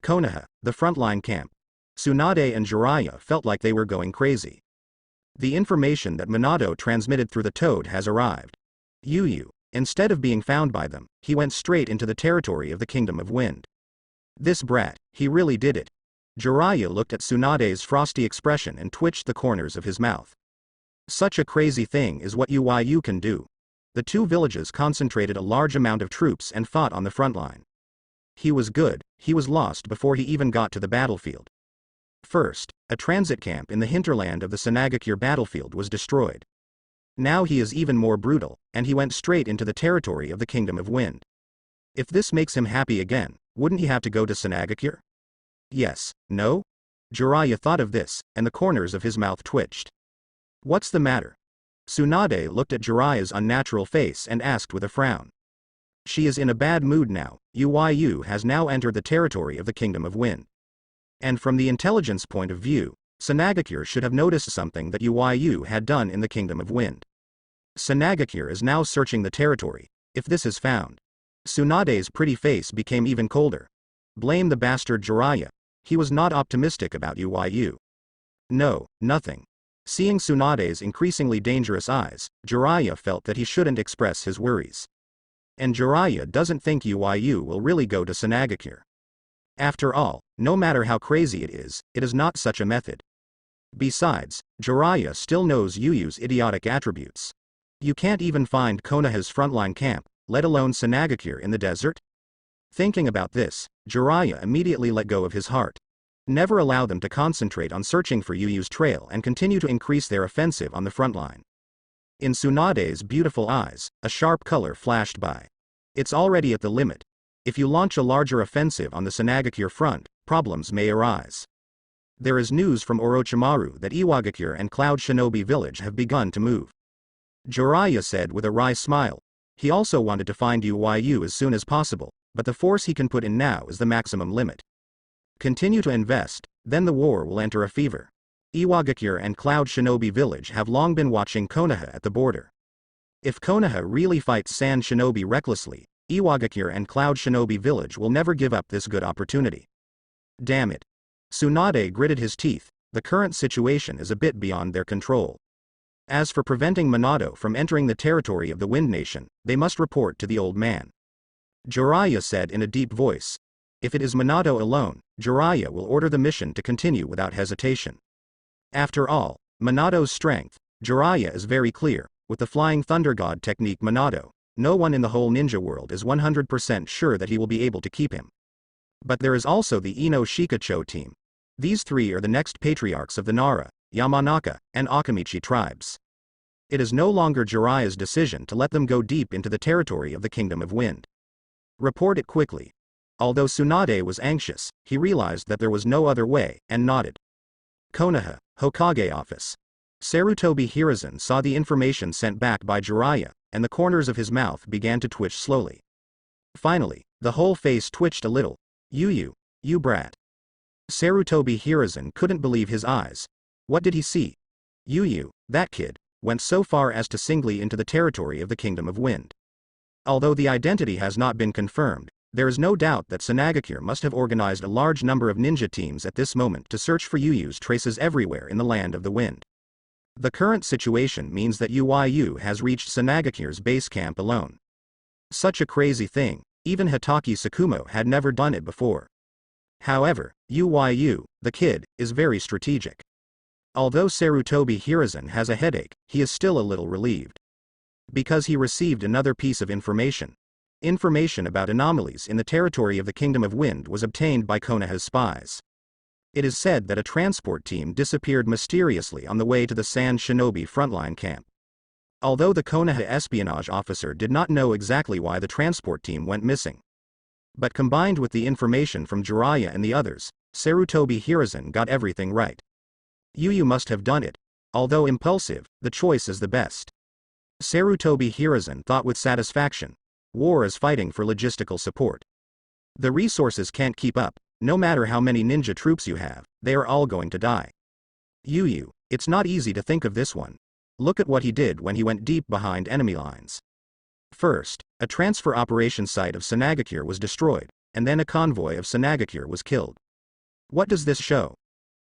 Konoha, the frontline camp. Tsunade and Jiraiya felt like they were going crazy. The information that Minato transmitted through the toad has arrived. Yu, instead of being found by them, he went straight into the territory of the Kingdom of Wind. This brat, he really did it. Jiraiya looked at Tsunade's frosty expression and twitched the corners of his mouth. Such a crazy thing is what Yu can do. The two villages concentrated a large amount of troops and fought on the front line. He was good, he was lost before he even got to the battlefield. First, a transit camp in the hinterland of the Sanagakure battlefield was destroyed. Now he is even more brutal, and he went straight into the territory of the Kingdom of Wind. If this makes him happy again, wouldn't he have to go to Sanagakure? Yes, no? Jiraiya thought of this, and the corners of his mouth twitched. What's the matter? Tsunade looked at Jiraiya's unnatural face and asked with a frown. She is in a bad mood now. Yu has now entered the territory of the Kingdom of Wind. And from the intelligence point of view, Sanagakure should have noticed something that Yu had done in the Kingdom of Wind. Sanagakure is now searching the territory. If this is found. Tsunade's pretty face became even colder. Blame the bastard Jiraiya. He was not optimistic about Yu. No, nothing. Seeing Tsunade's increasingly dangerous eyes, Jiraiya felt that he shouldn't express his worries. And Jiraiya doesn't think Yu will really go to Sanagakure. After all, no matter how crazy it is not such a method. Besides, Jiraiya still knows Yu's idiotic attributes. You can't even find Konoha's frontline camp, let alone Sanagakure in the desert? Thinking about this, Jiraiya immediately let go of his heart. Never allow them to concentrate on searching for Yu's trail and continue to increase their offensive on the front line. In Tsunade's beautiful eyes, a sharp color flashed by. It's already at the limit. If you launch a larger offensive on the Sanagakure front, problems may arise. There is news from Orochimaru that Iwagakure and Cloud Shinobi Village have begun to move. Jiraiya said with a wry smile. He also wanted to find Yu as soon as possible, but the force he can put in now is the maximum limit. Continue to invest, then the war will enter a fever. Iwagakure and Cloud Shinobi Village have long been watching Konoha at the border. If Konoha really fights Sand Shinobi recklessly, Iwagakure and Cloud Shinobi Village will never give up this good opportunity. Damn it. Tsunade gritted his teeth. The current situation is a bit beyond their control. As for preventing Minato from entering the territory of the Wind Nation, they must report to the old man. Jiraiya said in a deep voice. If it is Minato alone, Jiraiya will order the mission to continue without hesitation. After all, Minato's strength, Jiraiya is very clear, with the Flying Thunder God technique Minato, no one in the whole ninja world is 100% sure that he will be able to keep him. But there is also the Ino Shikacho team. These three are the next patriarchs of the Nara, Yamanaka, and Akamichi tribes. It is no longer Jiraiya's decision to let them go deep into the territory of the Kingdom of Wind. Report it quickly. Although Tsunade was anxious, he realized that there was no other way, and nodded. Konoha, Hokage office. Sarutobi Hiruzen saw the information sent back by Jiraiya, and the corners of his mouth began to twitch slowly. Finally, the whole face twitched a little. You brat. Sarutobi Hiruzen couldn't believe his eyes. What did he see? Yu, that kid, went so far as to singly into the territory of the Kingdom of Wind. Although the identity has not been confirmed, there is no doubt that Sanagakure must have organized a large number of ninja teams at this moment to search for Yu's traces everywhere in the land of the wind. The current situation means that Yu has reached Sanagakure's base camp alone. Such a crazy thing, even Hitaki Tsukumo had never done it before. However, Yu, the kid, is very strategic. Although Sarutobi Hiruzen has a headache, he is still a little relieved. Because he received another piece of information. Information about anomalies in the territory of the Kingdom of Wind was obtained by Konoha's spies. It is said that a transport team disappeared mysteriously on the way to the Sand Shinobi frontline camp. Although the Konoha espionage officer did not know exactly why the transport team went missing. But combined with the information from Jiraiya and the others, Sarutobi Hiruzen got everything right. Yu must have done it. Although impulsive, the choice is the best. Sarutobi Hiruzen thought with satisfaction. War is fighting for logistical support. The resources can't keep up, no matter how many ninja troops you have, they are all going to die. Yu, it's not easy to think of this one. Look at what he did when he went deep behind enemy lines. First, a transfer operation site of Sanagakure was destroyed, and then a convoy of Sanagakure was killed. What does this show?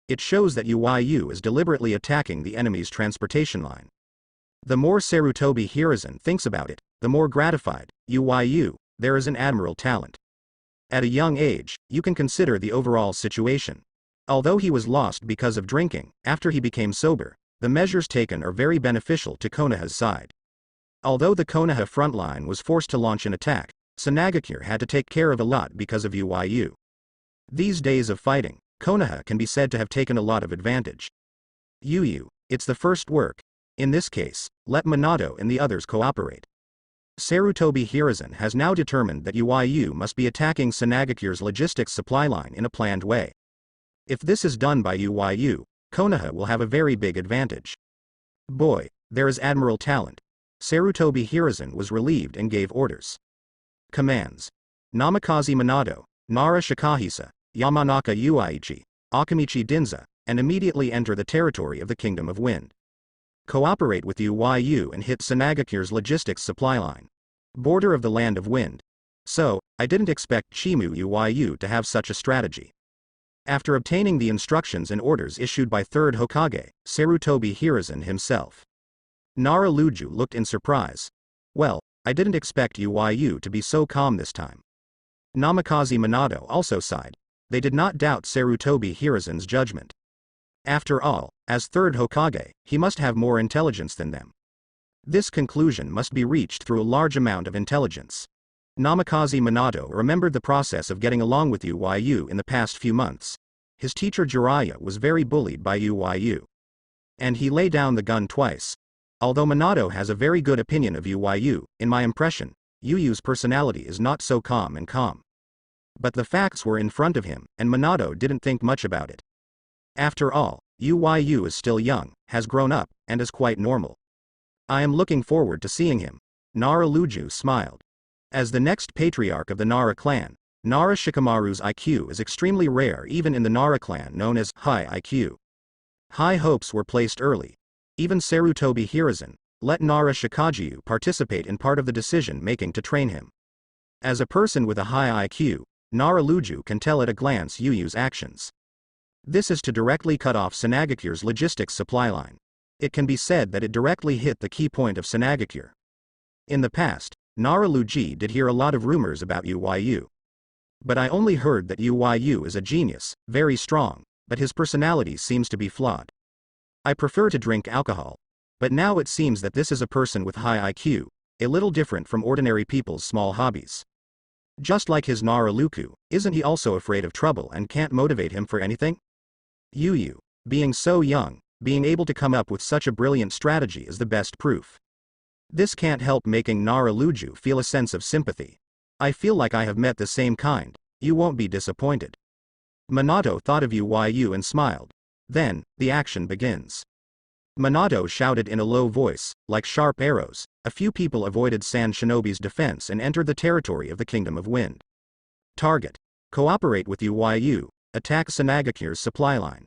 It shows that Uyu is deliberately attacking the enemy's transportation line. The more Sarutobi Hiruzen thinks about it, the more gratified, Uyu, there is an admirable talent. At a young age, you can consider the overall situation. Although he was lost because of drinking, after he became sober, the measures taken are very beneficial to Konoha's side. Although the Konoha front line was forced to launch an attack, Sanagakure had to take care of a lot because of Uyu. These days of fighting, Konoha can be said to have taken a lot of advantage. Uyu, it's the first work. In this case, let Minato and the others cooperate. Sarutobi Hiruzen has now determined that Uyu must be attacking Sanagakure's logistics supply line in a planned way. If this is done by Uyu, Konoha will have a very big advantage. Boy, there is admirable talent. Sarutobi Hiruzen was relieved and gave orders. Commands. Namikaze Minato, Nara Shikahisa, Yamanaka Uichi, Akamichi Dinza, and immediately enter the territory of the Kingdom of Wind. Cooperate with Uyu and hit Sanagakure's logistics supply line. Border of the Land of Wind. So, I didn't expect Chimu Uyu to have such a strategy. After obtaining the instructions and orders issued by 3rd Hokage, Sarutobi Hiruzen himself, Nara Luju looked in surprise. Well, I didn't expect Uyu to be so calm this time. Namikaze Minato also sighed. They did not doubt Sarutobi Hiruzen's judgment. After all, as 3rd Hokage, he must have more intelligence than them. This conclusion must be reached through a large amount of intelligence. Namikaze Minato remembered the process of getting along with Uyu in the past few months. His teacher Jiraiya was very bullied by Uyu. And he lay down the gun twice. Although Minato has a very good opinion of Uyu, in my impression, Uyu's personality is not so calm and calm. But the facts were in front of him, and Minato didn't think much about it. After all, Uyu is still young, has grown up, and is quite normal. I am looking forward to seeing him. Nara Luju smiled. As the next patriarch of the Nara clan, Nara Shikamaru's IQ is extremely rare even in the Nara clan known as high IQ. High hopes were placed early. Even Sarutobi Hiruzen let Nara Shikaju participate in part of the decision-making to train him. As a person with a high IQ, Nara Luju can tell at a glance Uyu's actions. This is to directly cut off Sanagakure's logistics supply line. It can be said that it directly hit the key point of Sanagakure. In the past, Nara Luji did hear a lot of rumors about Uyu. But I only heard that Uyu is a genius, very strong, but his personality seems to be flawed. I prefer to drink alcohol. But now it seems that this is a person with high IQ, a little different from ordinary people's small hobbies. Just like his Nara Luku, isn't he also afraid of trouble and can't motivate him for anything? Uyu, being so young, being able to come up with such a brilliant strategy is the best proof. This can't help making Nara Luju feel a sense of sympathy. I feel like I have met the same kind, you won't be disappointed. Minato thought of Uyu and smiled. Then, the action begins. Minato shouted in a low voice, like sharp arrows. A few people avoided Sand Shinobi's defense and entered the territory of the Kingdom of Wind. Target. Cooperate with Uyu, attack Sanagakure's supply line.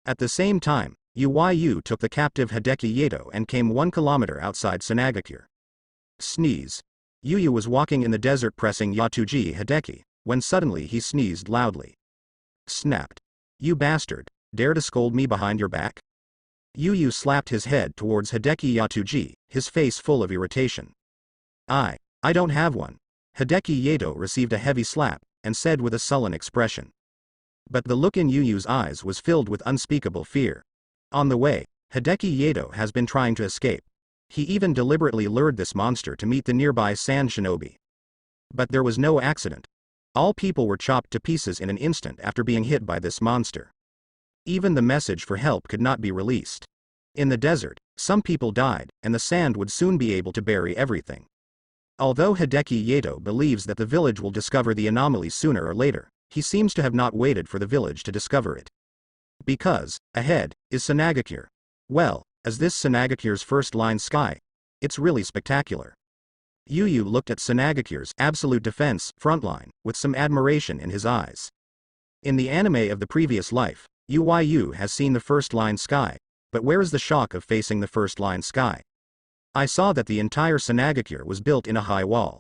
At the same time, Uyu took the captive Hideki Yato and came 1 kilometer outside Sanagakure. Sneeze. Uyu was walking in the desert pressing Yatuji Hideki, when suddenly he sneezed loudly. Snapped. You bastard, dare to scold me behind your back? Uyu slapped his head towards Hideki Yatuji, his face full of irritation. I don't have one. Hideki Yato received a heavy slap, and said with a sullen expression. But the look in Uyu's eyes was filled with unspeakable fear. On the way, Hideki Yato has been trying to escape. He even deliberately lured this monster to meet the nearby Sand Shinobi. But there was no accident. All people were chopped to pieces in an instant after being hit by this monster. Even the message for help could not be released. In the desert, some people died, and the sand would soon be able to bury everything. Although Hideki Yato believes that the village will discover the anomaly sooner or later, he seems to have not waited for the village to discover it. Because, ahead, is Sanagakure. Well, as this Sanagakure's first line sky, it's really spectacular. Uyu looked at Sanagakure's absolute defense front line with some admiration in his eyes. In the anime of the previous life, Uyu has seen the first line sky, but where is the shock of facing the first line sky? I saw that the entire Sanagakure was built in a high wall.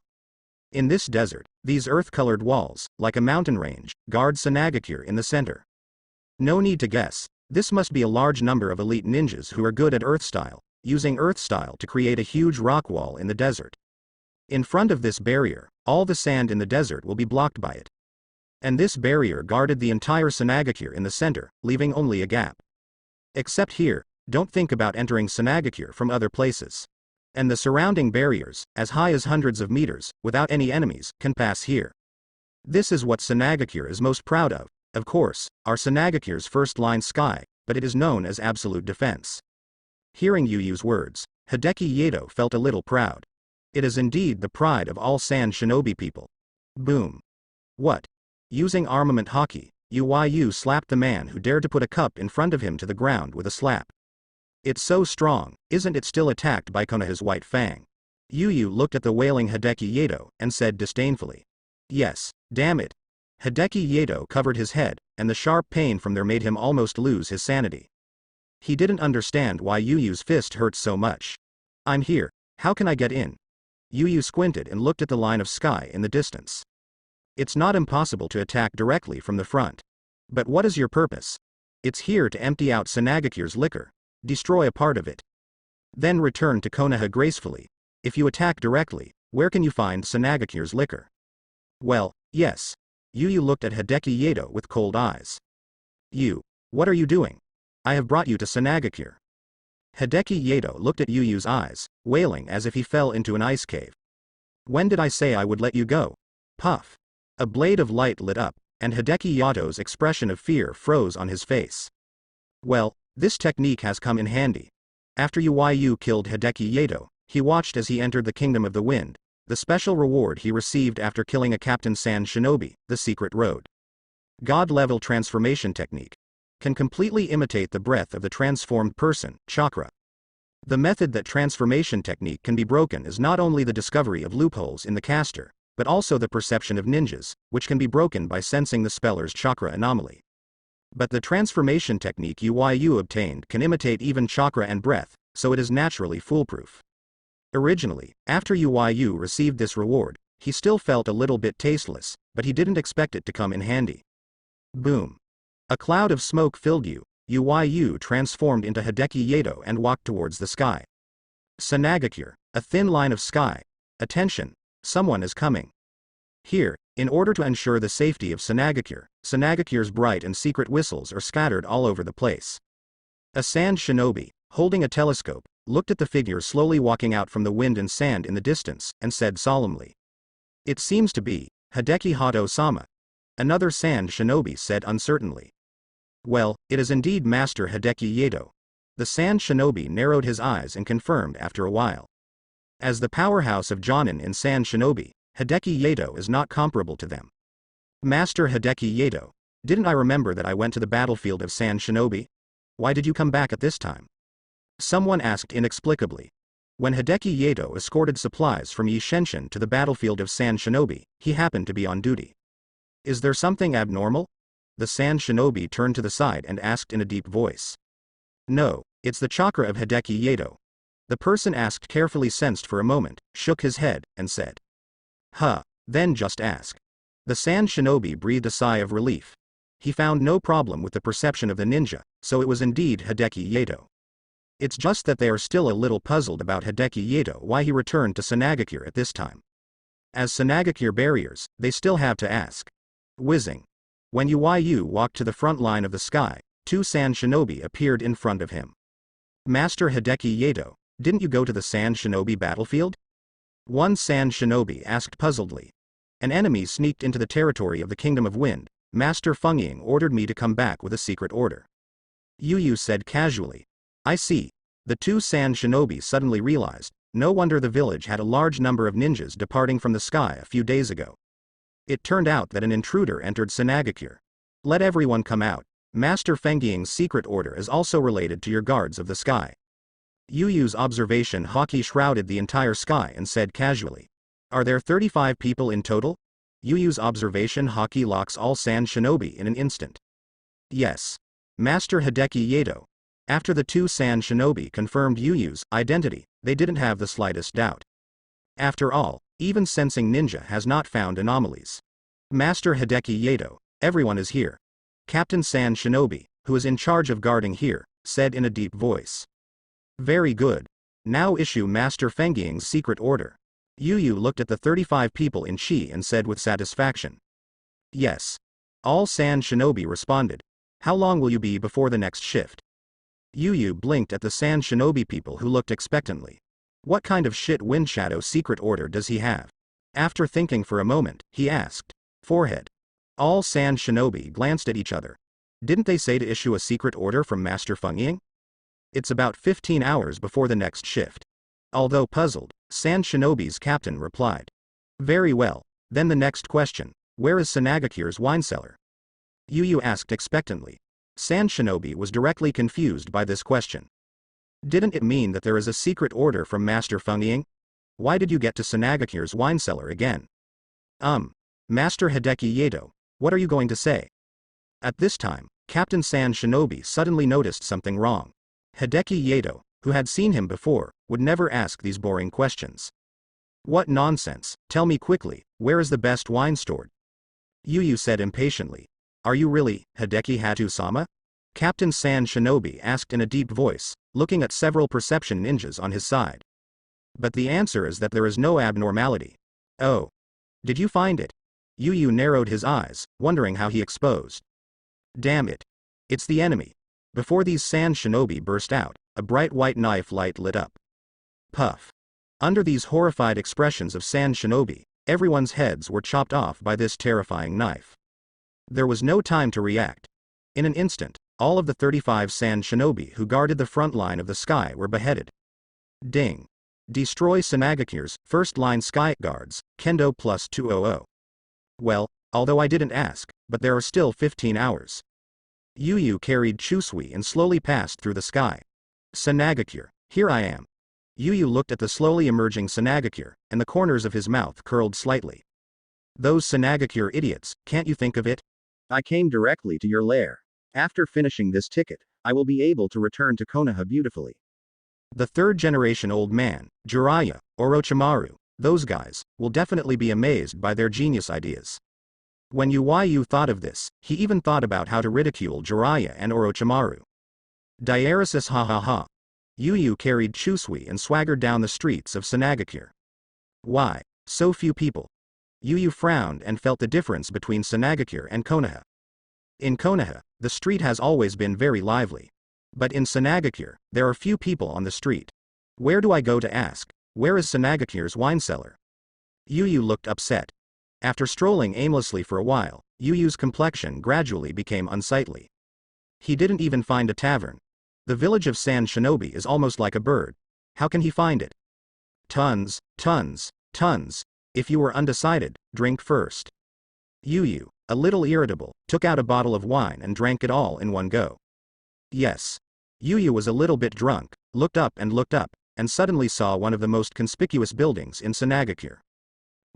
In this desert, these earth-colored walls, like a mountain range, guard Sanagakure in the center. No need to guess, this must be a large number of elite ninjas who are good at earth style, using earth style to create a huge rock wall in the desert. In front of this barrier, all the sand in the desert will be blocked by it. And this barrier guarded the entire Sanagakure in the center, leaving only a gap. Except here, don't think about entering Sanagakure from other places. And the surrounding barriers, as high as hundreds of meters, without any enemies, can pass here. This is what Sanagakure is most proud of course, our Sanagakure's first-line sky, but it is known as absolute defense. Hearing Yu's words, Hideki Yato felt a little proud. It is indeed the pride of all sand shinobi people. Boom. What? Using armament hockey, Yu slapped the man who dared to put a cup in front of him to the ground with a slap. It's so strong, isn't it still attacked by Konoha's white fang? Yu looked at the wailing Hideki Yato, and said disdainfully. Yes, damn it. Hideki Yato covered his head, and the sharp pain from there made him almost lose his sanity. He didn't understand why Yu's fist hurt so much. I'm here, how can I get in? Yu squinted and looked at the line of sky in the distance. It's not impossible to attack directly from the front. But what is your purpose? It's here to empty out Sanagakure's liquor. Destroy a part of it. Then return to Konoha gracefully. If you attack directly, where can you find Sanagakure's liquor? Well, yes. Yu looked at Hideki Yato with cold eyes. What are you doing? I have brought you to Sanagakure. Hideki Yato looked at Yu's eyes, wailing as if he fell into an ice cave. When did I say I would let you go? Puff. A blade of light lit up, and Hideki Yato's expression of fear froze on his face. Well, this technique has come in handy. After Yu killed Hideki Yato, he watched as he entered the Kingdom of the Wind, the special reward he received after killing a Captain Sand Shinobi, the secret road. God-level transformation technique. Can completely imitate the breath of the transformed person, chakra. The method that transformation technique can be broken is not only the discovery of loopholes in the caster, but also the perception of ninjas, which can be broken by sensing the speller's chakra anomaly. But the transformation technique Yu obtained can imitate even chakra and breath, so it is naturally foolproof. Originally, after Yu received this reward, he still felt a little bit tasteless, but he didn't expect it to come in handy. Boom. A cloud of smoke filled Yu transformed into Hideki Yato and walked towards the sky. Sanagakure, a thin line of sky. Attention, someone is coming. Here, in order to ensure the safety of Sanagakure's bright and secret whistles are scattered all over the place. A sand shinobi, holding a telescope, looked at the figure slowly walking out from the wind and sand in the distance, and said solemnly. It seems to be Hideki Hato-sama. Another sand shinobi said uncertainly. Well, it is indeed Master Hideki Yato. The sand shinobi narrowed his eyes and confirmed after a while. As the powerhouse of Jonin in sand shinobi, Hideki Yato is not comparable to them. Master Hideki Yato, didn't I remember that I went to the battlefield of sand shinobi? Why did you come back at this time? Someone asked inexplicably. When Hideki Yato escorted supplies from Yi Shenshin to the battlefield of sand shinobi, he happened to be on duty. Is there something abnormal? The sand shinobi turned to the side and asked in a deep voice. No, it's the chakra of Hideki Yato. The person asked carefully sensed for a moment, shook his head, and said. Then just ask. The sand shinobi breathed a sigh of relief. He found no problem with the perception of the ninja, so it was indeed Hideki Yato. It's just that they are still a little puzzled about Hideki Yato why he returned to Sanagakure at this time. As Sanagakure barriers, they still have to ask. Whizzing. When Yu walked to the front line of the sky, two sand shinobi appeared in front of him. Master Hideki Yato, didn't you go to the sand shinobi battlefield? One sand shinobi asked puzzledly. An enemy sneaked into the territory of the Kingdom of Wind. Master Fengying ordered me to come back with a secret order. Yu said casually. I see. The two sand shinobi suddenly realized, no wonder the village had a large number of ninjas departing from the sky a few days ago. It turned out that an intruder entered Sanagakure. Let everyone come out. Master Fengying's secret order is also related to your guards of the sky. Yu's observation haki shrouded the entire sky and said casually. Are there 35 people in total? Yu's observation haki locks all sand shinobi in an instant. Yes. Master Hideki Yato. After the two sand shinobi confirmed Yu's identity, they didn't have the slightest doubt. After all, Even sensing ninja has not found anomalies. Master Hideki Yato, everyone is here. Captain San Shinobi, who is in charge of guarding here, said in a deep voice. Very good. Now issue Master Fengying's secret order. Yu Yu looked at the 35 people in Chi and said with satisfaction. Yes. All San Shinobi responded. How long will you be before the next shift? Yu Yu blinked at the San Shinobi people who looked expectantly. What kind of shit Wind Shadow secret order does he have? After thinking for a moment, he asked. Forehead. All San Shinobi glanced at each other. Didn't they say to issue a secret order from Master Fengying? It's about 15 hours before the next shift. Although puzzled, San Shinobi's captain replied. Very well. Then the next question. Where is Sanagakure's wine cellar? Yu Yu asked expectantly. San Shinobi was directly confused by this question. Didn't it mean that there is a secret order from Master Fengying? Why did you get to Sanagakure's wine cellar again? Master Hideki Yato, what are you going to say? At this time, Captain San Shinobi suddenly noticed something wrong. Hideki Yato, who had seen him before, would never ask these boring questions. What nonsense, tell me quickly, where is the best wine stored? Yu Yu said impatiently. Are you really, Hideki Hatu-sama? Captain San Shinobi asked in a deep voice, looking at several perception ninjas on his side. But the answer is that there is no abnormality. Oh. Did you find it? Yu Yu narrowed his eyes, wondering how he exposed. Damn it. It's the enemy. Before these San Shinobi burst out, a bright white knife light lit up. Puff. Under these horrified expressions of San Shinobi, everyone's heads were chopped off by this terrifying knife. There was no time to react. In an instant, all of the 35 San Shinobi who guarded the front line of the sky were beheaded. Ding. Destroy Sanagakure's first-line sky guards, Kendo plus 200. Well, although I didn't ask, but there are still 15 hours. Yu Yu carried Chusui and slowly passed through the sky. Sanagakure, here I am. Yu Yu looked at the slowly emerging Sanagakure, and the corners of his mouth curled slightly. Those Sanagakure idiots, can't you think of it? I came directly to your lair. After finishing this ticket, I will be able to return to Konoha beautifully. The third-generation old man, Jiraiya, Orochimaru, those guys, will definitely be amazed by their genius ideas. When Yu thought of this, he even thought about how to ridicule Jiraiya and Orochimaru. Diaresis ha ha ha. Yu carried Chusui and swaggered down the streets of Sanagakure. Why, so few people? Yu frowned and felt the difference between Sanagakure and Konoha. In Konoha, the street has always been very lively. But in Sanagakure, there are few people on the street. Where do I go to ask? Where is Sanagakure's wine cellar? Yu looked upset. After strolling aimlessly for a while, Yu's complexion gradually became unsightly. He didn't even find a tavern. The village of San Shinobi is almost like a bird. How can he find it? Tons. If you were undecided, drink first. Yu, a little irritable, took out a bottle of wine and drank it all in one go. Yes. Yu was a little bit drunk, looked up, and suddenly saw one of the most conspicuous buildings in Sanagakure.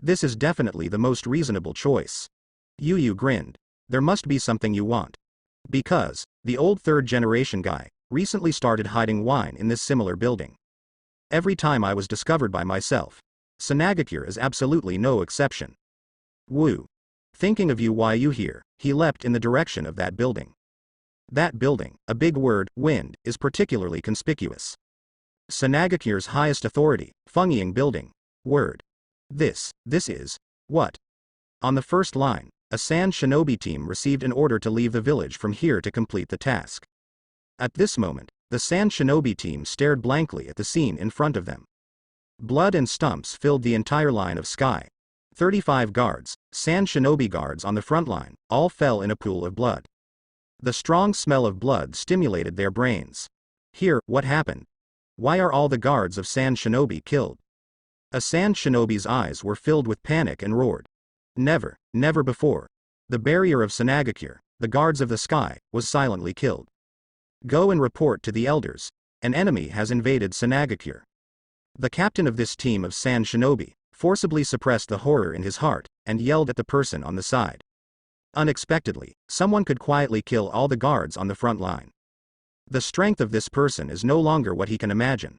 This is definitely the most reasonable choice. Yu grinned. There must be something you want. Because, the old third-generation guy, recently started hiding wine in this similar building. Every time I was discovered by myself. Sanagakure is absolutely no exception. Woo. Thinking of you here, he leapt in the direction of that building. That building, a big word, wind, is particularly conspicuous. Sanagakure's highest authority, Fengying building. Word. This is, what? On the first line, a San Shinobi team received an order to leave the village from here to complete the task. At this moment, the San Shinobi team stared blankly at the scene in front of them. Blood and stumps filled the entire line of sky. 35 guards, San Shinobi guards on the front line, all fell in a pool of blood. The strong smell of blood stimulated their brains. Here, what happened? Why are all the guards of San Shinobi killed? A San Shinobi's eyes were filled with panic and roared. Never before. The barrier of Sanagakure, the guards of the sky, was silently killed. Go and report to the elders. An enemy has invaded Sanagakure. The captain of this team of San Shinobi forcibly suppressed the horror in his heart and yelled at the person on the side. Unexpectedly, someone could quietly kill all the guards on the front line. The strength of this person is no longer what he can imagine.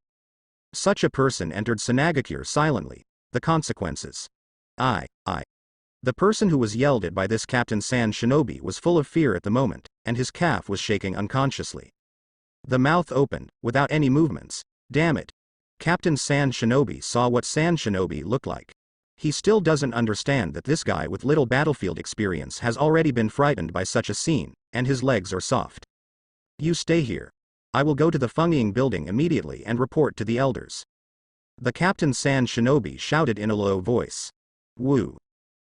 Such a person entered Sanagakure silently. The consequences. I. The person who was yelled at by this Captain Sand Shinobi was full of fear at the moment, and his calf was shaking unconsciously. The mouth opened, without any movements. Damn it. Captain Sand Shinobi saw what Sand Shinobi looked like. He still doesn't understand that this guy with little battlefield experience has already been frightened by such a scene, and his legs are soft. You stay here. I will go to the Fengying building immediately and report to the elders. The Captain Sand Shinobi shouted in a low voice. Woo.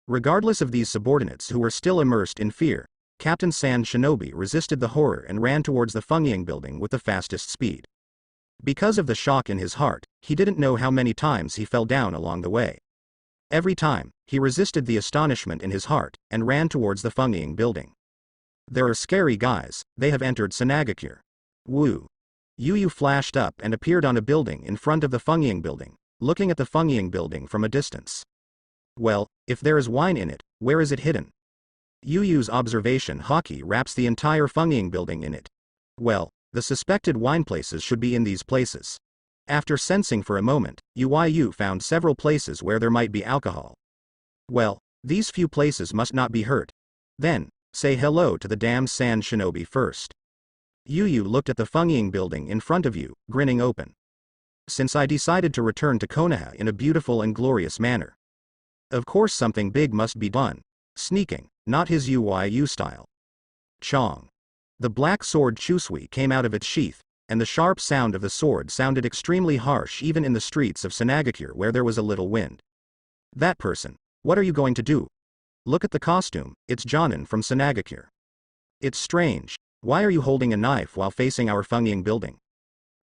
Regardless of these subordinates who were still immersed in fear, Captain Sand Shinobi resisted the horror and ran towards the Fengying building with the fastest speed. Because of the shock in his heart, he didn't know how many times he fell down along the way. Every time, he resisted the astonishment in his heart, and ran towards the Fengying building. There are scary guys, they have entered Sanagakure. Woo. Yu flashed up and appeared on a building in front of the Fengying building, looking at the Fengying building from a distance. Well, if there is wine in it, where is it hidden? Yu's observation hockey wraps the entire Fengying building in it. Well, the suspected wine places should be in these places. After sensing for a moment, Yu found several places where there might be alcohol. Well, these few places must not be hurt. Then, say hello to the damn Sand Shinobi first. Yu looked at the Fengying building in front of you, grinning open. Since I decided to return to Konoha in a beautiful and glorious manner. Of course something big must be done. Sneaking, not his Yu style. Chong. The black sword Chusui came out of its sheath, and the sharp sound of the sword sounded extremely harsh even in the streets of Sanagakure where there was a little wind. That person. What are you going to do? Look at the costume, it's Jonin from Sanagakure. It's strange. Why are you holding a knife while facing our Fengying building?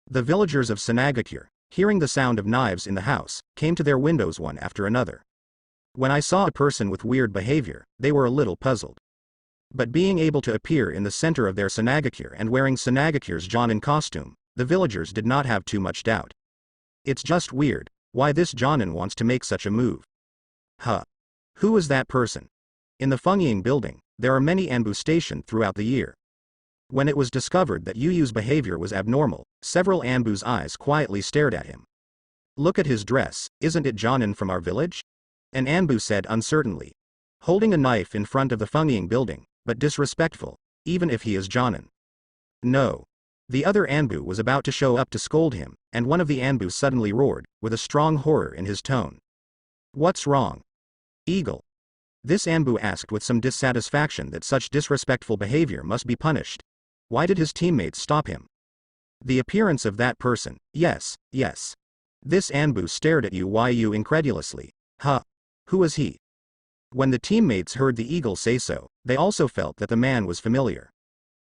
The villagers of Sanagakure, hearing the sound of knives in the house, came to their windows one after another. When I saw a person with weird behavior, they were a little puzzled. But being able to appear in the center of their Sanagakure and wearing Sanagakure's Jonin costume, the villagers did not have too much doubt. It's just weird, why this Jonin wants to make such a move. Huh. Who is that person? In the Fengying building, there are many Anbu stationed throughout the year. When it was discovered that Yu's behavior was abnormal, several Anbu's eyes quietly stared at him. Look at his dress, isn't it Jonin from our village? An Anbu said uncertainly. Holding a knife in front of the Fengying building, but disrespectful, even if he is Jonin. No. The other Anbu was about to show up to scold him, and one of the Anbu suddenly roared, with a strong horror in his tone. What's wrong? Eagle. This Anbu asked with some dissatisfaction that such disrespectful behavior must be punished. Why did his teammates stop him? The appearance of that person, yes. This Anbu stared at Yu incredulously. Huh. Who is he? When the teammates heard the eagle say so, they also felt that the man was familiar.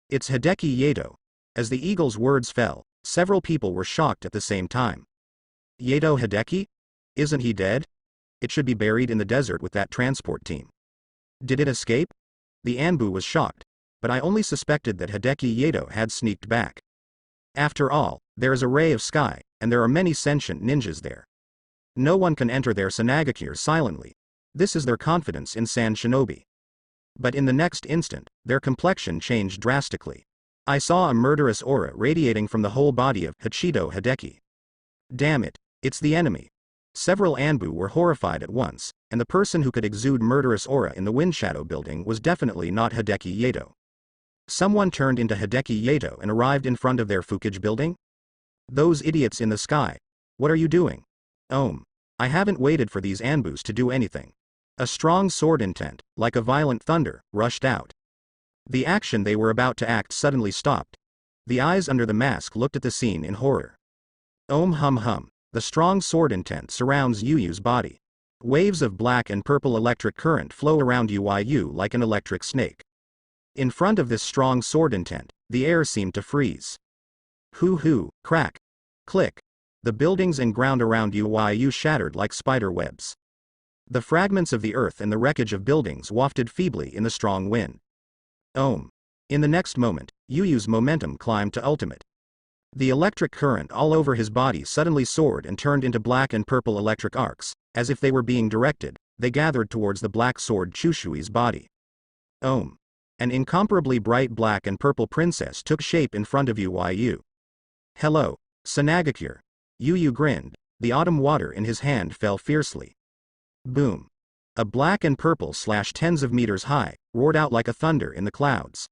It's Hideki Yato. As the eagle's words fell, several people were shocked at the same time. Yato Hideki? Isn't he dead? It should be buried in the desert with that transport team. Did it escape? The Anbu was shocked, but I only suspected that Hideki Yato had sneaked back. After all, there is a ray of sky, and there are many sentient ninjas there. No one can enter their Sanagakure silently. This is their confidence in Sand Shinobi. But in the next instant, their complexion changed drastically. I saw a murderous aura radiating from the whole body of Hachito Hideki. Damn it, it's the enemy. Several Anbu were horrified at once, and the person who could exude murderous aura in the Windshadow building was definitely not Hideki Yato. Someone turned into Hideki Yato and arrived in front of their Fukage building? Those idiots in the sky. What are you doing? I haven't waited for these Anbus to do anything. A strong sword intent, like a violent thunder, rushed out. The action they were about to act suddenly stopped. The eyes under the mask looked at the scene in horror. Hum. The strong sword intent surrounds Yu's body. Waves of black and purple electric current flow around Yu like an electric snake. In front of this strong sword intent, the air seemed to freeze. Hoo, crack. Click. The buildings and ground around Yu shattered like spider webs. The fragments of the earth and the wreckage of buildings wafted feebly in the strong wind. In the next moment, Yu's momentum climbed to ultimate. The electric current all over his body suddenly soared and turned into black and purple electric arcs, as if they were being directed, they gathered towards the black sword Chushui's body. An incomparably bright black and purple princess took shape in front of Yu. Hello, Sanagakure. Yu grinned, the autumn water in his hand fell fiercely. Boom. A black and purple slash tens of meters high, roared out like a thunder in the clouds.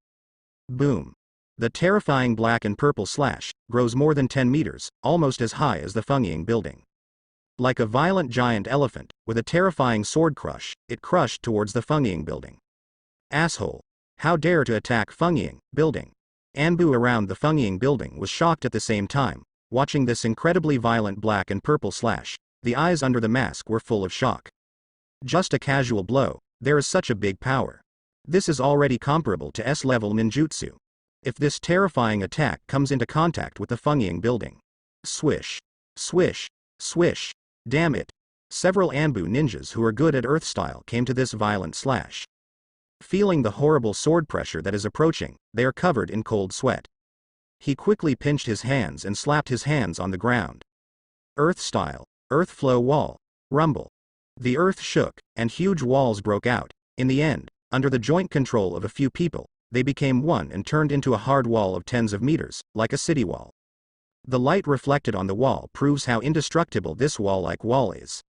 Boom. The terrifying black and purple slash grows more than 10 meters, almost as high as the Fengiying building. Like a violent giant elephant, with a terrifying sword crush, it crushed towards the Fengiying building. Asshole. How dare to attack Fengiying building? Anbu around the Fengiying building was shocked at the same time, watching this incredibly violent black and purple slash. The eyes under the mask were full of shock. Just a casual blow, there is such a big power. This is already comparable to S-level ninjutsu. If this terrifying attack comes into contact with the Fengiying building. Swish. Swish. Swish. Damn it. Several Anbu ninjas who are good at earth style came to this violent slash. Feeling the horrible sword pressure that is approaching, they are covered in cold sweat. He quickly pinched his hands and slapped his hands on the ground. Earth style. Earth flow wall. Rumble. The earth shook, and huge walls broke out. In the end, under the joint control of a few people, they became one and turned into a hard wall of tens of meters, like a city wall. The light reflected on the wall proves how indestructible this wall-like wall is.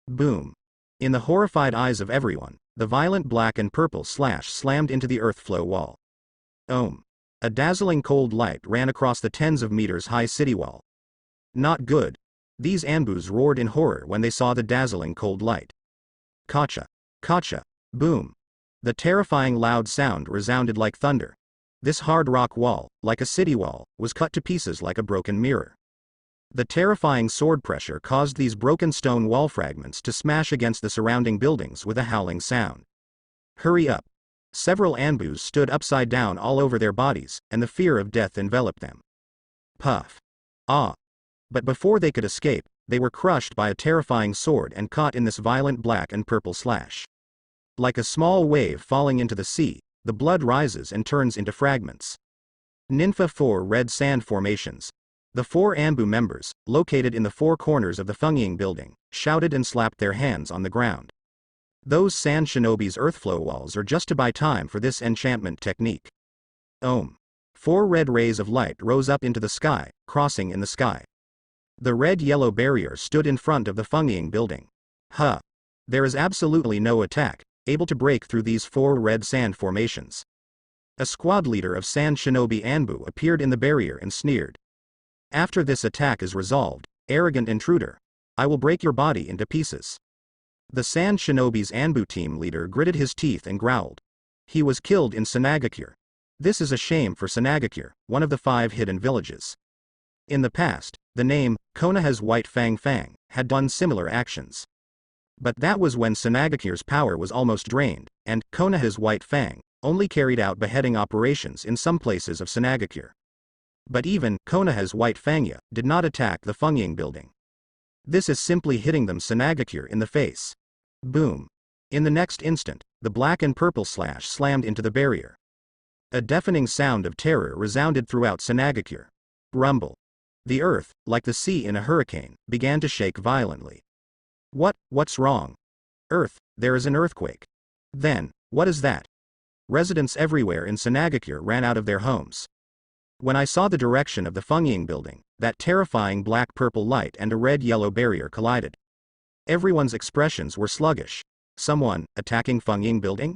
Boom. In the horrified eyes of everyone, the violent black and purple slash slammed into the earth flow wall. Ohm. A dazzling cold light ran across the tens of meters high city wall. Not good. These Anbus roared in horror when they saw the dazzling cold light. Kacha. Kacha. Boom. The terrifying loud sound resounded like thunder. This hard rock wall, like a city wall, was cut to pieces like a broken mirror. The terrifying sword pressure caused these broken stone wall fragments to smash against the surrounding buildings with a howling sound. Hurry up. Several Anbus stood upside down all over their bodies, and the fear of death enveloped them. Puff. Ah. But before they could escape, they were crushed by a terrifying sword and caught in this violent black and purple slash. Like a small wave falling into the sea, the blood rises and turns into fragments. Ninfa 4 red sand formations. The 4 Anbu members, located in the 4 corners of the Fengiying building, shouted and slapped their hands on the ground. Those sand shinobi's earthflow walls are just to buy time for this enchantment technique. Ohm. 4 red rays of light rose up into the sky, crossing in the sky. The red-yellow barrier stood in front of the Fengiying building. Huh. There is absolutely no attack able to break through these 4 red sand formations. A squad leader of Sand Shinobi Anbu appeared in the barrier and sneered. After this attack is resolved, arrogant intruder, I will break your body into pieces. The Sand Shinobi's Anbu team leader gritted his teeth and growled. He was killed in Sanagakure. This is a shame for Sanagakure, one of the 5 hidden villages. In the past, the name, Konoha's White Fang Fang, had done similar actions. But that was when Sanagakure's power was almost drained, and Konoha's White Fang only carried out beheading operations in some places of Sanagakure. But even Konoha's White Fangya did not attack the Fengiying building. This is simply hitting them Sanagakure in the face. Boom. In the next instant, the black and purple slash slammed into the barrier. A deafening sound of terror resounded throughout Sanagakure. Rumble. The earth, like the sea in a hurricane, began to shake violently. What's wrong? Earth, there is an earthquake. Then, what is that? Residents everywhere in Sanagakure ran out of their homes. When I saw the direction of the Fengiying building, that terrifying black-purple light and a red-yellow barrier collided. Everyone's expressions were sluggish. Someone, attacking Fengiying building?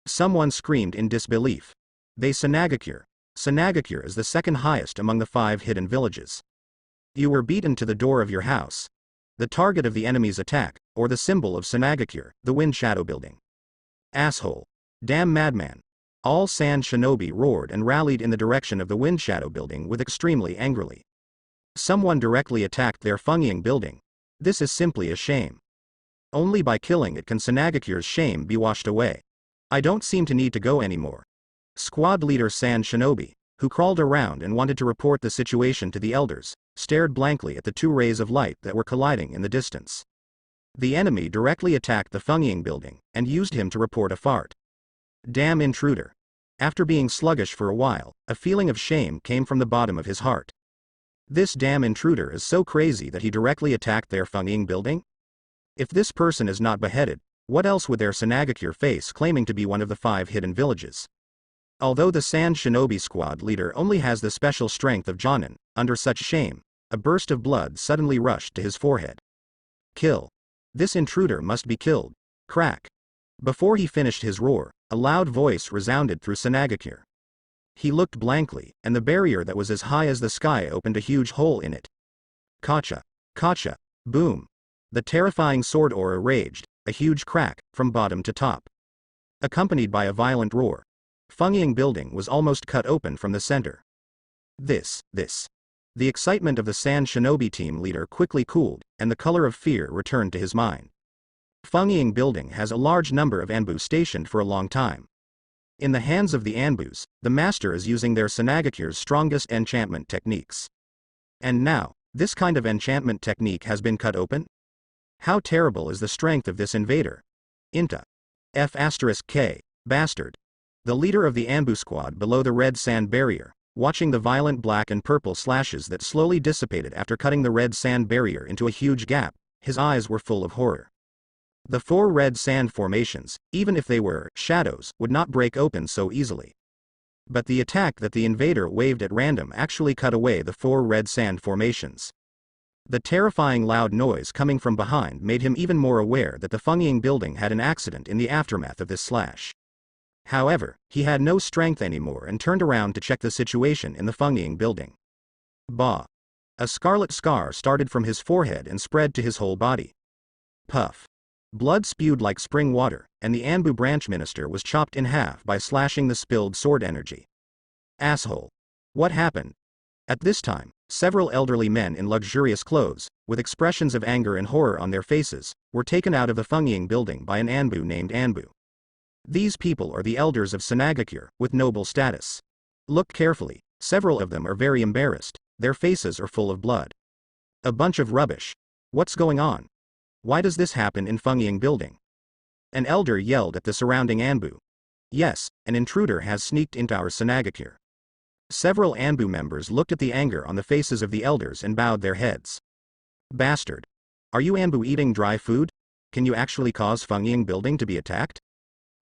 Someone screamed in disbelief. Sanagakure. Sanagakure is the second highest among the 5 hidden villages. You were beaten to the door of your house. The target of the enemy's attack, or the symbol of Sanagakure, the Wind Shadow building. Asshole. Damn madman. All Sand Shinobi roared and rallied in the direction of the Wind Shadow building with extremely angrily. Someone directly attacked their Fengiying building. This is simply a shame. Only by killing it can Sanagakure's shame be washed away. I don't seem to need to go anymore. Squad leader Sand Shinobi, who crawled around and wanted to report the situation to the elders, stared blankly at the 2 rays of light that were colliding in the distance. The enemy directly attacked the Fengiying building, and used him to report a fart. Damn intruder. After being sluggish for a while, a feeling of shame came from the bottom of his heart. This damn intruder is so crazy that he directly attacked their Fengiying building? If this person is not beheaded, what else would their Sanagakure face claiming to be one of the 5 hidden villages? Although the Sand Shinobi squad leader only has the special strength of Jonin, under such shame, a burst of blood suddenly rushed to his forehead. Kill. This intruder must be killed. Crack. Before he finished his roar, a loud voice resounded through Sanagakure. He looked blankly, and the barrier that was as high as the sky opened a huge hole in it. Kacha. Kacha. Boom. The terrifying sword aura raged, a huge crack, from bottom to top. Accompanied by a violent roar. Fungying building was almost cut open from the center. This. The excitement of the Sand Shinobi team leader quickly cooled, and the color of fear returned to his mind. Fungying building has a large number of Anbu stationed for a long time. In the hands of the Anbus, the master is using their Sanagakure's strongest enchantment techniques. And now, this kind of enchantment technique has been cut open? How terrible is the strength of this invader? Inta. F*K, bastard. The leader of the Anbu squad below the red sand barrier, watching the violent black and purple slashes that slowly dissipated after cutting the red sand barrier into a huge gap, his eyes were full of horror. The 4 red sand formations, even if they were shadows, would not break open so easily. But the attack that the invader waved at random actually cut away the 4 red sand formations. The terrifying loud noise coming from behind made him even more aware that the Fungying building had an accident in the aftermath of this slash. However, he had no strength anymore and turned around to check the situation in the Fungying building. Bah! A scarlet scar started from his forehead and spread to his whole body. Puff! Blood spewed like spring water, and the Anbu branch minister was chopped in half by slashing the spilled sword energy. Asshole! What happened? At this time, several elderly men in luxurious clothes, with expressions of anger and horror on their faces, were taken out of the Fungying building by an Anbu named Anbu. These people are the elders of Sanagakure, with noble status. Look carefully, several of them are very embarrassed, their faces are full of blood. A bunch of rubbish. What's going on? Why does this happen in Fungying building? An elder yelled at the surrounding Anbu. Yes, an intruder has sneaked into our Sanagakure. Several Anbu members looked at the anger on the faces of the elders and bowed their heads. Bastard. Are you Anbu eating dry food? Can you actually cause Fungying building to be attacked?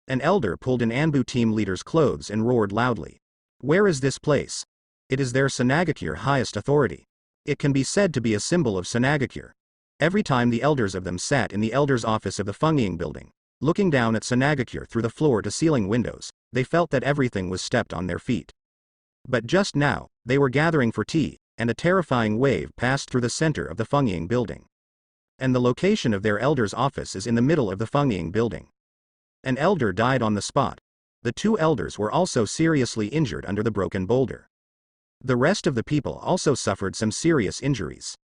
An elder pulled an Anbu team leader's clothes and roared loudly. Where is this place? It is their Sanagakure highest authority. It can be said to be a symbol of Sanagakure. Every time the elders of them sat in the elder's office of the Fungying building, looking down at Sanagakure through the floor-to-ceiling windows, they felt that everything was stepped on their feet. But just now, they were gathering for tea, and a terrifying wave passed through the center of the Fungying building. And the location of their elder's office is in the middle of the Fungying building. An elder died on the spot. The 2 elders were also seriously injured under the broken boulder. The rest of the people also suffered some serious injuries.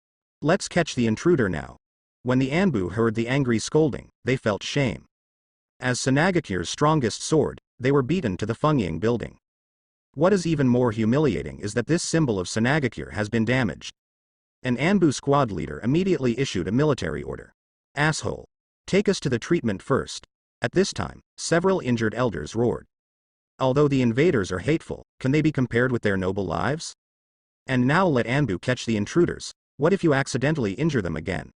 Let's catch the intruder now. When the Anbu heard the angry scolding, they felt shame. As Sanagakure's strongest sword, they were beaten to the Fungying building. What is even more humiliating is that this symbol of Sanagakure has been damaged. An Anbu squad leader immediately issued a military order. Asshole! Take us to the treatment first. At this time, several injured elders roared. Although the invaders are hateful, can they be compared with their noble lives? And now let Anbu catch the intruders. What if you accidentally injure them again?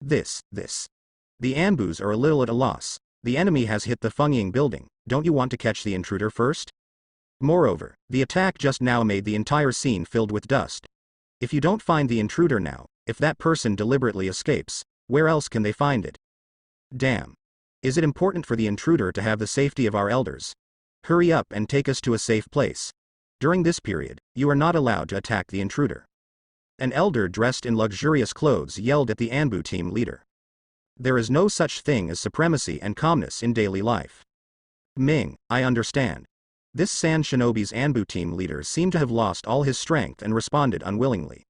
This. The Anbus are a little at a loss. The enemy has hit the Fungying building, don't you want to catch the intruder first? Moreover, the attack just now made the entire scene filled with dust. If you don't find the intruder now, if that person deliberately escapes, where else can they find it? Damn. Is it important for the intruder to have the safety of our elders? Hurry up and take us to a safe place. During this period, you are not allowed to attack the intruder. An elder dressed in luxurious clothes yelled at the Anbu team leader. There is no such thing as supremacy and calmness in daily life. Ming, I understand. This Sand Shinobi's Anbu team leader seemed to have lost all his strength and responded unwillingly.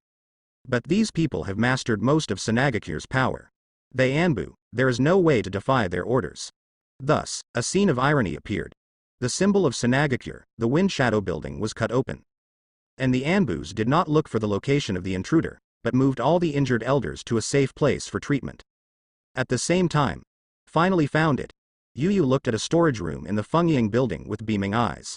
But these people have mastered most of Sanagakure's power. They Anbu, there is no way to defy their orders. Thus, a scene of irony appeared. The symbol of Sanagakure, the Wind Shadow building, was cut open. And the Anbus did not look for the location of the intruder, but moved all the injured elders to a safe place for treatment. At the same time, finally found it. Yu looked at a storage room in the Fungying building with beaming eyes.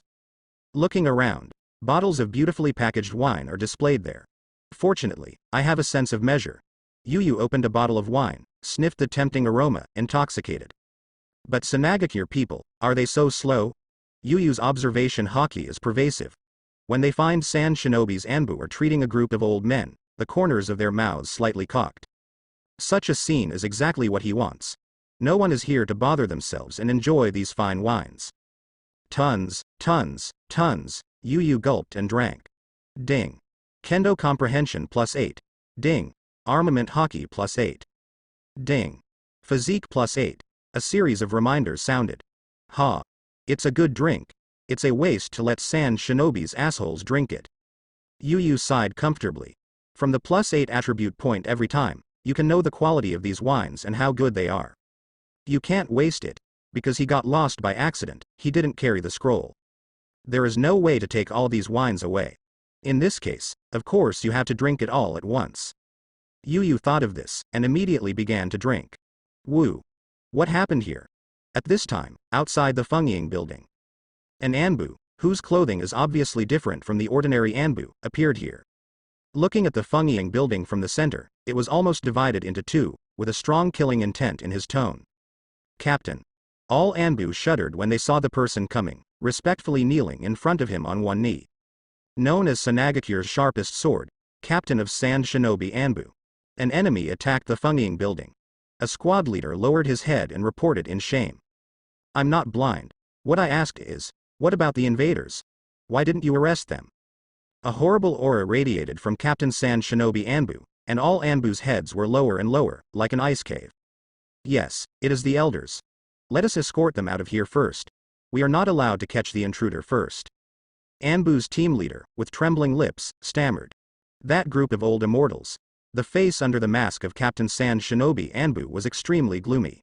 Looking around, bottles of beautifully packaged wine are displayed there. Fortunately, I have a sense of measure. Yu opened a bottle of wine, sniffed the tempting aroma, intoxicated. But Sanagakure people, are they so slow? Yu's observation haki is pervasive. When they find Sand Shinobi's Anbu are treating a group of old men, the corners of their mouths slightly cocked. Such a scene is exactly what he wants. No one is here to bother themselves and enjoy these fine wines. Tons, tons, tons, Yu gulped and drank. Ding. Kendo comprehension +8. Ding. Armament hockey +8. Ding. Physique +8. A series of reminders sounded. Ha. It's a good drink. It's a waste to let sand shinobi's assholes drink it. Yu sighed comfortably. From the +8 attribute point every time, you can know the quality of these wines and how good they are. You can't waste it, because he got lost by accident, he didn't carry the scroll. There is no way to take all these wines away. In this case, of course you have to drink it all at once. Yu thought of this, and immediately began to drink. Woo. What happened here? At this time, outside the Fengying building, an Anbu, whose clothing is obviously different from the ordinary Anbu, appeared here. Looking at the Fengying building from the center, it was almost divided into two, with a strong killing intent in his tone. Captain. All Anbu shuddered when they saw the person coming, respectfully kneeling in front of him on one knee. Known as Sanagakure's sharpest sword, captain of Sand Shinobi Anbu. An enemy attacked the Fengying building. A squad leader lowered his head and reported in shame. I'm not blind. What I asked is, what about the invaders? Why didn't you arrest them? A horrible aura radiated from Captain Sand Shinobi Anbu, and all Anbu's heads were lower and lower, like an ice cave. Yes, it is the elders. Let us escort them out of here first. We are not allowed to catch the intruder first. Anbu's team leader, with trembling lips, stammered. That group of old immortals. The face under the mask of Captain Sand Shinobi Anbu was extremely gloomy.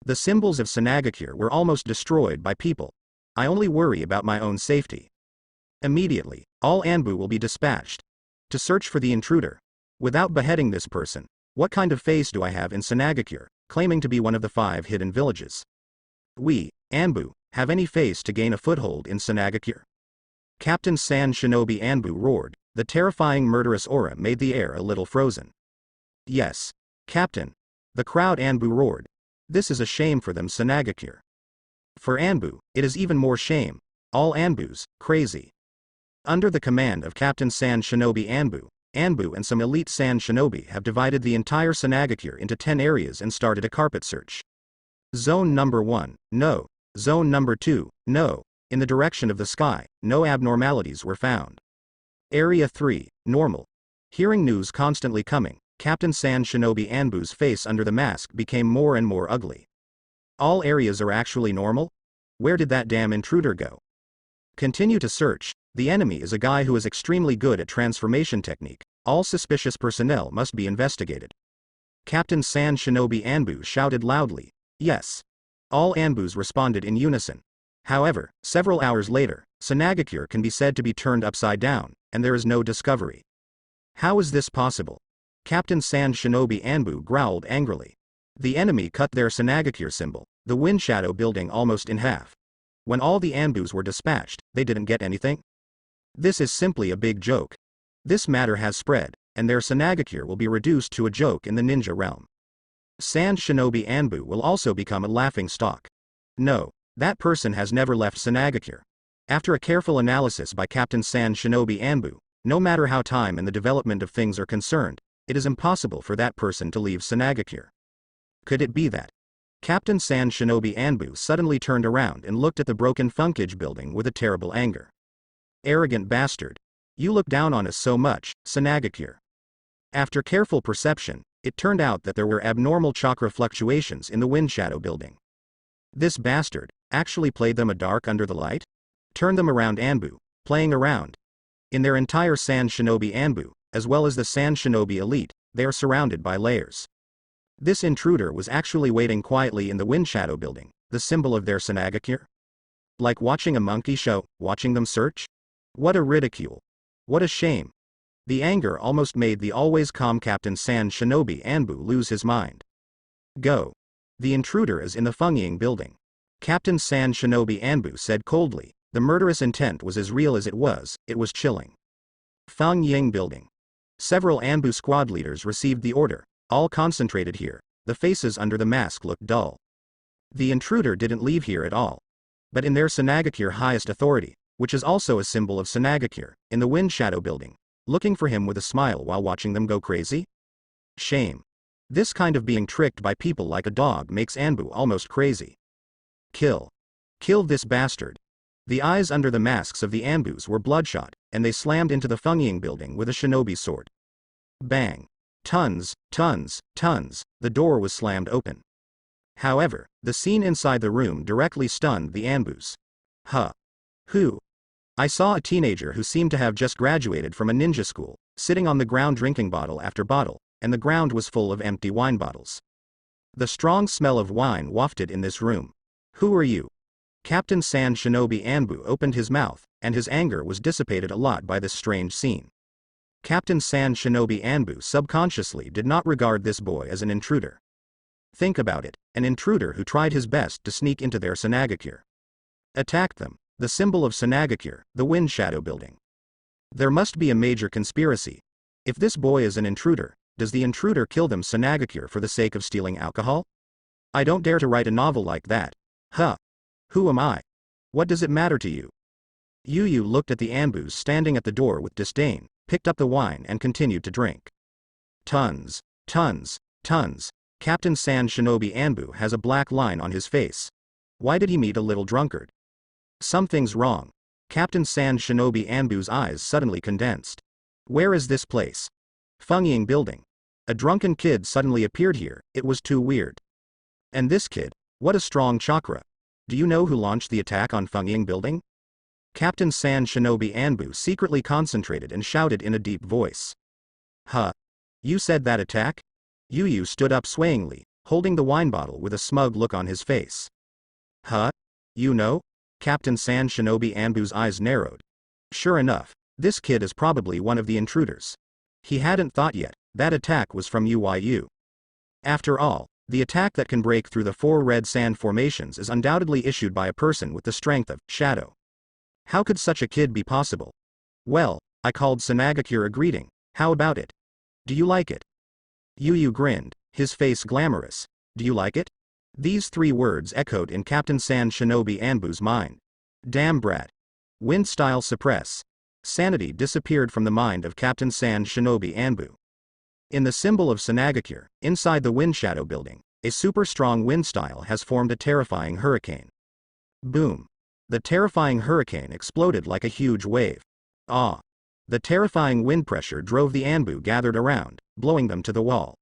The symbols of Sanagakure were almost destroyed by people. I only worry about my own safety. Immediately, all Anbu will be dispatched to search for the intruder. Without beheading this person, what kind of face do I have in Sanagakure, claiming to be one of the 5 hidden villages? We, Anbu, have any face to gain a foothold in Sanagakure? Captain Sand Shinobi Anbu roared. The terrifying murderous aura made the air a little frozen. Yes, Captain. The crowd Anbu roared. This is a shame for them Sanagakure. For Anbu, it is even more shame. All Anbus, crazy. Under the command of Captain Sand Shinobi Anbu, Anbu and some elite Sand Shinobi have divided the entire Sanagakure into 10 areas and started a carpet search. Zone number 1, no. Zone number 2, no. In the direction of the sky, no abnormalities were found. Area 3, normal. Hearing news constantly coming, Captain Sand Shinobi Anbu's face under the mask became more and more ugly. All areas are actually normal? Where did that damn intruder go? Continue to search. The enemy is a guy who is extremely good at transformation technique. All suspicious personnel must be investigated. Captain Sand Shinobi Anbu shouted loudly. Yes. All Anbus responded in unison. However, several hours later, Sanagakure can be said to be turned upside down, and there is no discovery. How is this possible? Captain Sand Shinobi Anbu growled angrily. The enemy cut their Sanagakure symbol, the wind shadow building, almost in half. When all the Anbus were dispatched, they didn't get anything? This is simply a big joke. This matter has spread, and their Sanagakure will be reduced to a joke in the ninja realm. Sand Shinobi Anbu will also become a laughing stock. No, that person has never left Sanagakure. After a careful analysis by Captain Sand Shinobi Anbu, no matter how time and the development of things are concerned, it is impossible for that person to leave Sanagakure. Could it be that? Captain Sand Shinobi Anbu suddenly turned around and looked at the broken funkage building with a terrible anger. Arrogant bastard. You look down on us so much, Sanagakure. After careful perception, it turned out that there were abnormal chakra fluctuations in the wind shadow building. This bastard actually played them a dark under the light? Turned them around Anbu, playing around. In their entire Sand Shinobi Anbu, as well as the Sand Shinobi elite, they are surrounded by layers. This intruder was actually waiting quietly in the wind shadow building, the symbol of their Sanagakure. Like watching a monkey show, watching them search? What a ridicule. What a shame. The anger almost made the always calm Captain Sand Shinobi Anbu lose his mind. Go. The intruder is in the Fengying building. Captain Sand Shinobi Anbu said coldly. The murderous intent was as real as it was chilling. Fengying building. Several Anbu squad leaders received the order, all concentrated here. The faces under the mask looked dull. The intruder didn't leave here at all. But in their Sanagakure highest authority, which is also a symbol of Sanagakure, in the wind shadow building, looking for him with a smile while watching them go crazy? Shame. This kind of being tricked by people like a dog makes Anbu almost crazy. Kill. Kill this bastard. The eyes under the masks of the Anbus were bloodshot, and they slammed into the Fengying building with a shinobi sword. Bang. Tons, the door was slammed open. However, the scene inside the room directly stunned the Anbus. Huh. Who? I saw a teenager who seemed to have just graduated from a ninja school, sitting on the ground drinking bottle after bottle, and the ground was full of empty wine bottles. The strong smell of wine wafted in this room. Who are you? Captain Sand Shinobi Anbu opened his mouth, and his anger was dissipated a lot by this strange scene. Captain Sand Shinobi Anbu subconsciously did not regard this boy as an intruder. Think about it, an intruder who tried his best to sneak into their Sanagakure. Attacked them, the symbol of Sanagakure, the Wind Shadow Building. There must be a major conspiracy. If this boy is an intruder, does the intruder kill them Sanagakure for the sake of stealing alcohol? I don't dare to write a novel like that. Huh. Who am I? What does it matter to you? Yu looked at the Anbus standing at the door with disdain, picked up the wine and continued to drink. Tons. Captain Sand Shinobi Anbu has a black line on his face. Why did he meet a little drunkard? Something's wrong. Captain Sand Shinobi Anbu's eyes suddenly condensed. Where is this place? Fengying building. A drunken kid suddenly appeared here, it was too weird. And this kid, what a strong chakra. Do you know who launched the attack on Fengying building? Captain Sand Shinobi Anbu secretly concentrated and shouted in a deep voice. Huh? You said that attack? Yu stood up swayingly, holding the wine bottle with a smug look on his face. Huh? You know? Captain Sand Shinobi Anbu's eyes narrowed. Sure enough, this kid is probably one of the intruders. He hadn't thought yet, that attack was from Yu. After all, the attack that can break through the 4 red sand formations is undoubtedly issued by a person with the strength of shadow. How could such a kid be possible? Well, I called Sanagakure a greeting, how about it? Do you like it? Yu grinned, his face glamorous. Do you like it? These 3 words echoed in Captain Sand Shinobi Anbu's mind. Damn brat. Wind style suppress. Sanity disappeared from the mind of Captain Sand Shinobi Anbu. In the symbol of Sanagakure, inside the Wind Shadow Building, a super strong wind style has formed a terrifying hurricane. Boom. The terrifying hurricane exploded like a huge wave. Ah. The terrifying wind pressure drove the Anbu gathered around, blowing them to the wall.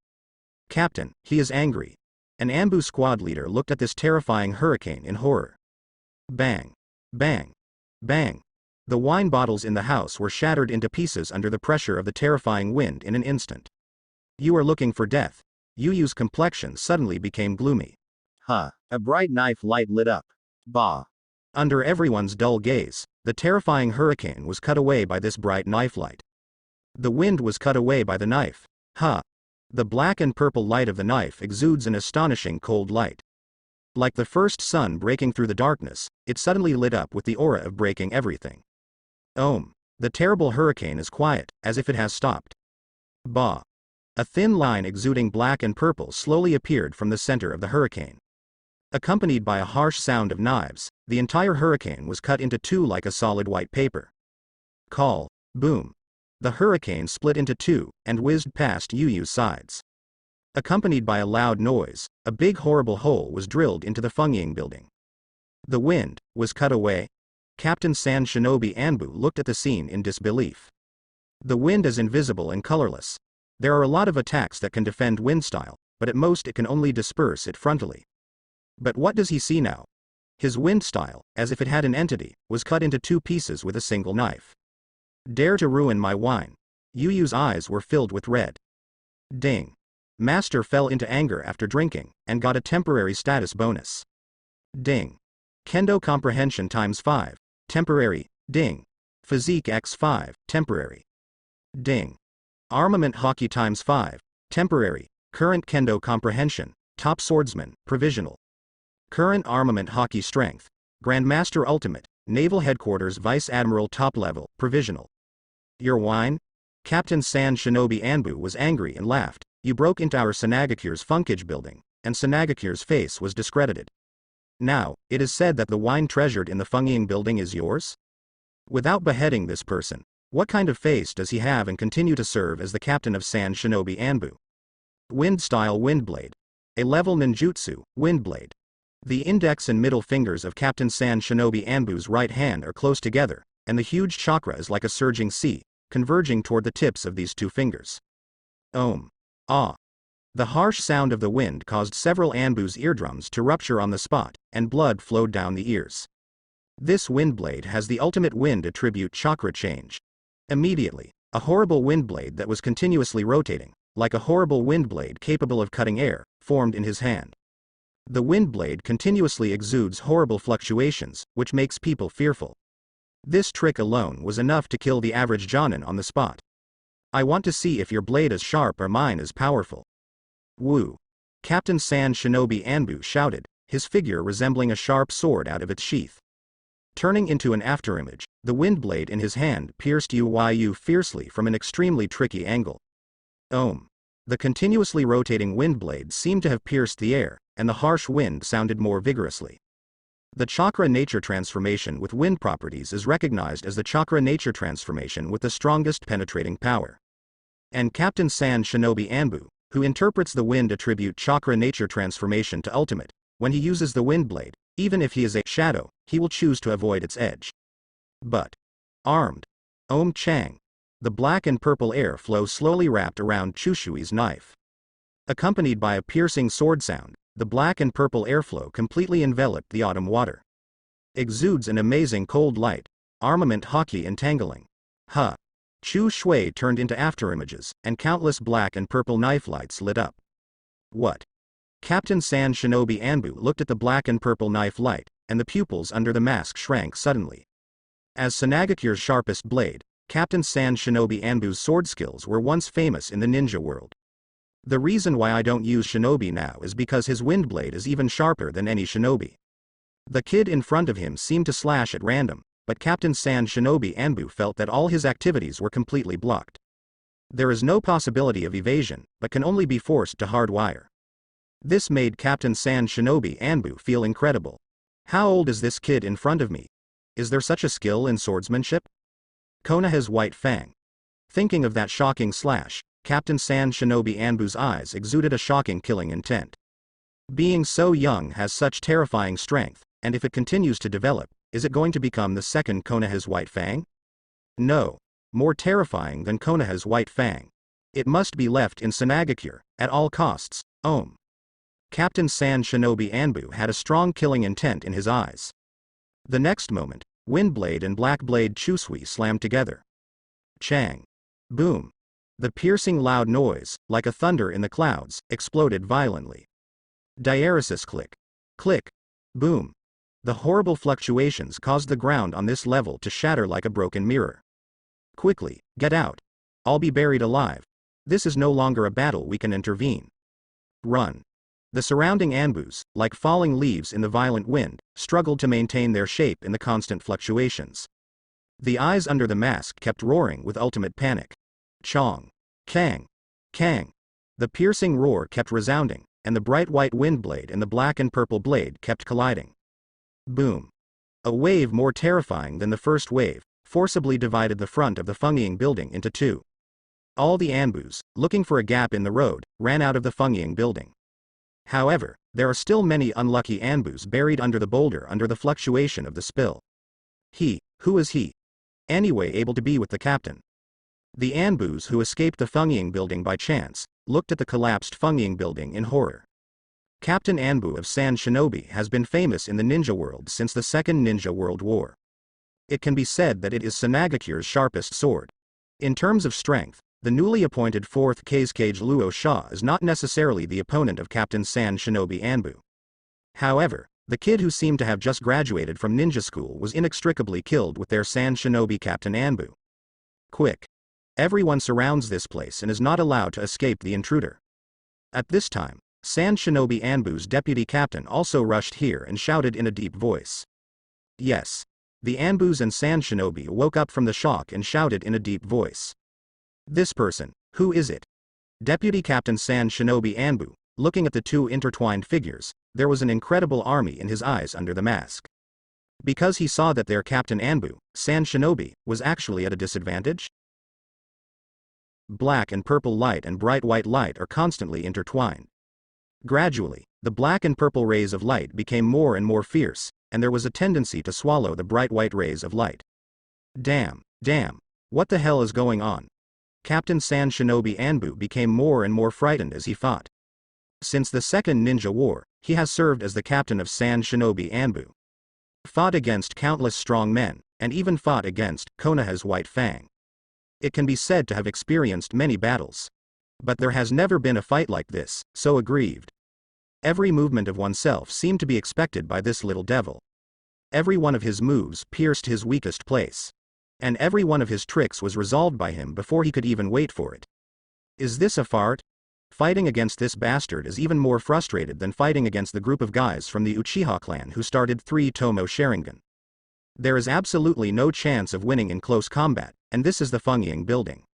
Captain, he is angry. An Anbu squad leader looked at this terrifying hurricane in horror. Bang. Bang. Bang. The wine bottles in the house were shattered into pieces under the pressure of the terrifying wind in an instant. You are looking for death. Yuyu's complexion suddenly became gloomy. Huh. A bright knife light lit up. Bah. Under everyone's dull gaze, the terrifying hurricane was cut away by this bright knife light. The wind was cut away by the knife. Huh. The black and purple light of the knife exudes an astonishing cold light. Like the first sun breaking through the darkness, it suddenly lit up with the aura of breaking everything. The terrible hurricane is quiet, as if it has stopped. Bah. A thin line exuding black and purple slowly appeared from the center of the hurricane. Accompanied by a harsh sound of knives, the entire hurricane was cut into 2 like a solid white paper. Call. Boom. The hurricane split into 2, and whizzed past Yuyu's sides. Accompanied by a loud noise, a big horrible hole was drilled into the Fengying building. The wind was cut away. Captain Sand Shinobi Anbu looked at the scene in disbelief. The wind is invisible and colorless. There are a lot of attacks that can defend wind style, but at most it can only disperse it frontally. But what does he see now? His wind style, as if it had an entity, was cut into 2 pieces with a single knife. Dare to ruin my wine. Yuyu's eyes were filled with red. Ding. Master fell into anger after drinking, and got a temporary status bonus. Ding. Kendo comprehension times 5. Temporary. Ding. Physique x5. Temporary. Ding. Armament hockey times 5. Temporary. Current kendo comprehension. Top swordsman. Provisional. Current armament hockey strength. Grandmaster ultimate. Naval headquarters vice admiral top level. Provisional. Your wine? Captain Sand Shinobi Anbu was angry and laughed. You broke into our Sanagakure's Funkage building, and Sanagakure's face was discredited. Now, it is said that the wine treasured in the Fengying building is yours? Without beheading this person, what kind of face does he have and continue to serve as the captain of Sand Shinobi Anbu? Wind-style windblade. A level ninjutsu, windblade. The index and middle fingers of Captain Sand Shinobi Anbu's right hand are close together, and the huge chakra is like a surging sea, converging toward the tips of these two fingers. Om. Ah. The harsh sound of the wind caused several Anbu's eardrums to rupture on the spot, and blood flowed down the ears. This windblade has the ultimate wind attribute chakra change. Immediately, a horrible windblade that was continuously rotating, like a horrible windblade capable of cutting air, formed in his hand. The windblade continuously exudes horrible fluctuations, which makes people fearful. This trick alone was enough to kill the average Jonin on the spot. I want to see if your blade is sharp or mine is powerful. Woo! Captain Sand Shinobi Anbu shouted, his figure resembling a sharp sword out of its sheath. Turning into an afterimage, the windblade in his hand pierced Yu fiercely from an extremely tricky angle. Om. The continuously rotating windblade seemed to have pierced the air, and the harsh wind sounded more vigorously. The chakra nature transformation with wind properties is recognized as the chakra nature transformation with the strongest penetrating power. And Captain Sand Shinobi Anbu, who interprets the wind attribute chakra nature transformation to ultimate, when he uses the windblade, even if he is a shadow, he will choose to avoid its edge. But, armed, Om Chang, the black and purple air flow slowly wrapped around Chushui's knife. Accompanied by a piercing sword sound, the black and purple airflow completely enveloped the autumn water. Exudes an amazing cold light, armament hockey entangling. Chu Shui turned into afterimages, and countless black and purple knife lights lit up. What? Captain Sand Shinobi Anbu looked at the black and purple knife light, and the pupils under the mask shrank suddenly. As Sanagakure's sharpest blade, Captain Sand Shinobi Anbu's sword skills were once famous in the ninja world. The reason why I don't use shinobi now is because his windblade is even sharper than any shinobi. The kid in front of him seemed to slash at random, but Captain Sand Shinobi Anbu felt that all his activities were completely blocked. There is no possibility of evasion, but can only be forced to hardwire. This made Captain Sand Shinobi Anbu feel incredible. How old is this kid in front of me? Is there such a skill in swordsmanship? Konoha's white fang. Thinking of that shocking slash, Captain Sand Shinobi Anbu's eyes exuded a shocking killing intent. Being so young has such terrifying strength, and if it continues to develop, is it going to become the second Konoha's white fang? No. More terrifying than Konoha's white fang. It must be left in Sanagakure, at all costs. Om. Captain Sand Shinobi Anbu had a strong killing intent in his eyes. The next moment, Windblade and Blackblade Chusui slammed together. Chang. Boom. The piercing loud noise, like a thunder in the clouds, exploded violently. Diaresis click. Click. Boom. The horrible fluctuations caused the ground on this level to shatter like a broken mirror. Quickly, get out. I'll be buried alive. This is no longer a battle we can intervene. Run. The surrounding Anbus, like falling leaves in the violent wind, struggled to maintain their shape in the constant fluctuations. The eyes under the mask kept roaring with ultimate panic. Chong. Kang. Kang. The piercing roar kept resounding, and the bright white wind blade and the black and purple blade kept colliding. Boom. A wave more terrifying than the first wave, forcibly divided the front of the Fungying building into two. All the Anbus, looking for a gap in the road, ran out of the Fungying building. However, there are still many unlucky Anbus buried under the boulder under the fluctuation of the spill. Who is he? Anyway able to be with the captain. The Anbus who escaped the Fungying building by chance, looked at the collapsed Fungying building in horror. Captain Anbu of Sand Shinobi has been famous in the ninja world since the Second Ninja World War. It can be said that it is Sanagakure's sharpest sword. In terms of strength, the newly appointed 4th Kazekage Luo Sha is not necessarily the opponent of Captain Sand Shinobi Anbu. However, the kid who seemed to have just graduated from ninja school was inextricably killed with their Sand Shinobi Captain Anbu. Quick. Everyone surrounds this place and is not allowed to escape the intruder. At this time, Sand Shinobi Anbu's deputy captain also rushed here and shouted in a deep voice. Yes. The Anbus and Sand Shinobi woke up from the shock and shouted in a deep voice. This person, who is it? Deputy Captain Sand Shinobi Anbu, looking at the two intertwined figures, there was an incredible army in his eyes under the mask. Because he saw that their Captain Anbu, Sand Shinobi, was actually at a disadvantage? black and purple light and bright white light are constantly intertwined. Gradually, the black and purple rays of light became more and more fierce, and there was a tendency to swallow the bright white rays of light. Damn, what the hell is going on? Captain Sand Shinobi Anbu became more and more frightened as he fought. Since the Second Ninja War, he has served as the captain of Sand Shinobi Anbu. Fought against countless strong men, and even fought against Konoha's White Fang. It can be said to have experienced many battles. But there has never been a fight like this, so aggrieved. Every movement of oneself seemed to be expected by this little devil. Every one of his moves pierced his weakest place. And every one of his tricks was resolved by him before he could even wait for it. Is this a fart? Fighting against this bastard is even more frustrated than fighting against the group of guys from the Uchiha clan who started 3 Tomo Sharingan. There is absolutely no chance of winning in close combat, and this is the Fengying building.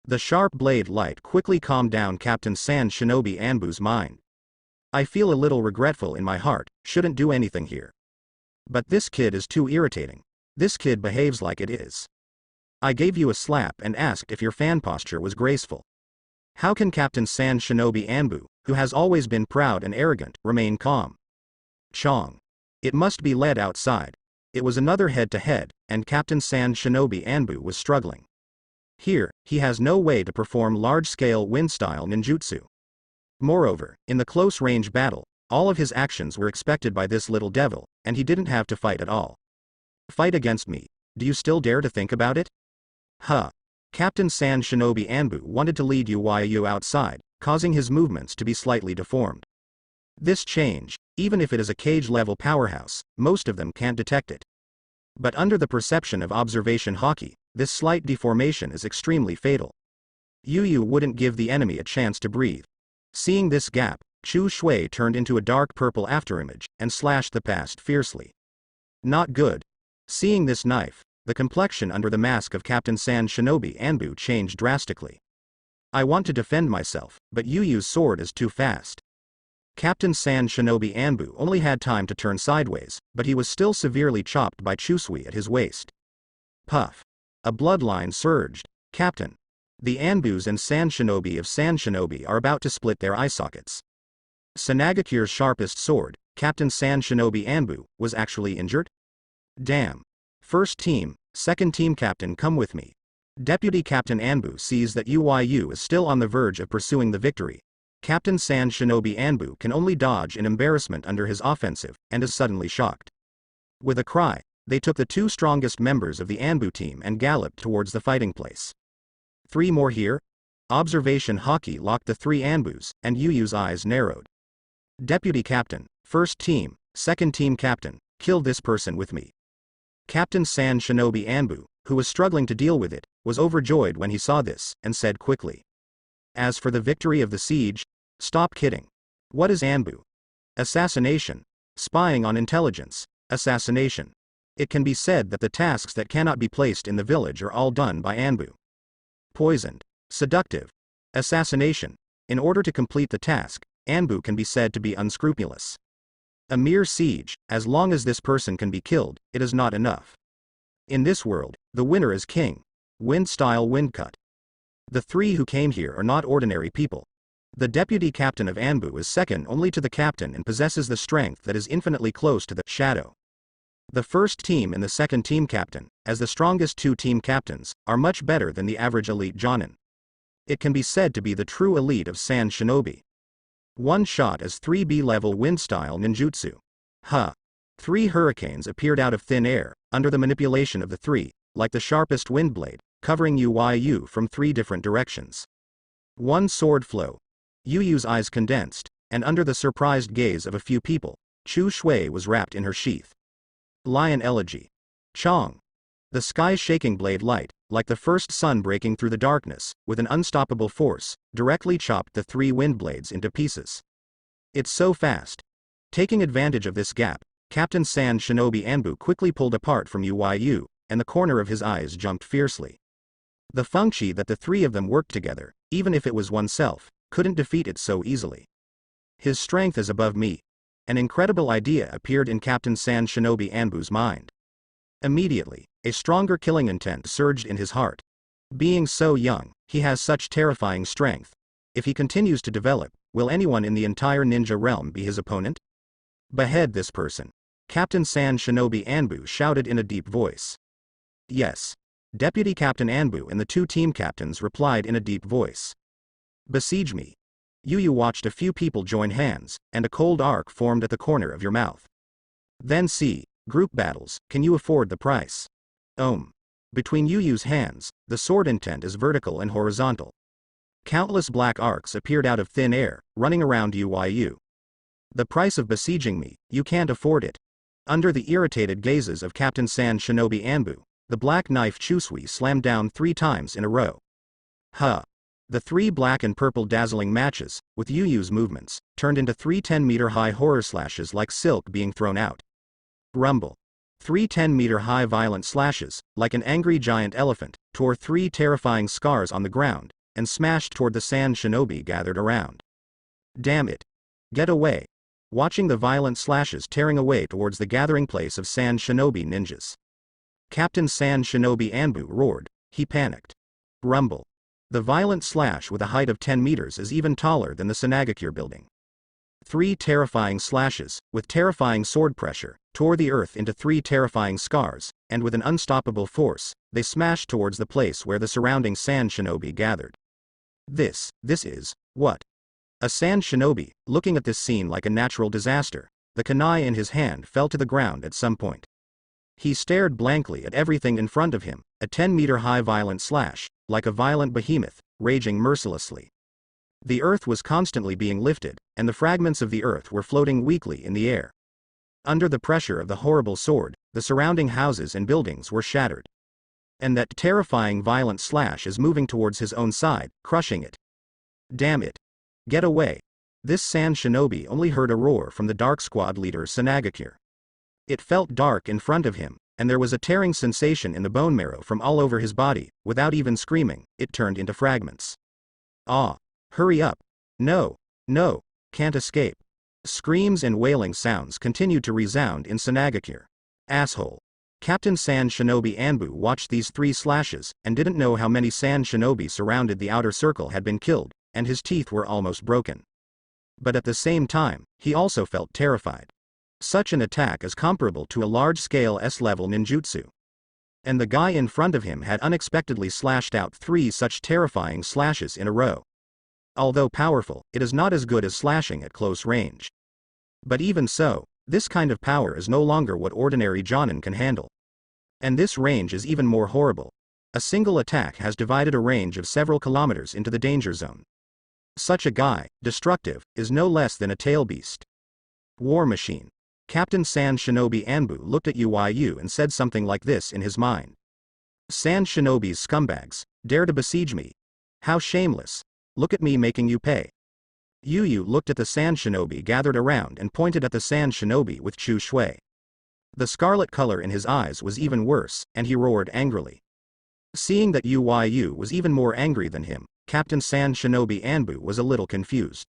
The sharp blade light quickly calmed down Captain Sand Shinobi Anbu's mind. I feel a little regretful in my heart, shouldn't do anything here. But this kid is too irritating. This kid behaves like it is. I gave you a slap and asked if your fan posture was graceful. How can Captain Sand Shinobi Anbu, who has always been proud and arrogant, remain calm? Chong. It must be led outside. It was another head-to-head, and Captain Sand Shinobi Anbu was struggling. Here, he has no way to perform large-scale wind-style ninjutsu. Moreover, in the close-range battle, all of his actions were expected by this little devil, and he didn't have to fight at all. Fight against me. Do you still dare to think about it? Huh. Captain Sand Shinobi Anbu wanted to lead Uyu outside, causing his movements to be slightly deformed. This change, even if it is a cage-level powerhouse, most of them can't detect it. But under the perception of observation hockey, this slight deformation is extremely fatal. Uyu wouldn't give the enemy a chance to breathe. Seeing this gap, Chu Shui turned into a dark purple afterimage, and slashed the past fiercely. Not good. Seeing this knife, the complexion under the mask of Captain Sand Shinobi Anbu changed drastically. I want to defend myself, but Uyu's sword is too fast. Captain Sand Shinobi Anbu only had time to turn sideways, but he was still severely chopped by Chusui at his waist. Puff. A bloodline surged. Captain. The Anbus and Sand Shinobi of Sand Shinobi are about to split their eye sockets. Sanagakure's sharpest sword, Captain Sand Shinobi Anbu, was actually injured? Damn. First team, second team captain, come with me. Deputy Captain Anbu sees that Uyu is still on the verge of pursuing the victory. Captain Sand Shinobi Anbu can only dodge in embarrassment under his offensive, and is suddenly shocked. With a cry, they took the 2 strongest members of the Anbu team and galloped towards the fighting place. 3 more here? Observation hockey locked the 3 Anbus, and Uyu's eyes narrowed. Deputy Captain, first team, second team captain, kill this person with me. Captain Sand Shinobi Anbu, who was struggling to deal with it, was overjoyed when he saw this, and said quickly. As for the victory of the siege, stop kidding. What is Anbu? Assassination. Spying on intelligence. Assassination. It can be said that the tasks that cannot be placed in the village are all done by Anbu. Poisoned. Seductive. Assassination. In order to complete the task, Anbu can be said to be unscrupulous. A mere siege, as long as this person can be killed, it is not enough. In this world, the winner is king. Wind-style wind cut. The 3 who came here are not ordinary people. The deputy captain of Anbu is second only to the captain and possesses the strength that is infinitely close to the shadow. The first team and the second team captain, as the strongest 2 team captains, are much better than the average elite jonin. It can be said to be the true elite of Sand Shinobi. One shot as 3 B-level wind-style ninjutsu. Huh. 3 hurricanes appeared out of thin air, under the manipulation of the 3, like the sharpest wind blade, covering Uyu from 3 different directions. One sword flow. Uyu's eyes condensed, and under the surprised gaze of a few people, Chu Shui was wrapped in her sheath. Lion Elegy. Chong. The sky-shaking blade light, like the first sun breaking through the darkness, with an unstoppable force, directly chopped the 3 wind blades into pieces. It's so fast. Taking advantage of this gap, Captain Sand Shinobi Anbu quickly pulled apart from Uyu, and the corner of his eyes jumped fiercely. The function that the 3 of them worked together, even if it was oneself, couldn't defeat it so easily. His strength is above me. An incredible idea appeared in Captain Sand Shinobi Anbu's mind. Immediately, a stronger killing intent surged in his heart. Being so young, he has such terrifying strength. If he continues to develop, will anyone in the entire ninja realm be his opponent? Behead this person. Captain Sand Shinobi Anbu shouted in a deep voice. Yes. Deputy Captain Anbu and the two team captains replied in a deep voice. Besiege me. Yu watched a few people join hands, and a cold arc formed at the corner of your mouth. Then see, group battles, can you afford the price? Between Yu's hands, the sword intent is vertical and horizontal. Countless black arcs appeared out of thin air, running around Yu. The price of besieging me, you can't afford it. Under the irritated gazes of Captain Sand Shinobi Anbu, the black knife Chusui slammed down 3 times in a row. The 3 black and purple dazzling matches, with Yu's movements, turned into 3 10-meter-high horror slashes like silk being thrown out. Rumble. 3 10-meter-high violent slashes, like an angry giant elephant, tore 3 terrifying scars on the ground, and smashed toward the Sand Shinobi gathered around. Damn it. Get away. Watching the violent slashes tearing away towards the gathering place of Sand Shinobi ninjas. Captain Sand Shinobi Anbu roared, he panicked. Rumble. The violent slash with a height of 10 meters is even taller than the Sanagakure building. 3 terrifying slashes, with terrifying sword pressure, tore the earth into 3 terrifying scars, and with an unstoppable force, they smashed towards the place where the surrounding Sand Shinobi gathered. This is, what? A Sand Shinobi, looking at this scene like a natural disaster, the kunai in his hand fell to the ground at some point. He stared blankly at everything in front of him, a 10-meter-high violent slash, like a violent behemoth, raging mercilessly. The earth was constantly being lifted, and the fragments of the earth were floating weakly in the air. Under the pressure of the horrible sword, the surrounding houses and buildings were shattered. And that terrifying violent slash is moving towards his own side, crushing it. Damn it. Get away. This Sand Shinobi only heard a roar from the Dark Squad leader Sanagakure. It felt dark in front of him, and there was a tearing sensation in the bone marrow from all over his body. Without even screaming, it turned into fragments. Hurry up. No, can't escape. Screams and wailing sounds continued to resound in Sanagakure. Asshole. Captain Sand Shinobi Anbu watched these 3 slashes, and didn't know how many Sand Shinobi surrounded the outer circle had been killed, and his teeth were almost broken. But at the same time, he also felt terrified. Such an attack is comparable to a large-scale S-level ninjutsu. And the guy in front of him had unexpectedly slashed out 3 such terrifying slashes in a row. Although powerful, it is not as good as slashing at close range. But even so, this kind of power is no longer what ordinary jonin can handle. And this range is even more horrible. A single attack has divided a range of several kilometers into the danger zone. Such a guy, destructive, is no less than a tail beast. War machine. Captain Sand Shinobi Anbu looked at Yu and said something like this in his mind. Sand Shinobi's scumbags, dare to besiege me. How shameless. Look at me making you pay. Yu looked at the Sand Shinobi gathered around and pointed at the Sand Shinobi with Chu Shui. The scarlet color in his eyes was even worse, and he roared angrily. Seeing that Yu was even more angry than him, Captain Sand Shinobi Anbu was a little confused.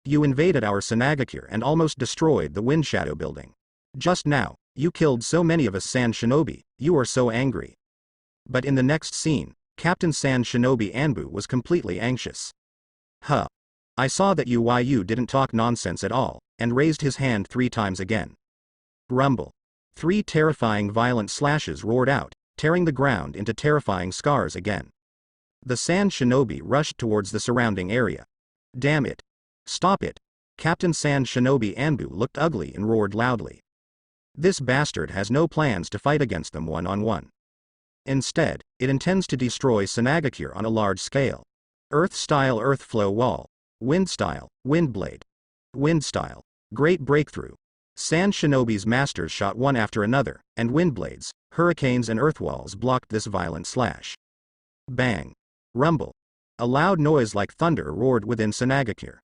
You invaded our Sanagakure and almost destroyed the Wind Shadow building. Just now, you killed so many of us Sand Shinobi, you are so angry. But in the next scene, Captain Sand Shinobi Anbu was completely anxious. I saw that Yu didn't talk nonsense at all, and raised his hand 3 times again. Rumble. 3 terrifying violent slashes roared out, tearing the ground into terrifying scars again. The Sand Shinobi rushed towards the surrounding area. Damn it. Stop it. Captain Sand Shinobi Anbu looked ugly and roared loudly. This bastard has no plans to fight against them one-on-one. Instead, it intends to destroy Sanagakure on a large scale. Earth-style earth flow wall. Wind-style, wind blade. Wind-style. Great breakthrough. Sand Shinobi's masters shot one after another, and wind blades, hurricanes and earth walls blocked this violent slash. Bang. Rumble. A loud noise like thunder roared within Sanagakure.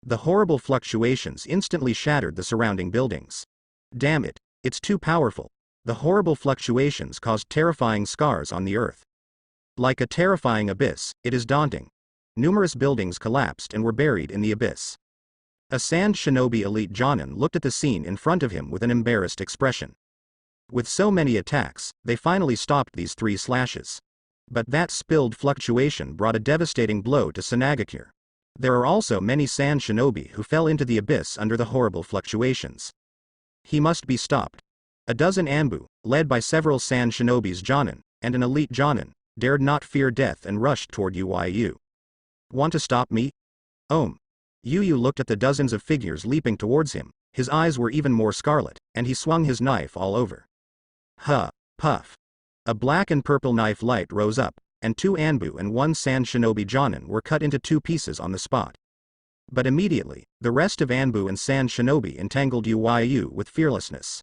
The horrible fluctuations instantly shattered the surrounding buildings. Damn it, it's too powerful. The horrible fluctuations caused terrifying scars on the earth. Like a terrifying abyss, it is daunting. Numerous buildings collapsed and were buried in the abyss. A Sand Shinobi elite jonin looked at the scene in front of him with an embarrassed expression. With so many attacks, they finally stopped these 3 slashes. But that spilled fluctuation brought a devastating blow to Sanagakure. There are also many sand shinobi who fell into the abyss under the horrible fluctuations. He must be stopped. A dozen Anbu, led by several sand shinobis Jonin, and an elite Jonin, dared not fear death and rushed toward Yu. Want to stop me? Yu looked at the dozens of figures leaping towards him, his eyes were even more scarlet, and he swung his knife all over. Puff. A black and purple knife light rose up, and 2 Anbu and 1 sand shinobi Jonin were cut into 2 pieces on the spot. But immediately, the rest of Anbu and sand shinobi entangled Yu with fearlessness.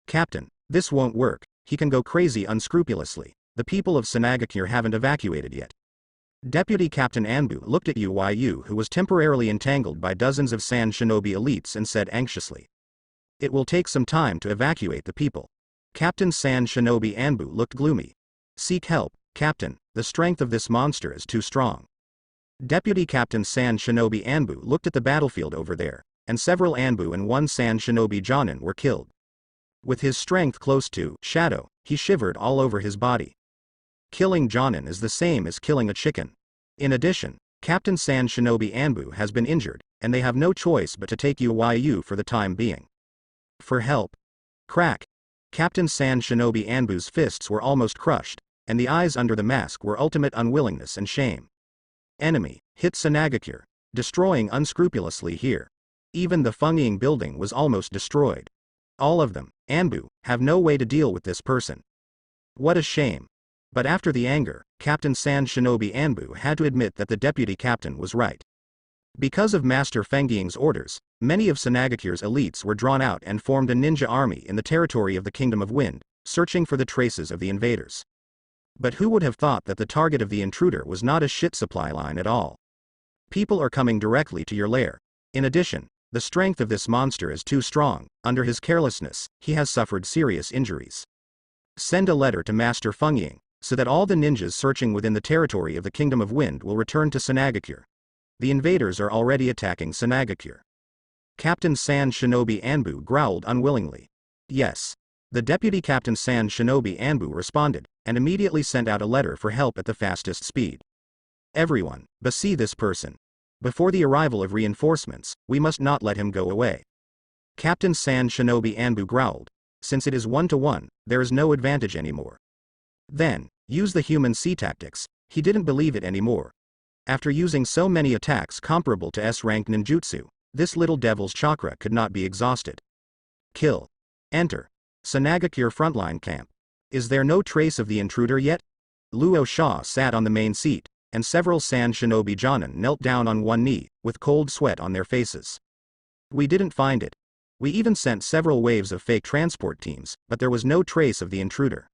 Captain, this won't work, he can go crazy unscrupulously, the people of Sanagakure haven't evacuated yet. Deputy Captain Anbu looked at Yu who was temporarily entangled by dozens of sand shinobi elites and said anxiously. It will take some time to evacuate the people. Captain Sand Shinobi Anbu looked gloomy. Seek help, Captain, the strength of this monster is too strong. Deputy Captain Sand Shinobi Anbu looked at the battlefield over there, and several Anbu and 1 Sand Shinobi Jonin were killed. With his strength close to shadow, he shivered all over his body. Killing Jonin is the same as killing a chicken. In addition, Captain Sand Shinobi Anbu has been injured, and they have no choice but to take Yu for the time being. For help. Crack. Captain Sand Shinobi Anbu's fists were almost crushed, and the eyes under the mask were ultimate unwillingness and shame. Enemy, hit Sanagakure, destroying unscrupulously here. Even the Fengiying building was almost destroyed. All of them, Anbu, have no way to deal with this person. What a shame. But after the anger, Captain Sand Shinobi Anbu had to admit that the deputy captain was right. Because of Master Fengiying's orders, many of Sanagakure's elites were drawn out and formed a ninja army in the territory of the Kingdom of Wind, searching for the traces of the invaders. But who would have thought that the target of the intruder was not a shit supply line at all? People are coming directly to your lair. In addition, the strength of this monster is too strong, under his carelessness, he has suffered serious injuries. Send a letter to Master Fengiying, so that all the ninjas searching within the territory of the Kingdom of Wind will return to Sanagakure. The invaders are already attacking Sanagakure. Captain Sand Shinobi Anbu growled unwillingly. Yes. The Deputy Captain Sand Shinobi Anbu responded, and immediately sent out a letter for help at the fastest speed. Everyone, see this person. Before the arrival of reinforcements, we must not let him go away. Captain Sand Shinobi Anbu growled. Since it is 1-to-1, there is no advantage anymore. Then, use the human C tactics, he didn't believe it anymore. After using so many attacks comparable to S-rank ninjutsu, this little devil's chakra could not be exhausted. Kill. Enter. Sanagakure frontline camp. Is there no trace of the intruder yet? Luo Sha sat on the main seat, and several Sand Shinobi Jonin knelt down on one knee, with cold sweat on their faces. We didn't find it. We even sent several waves of fake transport teams, but there was no trace of the intruder.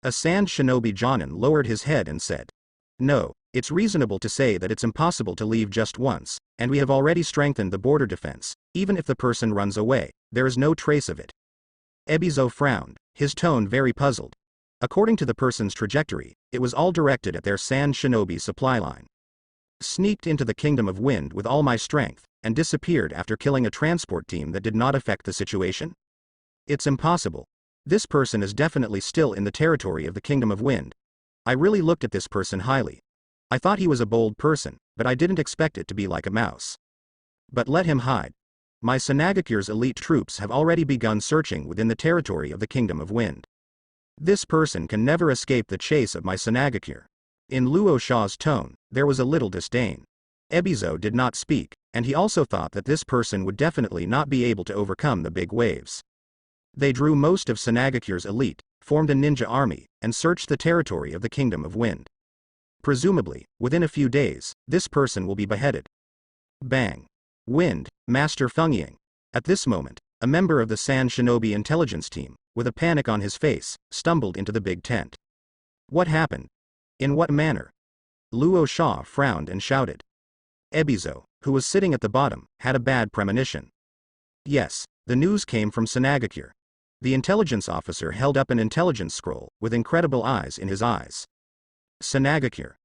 A Sand Shinobi Jonin lowered his head and said, No, it's reasonable to say that it's impossible to leave just once, and we have already strengthened the border defense. Even if the person runs away, there is no trace of it. Ebizo frowned, his tone very puzzled. According to the person's trajectory, it was all directed at their Sand Shinobi supply line. Sneaked into the Kingdom of Wind with all my strength, and disappeared after killing a transport team that did not affect the situation? It's impossible. This person is definitely still in the territory of the Kingdom of Wind. I really looked at this person highly. I thought he was a bold person, but I didn't expect it to be like a mouse. But let him hide. My Sanagakure's elite troops have already begun searching within the territory of the Kingdom of Wind. This person can never escape the chase of my Sanagakure. In Luo Sha's tone, there was a little disdain. Ebizo did not speak, and he also thought that this person would definitely not be able to overcome the big waves. They drew most of Sanagakure's elite, formed a ninja army, and searched the territory of the Kingdom of Wind. Presumably, within a few days, this person will be beheaded. Bang. Wind, Master Fengiying. At this moment, a member of the Sand Shinobi intelligence team, with a panic on his face, stumbled into the big tent. What happened? In what manner? Luo Sha frowned and shouted. Ebizo, who was sitting at the bottom, had a bad premonition. Yes, the news came from Sanagakure. The intelligence officer held up an intelligence scroll, with incredible eyes in his eyes. Sanagakure.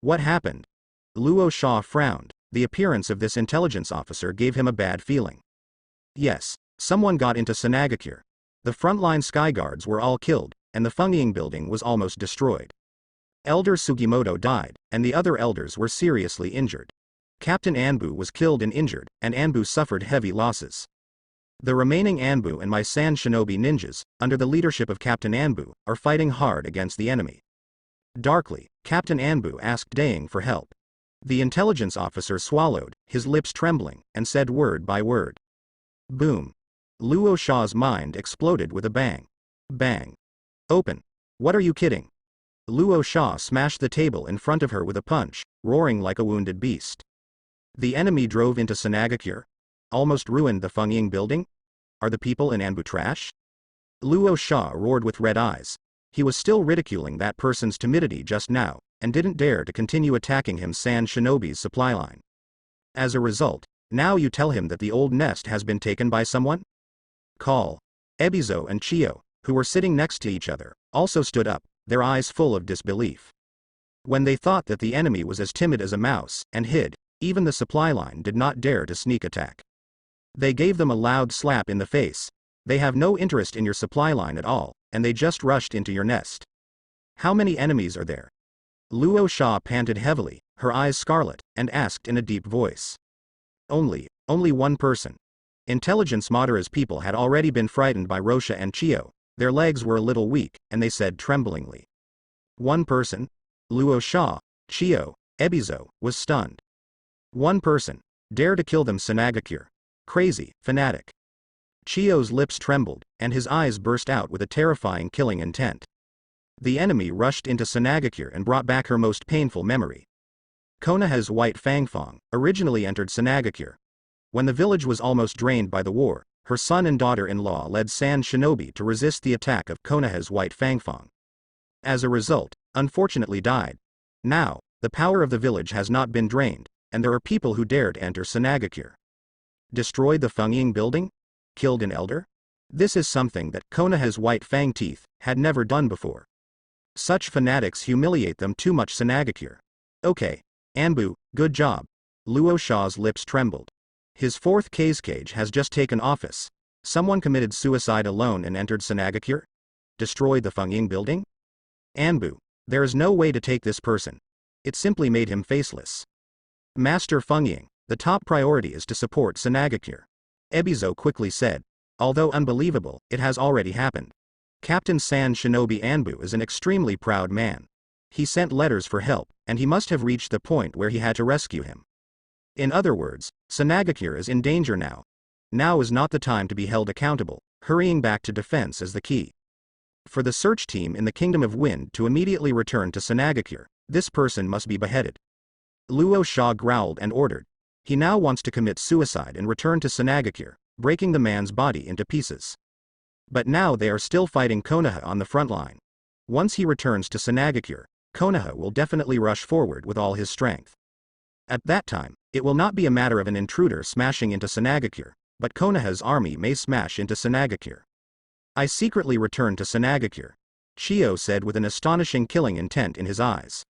What happened? Luo Sha frowned. The appearance of this intelligence officer gave him a bad feeling. Yes, someone got into Sanagakure. The frontline skyguards were all killed, and the Fengiying building was almost destroyed. Elder Sugimoto died, and the other elders were seriously injured. Captain Anbu was killed and injured, and Anbu suffered heavy losses. The remaining Anbu and my Sand Shinobi ninjas, under the leadership of Captain Anbu, are fighting hard against the enemy. Darkly, Captain Anbu asked Daeng for help. The intelligence officer swallowed, his lips trembling, and said word by word. Boom. Luo Sha's mind exploded with a bang. Bang. Open. What are you kidding? Luo Sha smashed the table in front of her with a punch, roaring like a wounded beast. The enemy drove into Sanagakure? Almost ruined the Fengying building? Are the people in Anbu trash? Luo Sha roared with red eyes. He was still ridiculing that person's timidity just now, and didn't dare to continue attacking him Sand Shinobi's supply line. As a result, now you tell him that the old nest has been taken by someone? Call. Ebizo and Chio, who were sitting next to each other, also stood up, their eyes full of disbelief. When they thought that the enemy was as timid as a mouse, and hid, even the supply line did not dare to sneak attack. They gave them a loud slap in the face. They have no interest in your supply line at all, and they just rushed into your nest. How many enemies are there? Luo Sha panted heavily, her eyes scarlet, and asked in a deep voice. Only one person. Intelligence Madara's people had already been frightened by Rosha and Chio, their legs were a little weak, and they said tremblingly. One person? Luo Sha, Chio, Ebizo, was stunned. One person. Dare to kill them Sanagakure. Crazy, fanatic. Chio's lips trembled, and his eyes burst out with a terrifying killing intent. The enemy rushed into Sanagakure and brought back her most painful memory. Konoha's White Fangfang originally entered Sanagakure. When the village was almost drained by the war, her son and daughter-in-law led Sand Shinobi to resist the attack of Konoha's White Fangfang. As a result, unfortunately died. Now, the power of the village has not been drained, and there are people who dared enter Sanagakure. Destroyed the Fengying building? Killed an elder? This is something that Konoha's White Fang teeth had never done before. Such fanatics humiliate them too much Sanagakure. Okay, Anbu, good job. Luo Sha's lips trembled. His fourth cage has just taken office. Someone committed suicide alone and entered Sanagakure? Destroyed the Fengying building? Anbu, there is no way to take this person. It simply made him faceless. Master Fengying, the top priority is to support Sanagakure. Ebizo quickly said. Although unbelievable, it has already happened. Captain Sand Shinobi Anbu is an extremely proud man. He sent letters for help, and he must have reached the point where he had to rescue him. In other words, Sanagakure is in danger now. Now is not the time to be held accountable, hurrying back to defense is the key. For the search team in the Kingdom of Wind to immediately return to Sanagakure, this person must be beheaded. Luo Sha growled and ordered. He now wants to commit suicide and return to Sanagakure, breaking the man's body into pieces. But now they are still fighting Konoha on the front line. Once he returns to Sanagakure, Konoha will definitely rush forward with all his strength. At that time, it will not be a matter of an intruder smashing into Sanagakure, but Konoha's army may smash into Sanagakure. I secretly returned to Sanagakure, Chio said with an astonishing killing intent in his eyes.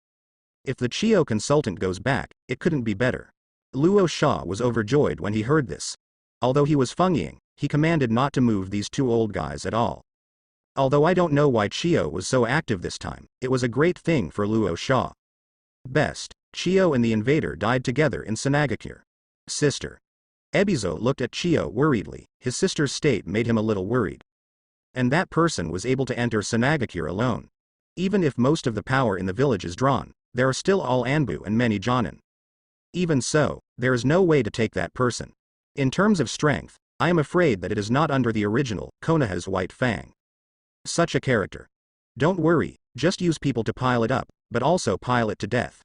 If the Chio consultant goes back, it couldn't be better. Luo Sha was overjoyed when he heard this. Although he was Fengying, he commanded not to move these two old guys at all. Although I don't know why Chio was so active this time, it was a great thing for Luo Sha. Best, Chio and the invader died together in Sanagakure. Sister. Ebizo looked at Chio worriedly, his sister's state made him a little worried. And that person was able to enter Sanagakure alone. Even if most of the power in the village is drawn, there are still all Anbu and many Jonin. Even so, there is no way to take that person. In terms of strength, I am afraid that it is not under the original, Konoha's White Fang. Such a character. Don't worry, just use people to pile it up, but also pile it to death.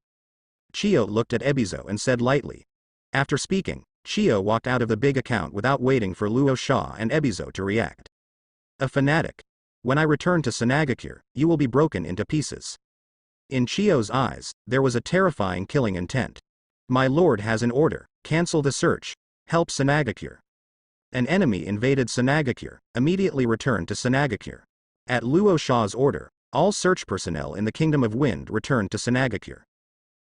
Chio looked at Ebizo and said lightly. After speaking, Chio walked out of the big account without waiting for Luo Sha and Ebizo to react. A fanatic. When I return to Sanagakure, you will be broken into pieces. In Chio's eyes, there was a terrifying killing intent. My lord has an order, cancel the search, help Sanagakure. An enemy invaded Sanagakure, immediately returned to Sanagakure. At Luo Sha's order, all search personnel in the Kingdom of Wind returned to Sanagakure.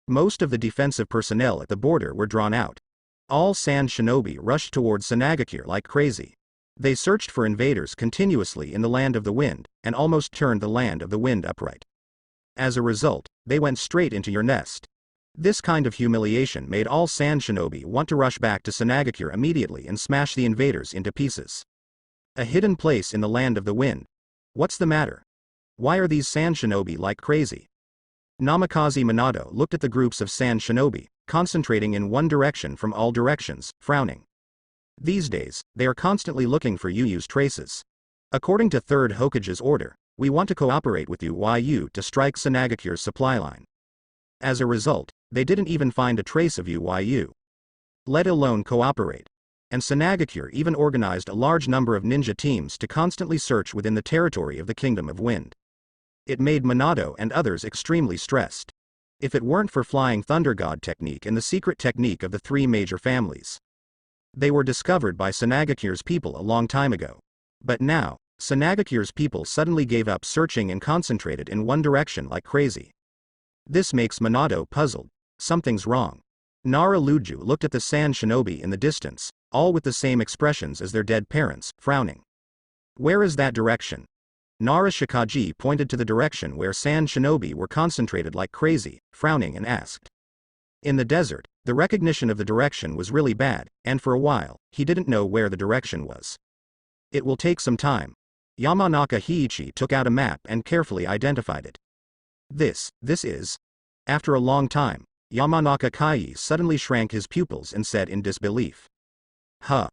Most of the defensive personnel at the border were drawn out. All Sand Shinobi rushed towards Sanagakure like crazy. They searched for invaders continuously in the Land of the Wind, and almost turned the Land of the Wind upright. As a result, they went straight into your nest. This kind of humiliation made all sand shinobi want to rush back to Sanagakure immediately and smash the invaders into pieces. A hidden place in the land of the wind. What's the matter? Why are these sand shinobi like crazy? Namikaze Minato looked at the groups of sand shinobi, concentrating in one direction from all directions, frowning. These days, they are constantly looking for Yuyu's traces. According to 3rd Hokage's order, we want to cooperate with Yu to strike Sanagakure's supply line. As a result, they didn't even find a trace of Yu, let alone cooperate. And Sanagakure even organized a large number of ninja teams to constantly search within the territory of the Kingdom of Wind. It made Minato and others extremely stressed. If it weren't for Flying Thunder God technique and the secret technique of the 3 major families, they were discovered by Sanagakure's people a long time ago. But now, Sanagakure's people suddenly gave up searching and concentrated in one direction like crazy. This makes Minato puzzled. Something's wrong. Nara Luju looked at the sand shinobi in the distance, all with the same expressions as their dead parents, frowning. Where is that direction? Nara Shikaji pointed to the direction where sand shinobi were concentrated like crazy, frowning and asked. In the desert, the recognition of the direction was really bad, and for a while, he didn't know where the direction was. It will take some time. Yamanaka Heiichi took out a map and carefully identified it. This is. After a long time, Yamanaka Kai suddenly shrank his pupils and said in disbelief. Huh.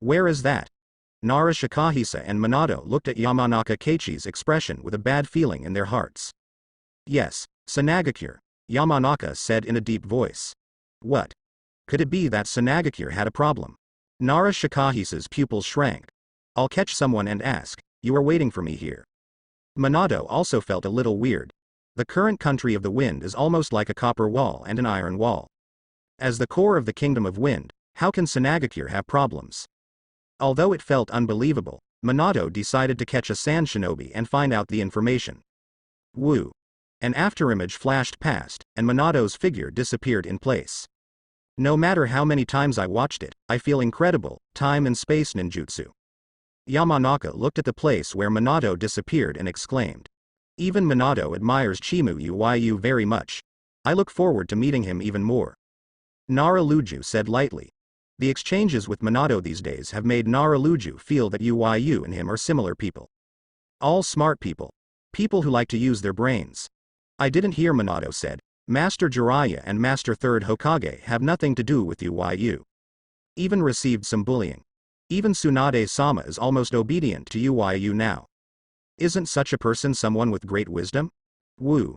Where is that? Nara Shikahisa and Minato looked at Yamanaka Keiichi's expression with a bad feeling in their hearts. Yes, Sanagakure, Yamanaka said in a deep voice. What? Could it be that Sanagakure had a problem? Nara Shikahisa's pupils shrank. I'll catch someone and ask, you are waiting for me here. Minato also felt a little weird. The current country of the wind is almost like a copper wall and an iron wall. As the core of the Kingdom of Wind, how can Sanagakure have problems? Although it felt unbelievable, Minato decided to catch a sand shinobi and find out the information. Woo. An afterimage flashed past, and Minato's figure disappeared in place. No matter how many times I watched it, I feel incredible, time and space ninjutsu. Yamanaka looked at the place where Minato disappeared and exclaimed. Even Minato admires Yu very much. I look forward to meeting him even more. Nara Luju said lightly. The exchanges with Minato these days have made Nara Luju feel that Yu and him are similar people. All smart people. People who like to use their brains. I didn't hear, Minato said. Master Jiraiya and Master 3rd Hokage have nothing to do with Yu. Even received some bullying. Even Tsunade-sama is almost obedient to Yu now. Isn't such a person someone with great wisdom? Woo.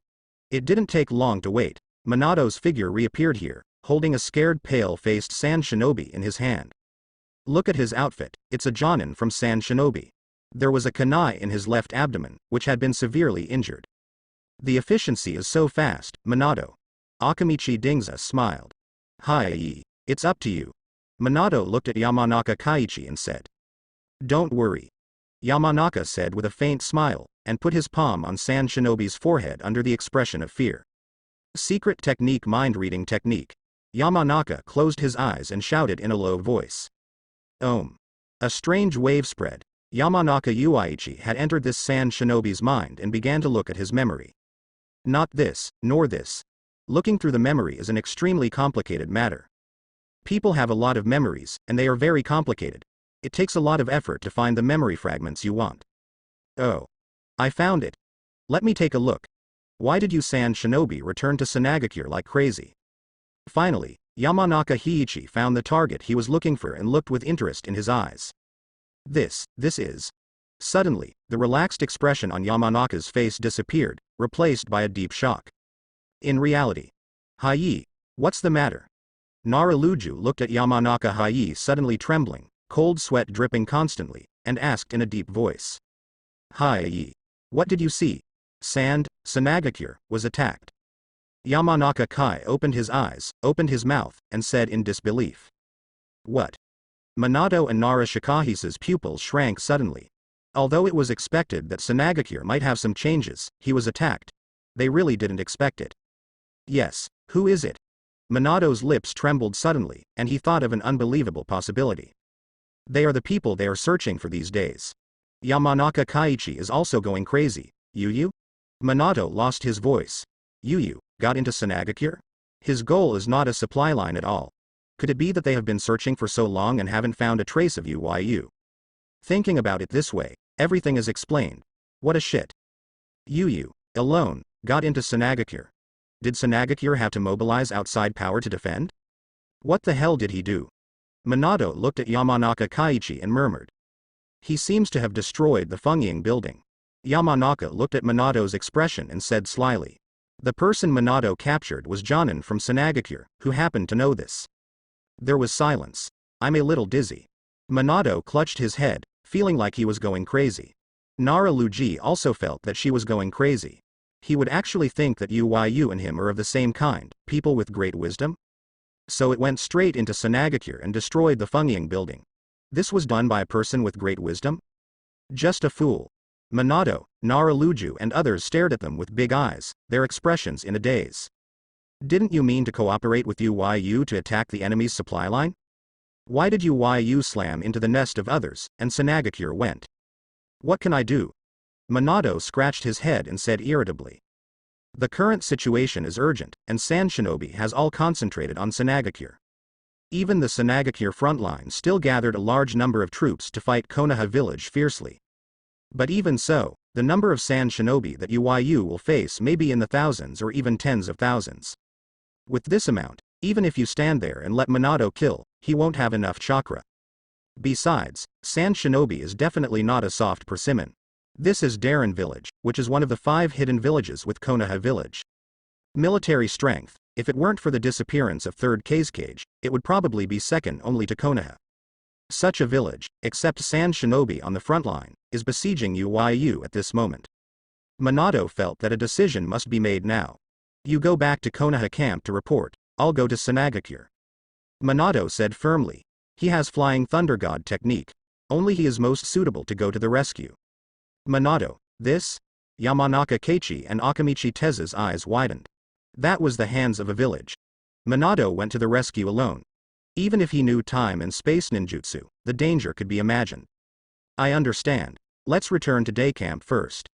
It didn't take long to wait. Minato's figure reappeared here, holding a scared pale-faced sand shinobi in his hand. Look at his outfit, it's a Jonin from Sand Shinobi. There was a kunai in his left abdomen, which had been severely injured. The efficiency is so fast, Minato. Akamichi Dingza smiled. Hi, it's up to you. Minato looked at Yamanaka Kaiichi and said. Don't worry. Yamanaka said with a faint smile, and put his palm on Sand Shinobi's forehead under the expression of fear. Secret technique, mind-reading technique. Yamanaka closed his eyes and shouted in a low voice. Om. A strange wave spread. Yamanaka Yuichi had entered this Sand Shinobi's mind and began to look at his memory. Not this, nor this. Looking through the memory is an extremely complicated matter. People have a lot of memories, and they are very complicated. It takes a lot of effort to find the memory fragments you want. Oh. I found it. Let me take a look. Why did you Sand Shinobi return to Sanagakure like crazy? Finally, Yamanaka Heiichi found the target he was looking for and looked with interest in his eyes. This is. Suddenly, the relaxed expression on Yamanaka's face disappeared, replaced by a deep shock. In reality. Hai, what's the matter? Nara Luju looked at Yamanaka Hai suddenly trembling, cold sweat dripping constantly, and asked in a deep voice. Hai, what did you see? Sanagakure was attacked. Yamanaka Kai opened his eyes, opened his mouth, and said in disbelief. What? Minato and Nara Shikahisa's pupils shrank suddenly. Although it was expected that Sanagakure might have some changes, he was attacked. They really didn't expect it. Yes, who is it? Minato's lips trembled suddenly, and he thought of an unbelievable possibility. They are the people they are searching for these days. Yamanaka Kaiichi is also going crazy. Yu? Minato lost his voice. Yu got into Sanagakure? His goal is not a supply line at all. Could it be that they have been searching for so long and haven't found a trace of Yu? Thinking about it this way, everything is explained. What a shit. Yu alone, got into Sanagakure. Did Sanagakure have to mobilize outside power to defend? What the hell did he do? Minato looked at Yamanaka Kaiichi and murmured. He seems to have destroyed the Fungying building. Yamanaka looked at Minato's expression and said slyly. The person Minato captured was Jonin from Sanagakure, who happened to know this. There was silence. I'm a little dizzy. Minato clutched his head, feeling like he was going crazy. Nara Luji also felt that she was going crazy. He would actually think that Yu and him are of the same kind, people with great wisdom? So it went straight into Sanagakure and destroyed the Fungying building. This was done by a person with great wisdom? Just a fool. Minato, Nara Luju and others stared at them with big eyes, their expressions in a daze. Didn't you mean to cooperate with Yu to attack the enemy's supply line? Why did Yu slam into the nest of others, and Sanagakure went? What can I do? Minato scratched his head and said irritably. The current situation is urgent, and Sand Shinobi has all concentrated on Sanagakure. Even the Sanagakure front line still gathered a large number of troops to fight Konoha village fiercely. But even so, the number of Sand Shinobi that Yu will face may be in the thousands or even tens of thousands. With this amount, even if you stand there and let Minato kill, he won't have enough chakra. Besides, Sand Shinobi is definitely not a soft persimmon. This is Darren village, which is one of the 5 hidden villages with Konoha village. Military strength, if it weren't for the disappearance of 3rd Kazekage, it would probably be second only to Konoha. Such a village, except Sand Shinobi on the front line, is besieging Yu at this moment. Minato felt that a decision must be made now. You go back to Konoha camp to report, I'll go to Sanagakure. Minato said firmly. He has Flying Thunder God technique. Only he is most suitable to go to the rescue. Minato, this? Yamanaka Keiichi and Akamichi Teza's eyes widened. That was the hands of a village. Minato went to the rescue alone. Even if he knew time and space ninjutsu, the danger could be imagined. I understand. Let's return to day camp first.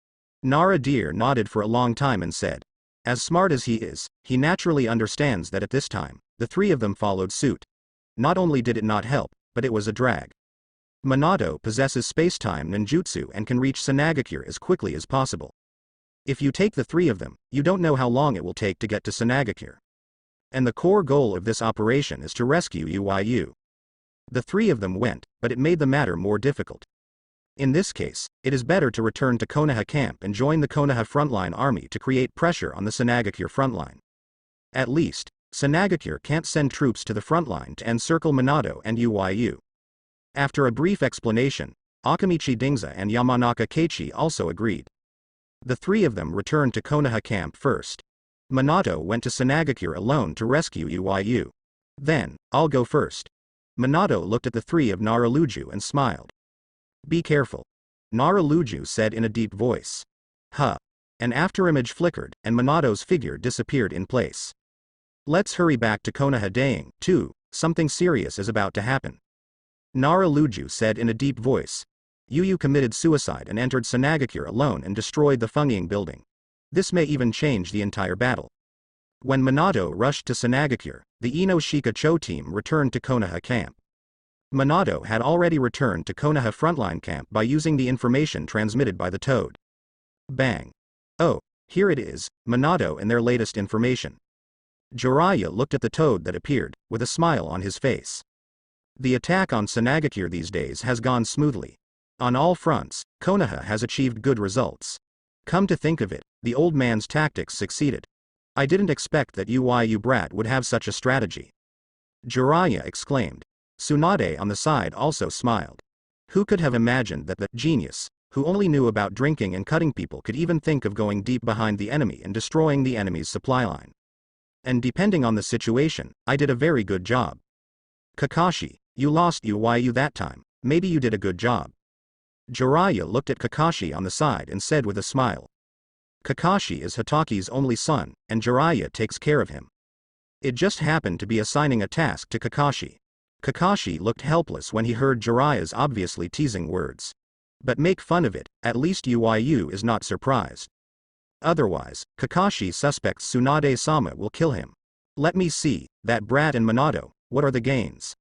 Nara Deer nodded for a long time and said. As smart as he is, he naturally understands that at this time, the 3 of them followed suit. Not only did it not help, but it was a drag. Minato possesses space-time ninjutsu and can reach Sanagakure as quickly as possible. If you take the 3 of them, you don't know how long it will take to get to Sanagakure. And the core goal of this operation is to rescue Yu. The 3 of them went, but it made the matter more difficult. In this case, it is better to return to Konoha camp and join the Konoha frontline army to create pressure on the Sanagakure frontline. At least, Sanagakure can't send troops to the frontline to encircle Minato and Yu. After a brief explanation, Akamichi Dingza and Yamanaka Keiichi also agreed. The 3 of them returned to Konoha camp first. Minato went to Sanagakure alone to rescue Yu. Then, I'll go first. Minato looked at the 3 of Nara Luju and smiled. Be careful. Nara Luju said in a deep voice. Huh. An afterimage flickered, and Minato's figure disappeared in place. Let's hurry back to Konoha Daing, too, something serious is about to happen. Nara Luju said in a deep voice. Yu committed suicide and entered Sanagakure alone and destroyed the Fungying building. This may even change the entire battle. When Minato rushed to Sanagakure, the Ino Shika Cho team returned to Konoha camp. Minato had already returned to Konoha frontline camp by using the information transmitted by the Toad. Bang. Oh, here it is, Minato and their latest information. Jiraiya looked at the Toad that appeared, with a smile on his face. The attack on Sanagakure these days has gone smoothly. On all fronts, Konoha has achieved good results. Come to think of it, the old man's tactics succeeded. I didn't expect that Yu brat would have such a strategy. Jiraiya exclaimed. Tsunade on the side also smiled. Who could have imagined that the genius, who only knew about drinking and cutting people, could even think of going deep behind the enemy and destroying the enemy's supply line? And depending on the situation, I did a very good job. Kakashi, you lost Yu that time, maybe you did a good job. Jiraiya looked at Kakashi on the side and said with a smile. Kakashi is Hitaki's only son, and Jiraiya takes care of him. It just happened to be assigning a task to Kakashi. Kakashi looked helpless when he heard Jiraiya's obviously teasing words. But make fun of it, at least Yu is not surprised. Otherwise, Kakashi suspects Tsunade-sama will kill him. Let me see, that brat and Minato, what are the gains?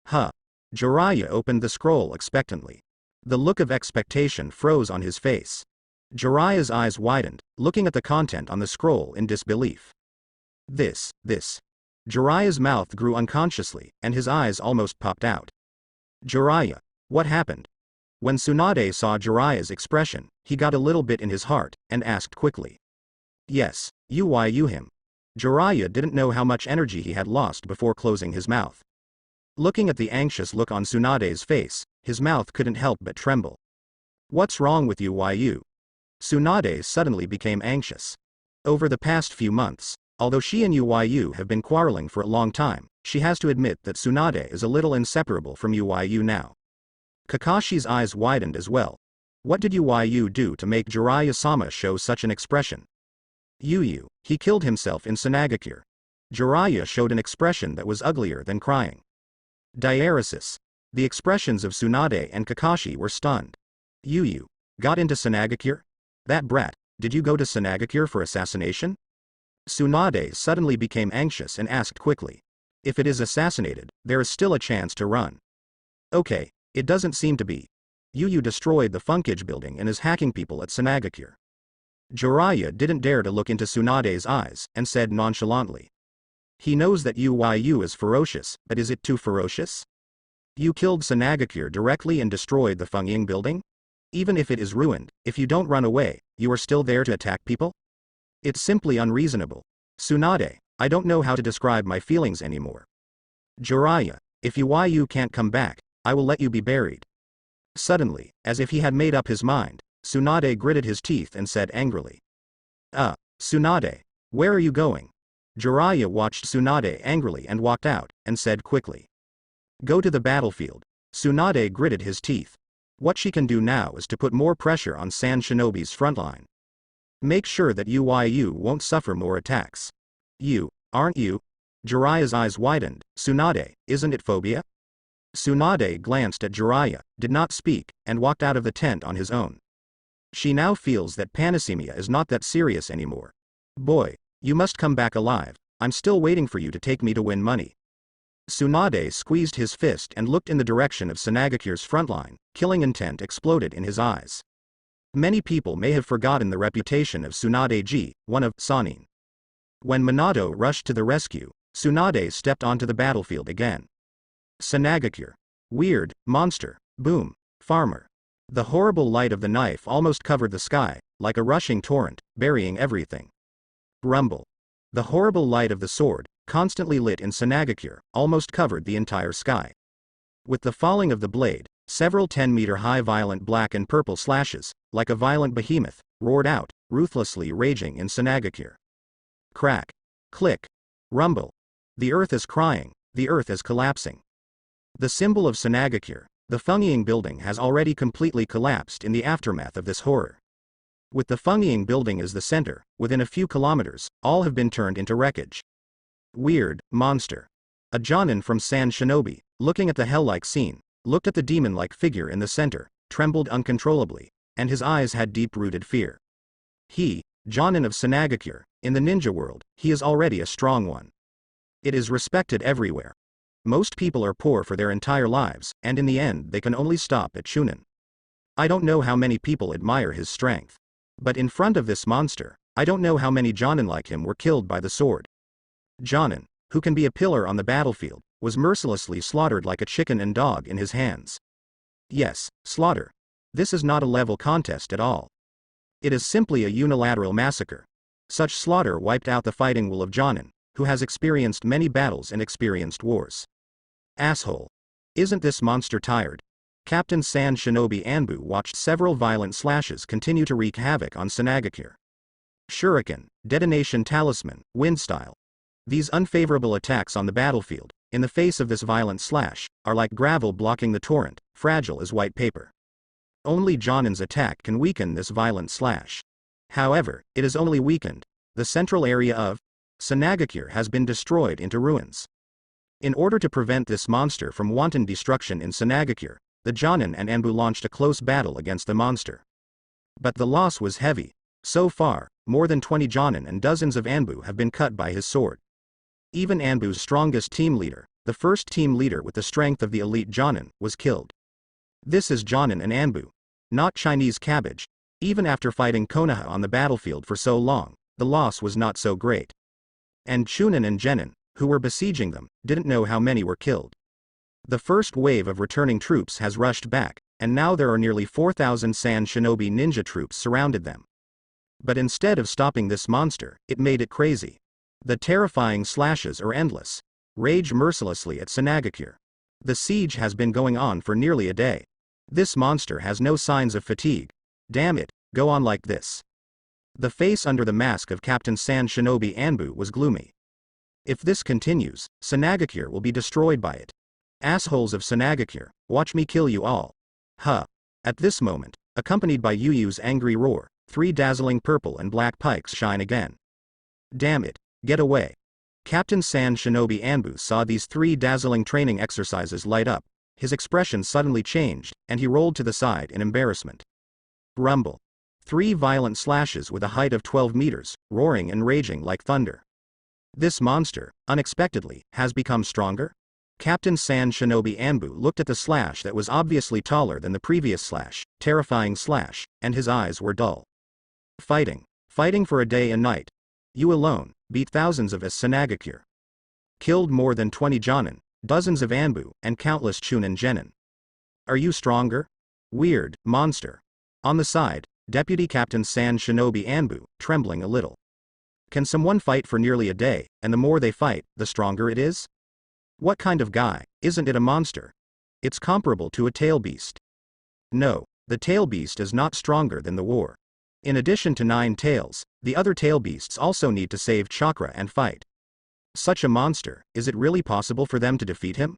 Huh. Jiraiya opened the scroll expectantly. The look of expectation froze on his face. Jiraiya's eyes widened, looking at the content on the scroll in disbelief. This. Jiraiya's mouth grew unconsciously, and his eyes almost popped out. Jiraiya, what happened? When Tsunade saw Jiraiya's expression, he got a little bit in his heart, and asked quickly. Yes, you him. Jiraiya didn't know how much energy he had lost before closing his mouth. Looking at the anxious look on Tsunade's face, his mouth couldn't help but tremble. What's wrong with you? Tsunade suddenly became anxious. Over the past few months, although she and Yu have been quarreling for a long time, she has to admit that Tsunade is a little inseparable from Yu now. Kakashi's eyes widened as well. What did Yu do to make Jiraiya-sama show such an expression? He killed himself in Sanagakure. Jiraiya showed an expression that was uglier than crying. Diaresis. The expressions of Tsunade and Kakashi were stunned. Yu got into Sanagakure? That brat, did you go to Sanagakure for assassination? Tsunade suddenly became anxious and asked quickly. If it is assassinated, there is still a chance to run. Okay, it doesn't seem to be. Yu destroyed the Funkage building and is hacking people at Sanagakure. Jiraiya didn't dare to look into Tsunade's eyes, and said nonchalantly. He knows that Yu is ferocious, but is it too ferocious? You killed Sanagakure directly and destroyed the Fungying building? Even if it is ruined, if you don't run away, you are still there to attack people? It's simply unreasonable. Tsunade, I don't know how to describe my feelings anymore. Jiraiya, if Yu can't come back, I will let you be buried. Suddenly, as if he had made up his mind, Tsunade gritted his teeth and said angrily. Tsunade, where are you going? Jiraiya watched Tsunade angrily and walked out, and said quickly. Go to the battlefield. Tsunade gritted his teeth. What she can do now is to put more pressure on Sand Shinobi's frontline. Make sure that Yu won't suffer more attacks. Aren't you? Jiraiya's eyes widened. Tsunade, isn't it phobia? Tsunade glanced at Jiraiya, did not speak, and walked out of the tent on his own. She now feels that panasemia is not that serious anymore. Boy, you must come back alive, I'm still waiting for you to take me to win money. Tsunade squeezed his fist and looked in the direction of Sanagakure's frontline, killing intent exploded in his eyes. Many people may have forgotten the reputation of Tsunade-ji, one of Sanin. When Minato rushed to the rescue, Tsunade stepped onto the battlefield again. Sanagakure. Weird, monster, boom, farmer. The horrible light of the knife almost covered the sky, like a rushing torrent, burying everything. Rumble. The horrible light of the sword, constantly lit in Sanagakure, almost covered the entire sky. With the falling of the blade, several 10-meter-high violent black and purple slashes, like a violent behemoth, roared out, ruthlessly raging in Sanagakure. Crack. Click. Rumble. The earth is crying, the earth is collapsing. The symbol of Sanagakure, the Fungying building, has already completely collapsed in the aftermath of this horror. With the Fungying building as the center, within a few kilometers, all have been turned into wreckage. Weird, monster. A Jonin from Sand Shinobi, looking at the hell-like scene, looked at the demon-like figure in the center, trembled uncontrollably, and his eyes had deep-rooted fear. He, Jonin of Sanagakure, in the ninja world, he is already a strong one. It is respected everywhere. Most people are poor for their entire lives, and in the end they can only stop at Chunin. I don't know how many people admire his strength. But in front of this monster, I don't know how many Jonin like him were killed by the sword. Jonin, who can be a pillar on the battlefield, was mercilessly slaughtered like a chicken and dog in his hands. Yes, slaughter. This is not a level contest at all. It is simply a unilateral massacre. Such slaughter wiped out the fighting will of Jonin, who has experienced many battles and experienced wars. Asshole. Isn't this monster tired? Captain Sand Shinobi Anbu watched several violent slashes continue to wreak havoc on Sanagakure. Shuriken, detonation talisman, wind style. These unfavorable attacks on the battlefield, in the face of this violent slash, are like gravel blocking the torrent, fragile as white paper. Only Jonin's attack can weaken this violent slash. However, it is only weakened. The central area of Sanagakure has been destroyed into ruins. In order to prevent this monster from wanton destruction in Sanagakure, the Jonin and Anbu launched a close battle against the monster. But the loss was heavy. So far, more than 20 Jonin and dozens of Anbu have been cut by his sword. Even Anbu's strongest team leader, the first team leader with the strength of the elite Jonin, was killed. This is Jonin and Anbu, not Chinese cabbage. Even after fighting Konoha on the battlefield for so long, the loss was not so great. And Chunin and Genin, who were besieging them, didn't know how many were killed. The first wave of returning troops has rushed back, and now there are nearly 4,000 Sand Shinobi ninja troops surrounded them. But instead of stopping this monster, it made it crazy. The terrifying slashes are endless. Rage mercilessly at Sanagakure. The siege has been going on for nearly a day. This monster has no signs of fatigue. Damn it, go on like this. The face under the mask of Captain Sand Shinobi Anbu was gloomy. If this continues, Sanagakure will be destroyed by it. Assholes of Sanagakure, watch me kill you all. Huh. At this moment, accompanied by Yuyu's angry roar, 3 dazzling purple and black pikes shine again. Damn it, get away. Captain Sand Shinobi Anbu saw these 3 dazzling training exercises light up. His expression suddenly changed, and he rolled to the side in embarrassment. Rumble. 3 violent slashes with a height of 12 meters, roaring and raging like thunder. This monster, unexpectedly, has become stronger? Captain Sand Shinobi Anbu looked at the slash that was obviously taller than the previous slash, terrifying slash, and his eyes were dull. Fighting for a day and night. You alone, beat thousands of Sanagakure. Killed more than 20 Jonin, dozens of Anbu, and countless Chunin Genin. Are you stronger? Weird, monster. On the side, Deputy Captain Sand Shinobi Anbu, trembling a little. Can someone fight for nearly a day, and the more they fight, the stronger it is? What kind of guy? Isn't it a monster? It's comparable to a tail beast. No, the tail beast is not stronger than the war. In addition to 9 tails, the other tail beasts also need to save chakra and fight. Such a monster, is it really possible for them to defeat him?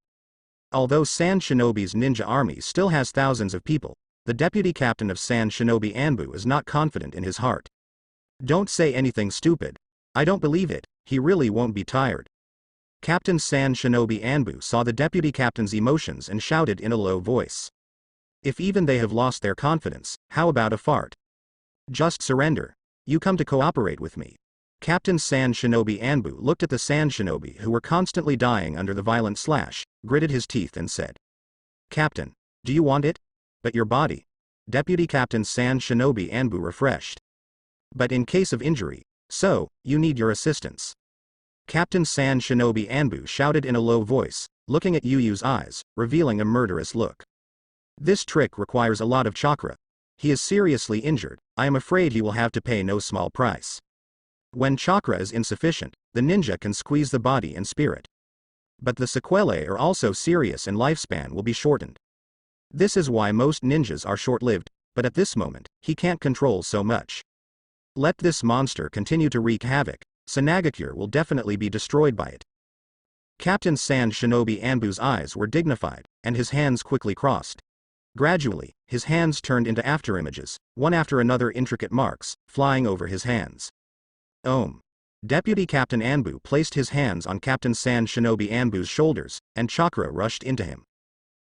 Although Sand Shinobi's ninja army still has thousands of people, the deputy captain of Sand Shinobi Anbu is not confident in his heart. Don't say anything stupid. I don't believe it, he really won't be tired. Captain Sand Shinobi Anbu saw the deputy captain's emotions and shouted in a low voice. If even they have lost their confidence, how about a fart? Just surrender. You come to cooperate with me. Captain Sand Shinobi Anbu looked at the Sand Shinobi who were constantly dying under the violent slash, gritted his teeth and said. Captain, do you want it? But your body. Deputy Captain Sand Shinobi Anbu refreshed. But in case of injury, so, you need your assistance. Captain Sand Shinobi Anbu shouted in a low voice, looking at Yuyu's eyes, revealing a murderous look. This trick requires a lot of chakra. He is seriously injured, I am afraid he will have to pay no small price. When chakra is insufficient, the ninja can squeeze the body and spirit. But the sequelae are also serious and lifespan will be shortened. This is why most ninjas are short-lived, but at this moment, he can't control so much. Let this monster continue to wreak havoc, Sanagakure will definitely be destroyed by it. Captain Sand Shinobi Anbu's eyes were dignified, and his hands quickly crossed. Gradually, his hands turned into afterimages, one after another intricate marks, flying over his hands. Om. Deputy Captain Anbu placed his hands on Captain Sand Shinobi Anbu's shoulders, and chakra rushed into him.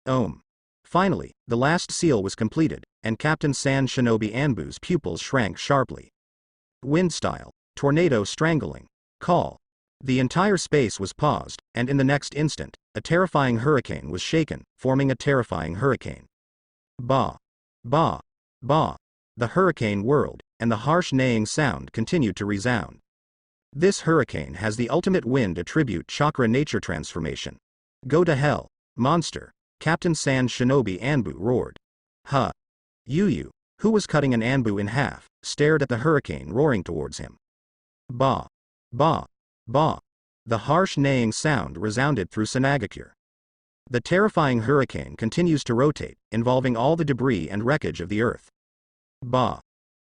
Om. Finally, the last seal was completed, and Captain Sand Shinobi Anbu's pupils shrank sharply. Wind style, tornado strangling, call. The entire space was paused, and in the next instant, a terrifying hurricane was shaken, forming a terrifying hurricane. Ba. Ba. Ba. The hurricane whirled, and the harsh neighing sound continued to resound. This hurricane has the ultimate wind attribute chakra nature transformation. Go to hell, monster, Captain Sand Shinobi Anbu roared. Huh. Yuyu, who was cutting an Anbu in half, stared at the hurricane roaring towards him. Ba. Ba. Ba. The harsh neighing sound resounded through Sanagakure. The terrifying hurricane continues to rotate, involving all the debris and wreckage of the earth. Ba.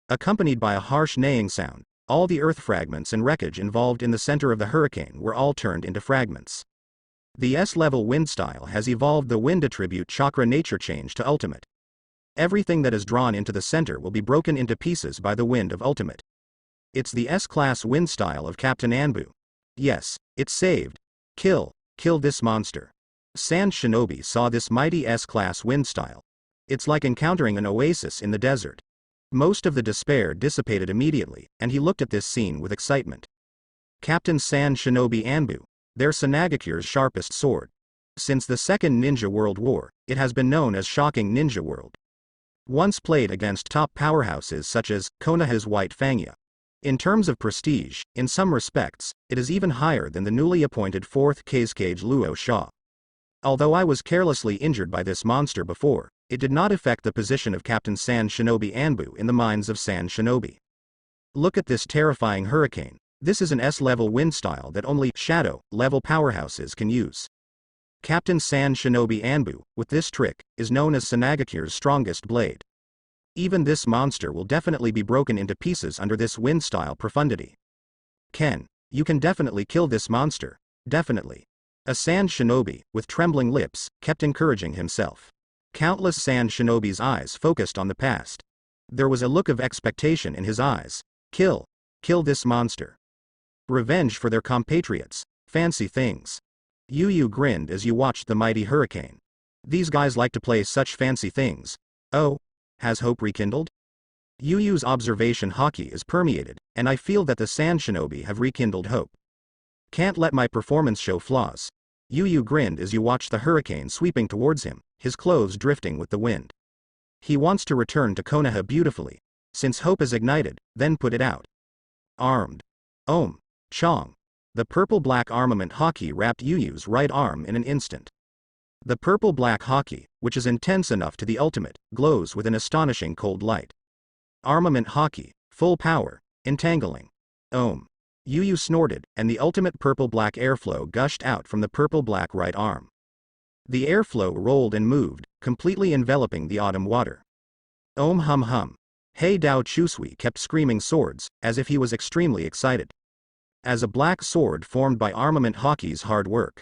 Accompanied by a harsh neighing sound, all the earth fragments and wreckage involved in the center of the hurricane were all turned into fragments. The S-level wind style has evolved the wind attribute chakra nature change to ultimate. Everything that is drawn into the center will be broken into pieces by the wind of ultimate. It's the S-class wind style of Captain Anbu. Yes, it's saved. Kill this monster. Sand Shinobi saw this mighty S-class wind style. It's like encountering an oasis in the desert. Most of the despair dissipated immediately, and he looked at this scene with excitement. Captain Sand Shinobi Anbu, their Sanagakure's sharpest sword. Since the Second Ninja World War, it has been known as Shocking Ninja World. Once played against top powerhouses such as Konoha's White Fangya. In terms of prestige, in some respects, it is even higher than the newly appointed 4th Kazekage Luo Sha. Although I was carelessly injured by this monster before, it did not affect the position of Captain Sand Shinobi Anbu in the minds of Sand Shinobi. Look at this terrifying hurricane. This is an S-level wind style that only shadow-level powerhouses can use. Captain Sand Shinobi Anbu, with this trick, is known as Sanagakure's strongest blade. Even this monster will definitely be broken into pieces under this wind style profundity. Ken, you can definitely kill this monster, definitely. A Sand Shinobi, with trembling lips, kept encouraging himself. Countless Sand Shinobi's eyes focused on the past. There was a look of expectation in his eyes. Kill this monster. Revenge for their compatriots, fancy things. Yu grinned as you watched the mighty hurricane. These guys like to play such fancy things. Oh, has hope rekindled? Yu's observation haki is permeated, and I feel that the Sand Shinobi have rekindled hope. Can't let my performance show flaws. Yu grinned as you watched the hurricane sweeping towards him, his clothes drifting with the wind. He wants to return to Konoha beautifully. Since hope is ignited, then put it out. Armed. Om. Chong. The purple-black armament haki wrapped Yu's right arm in an instant. The purple-black haki, which is intense enough to the ultimate, glows with an astonishing cold light. Armament haki, full power, entangling. Om. Yu snorted, and the ultimate purple-black airflow gushed out from the purple-black right arm. The airflow rolled and moved, completely enveloping the autumn water. Om hum hum. Hei Dao Chusui kept screaming swords, as if he was extremely excited. As a black sword formed by armament haki's hard work.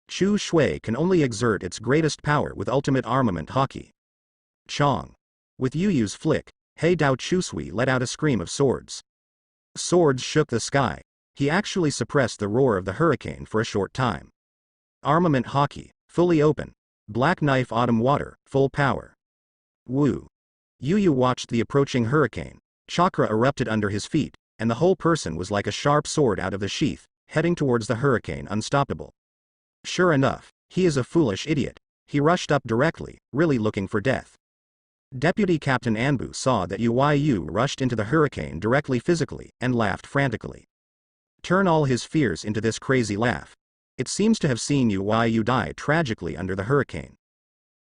Chu Shui can only exert its greatest power with ultimate armament haki. Chong. With Yu's flick, Hei Dao Chusui let out a scream of swords. Swords shook the sky. He actually suppressed the roar of the hurricane for a short time. Armament haki, fully open. Black knife autumn water, full power. Woo. Yu watched the approaching hurricane. Chakra erupted under his feet, and the whole person was like a sharp sword out of the sheath, heading towards the hurricane unstoppable. Sure enough, he is a foolish idiot. He rushed up directly, really looking for death. Deputy Captain Anbu saw that Yu rushed into the hurricane directly physically, and laughed frantically. Turn all his fears into this crazy laugh. It seems to have seen Yu die tragically under the hurricane.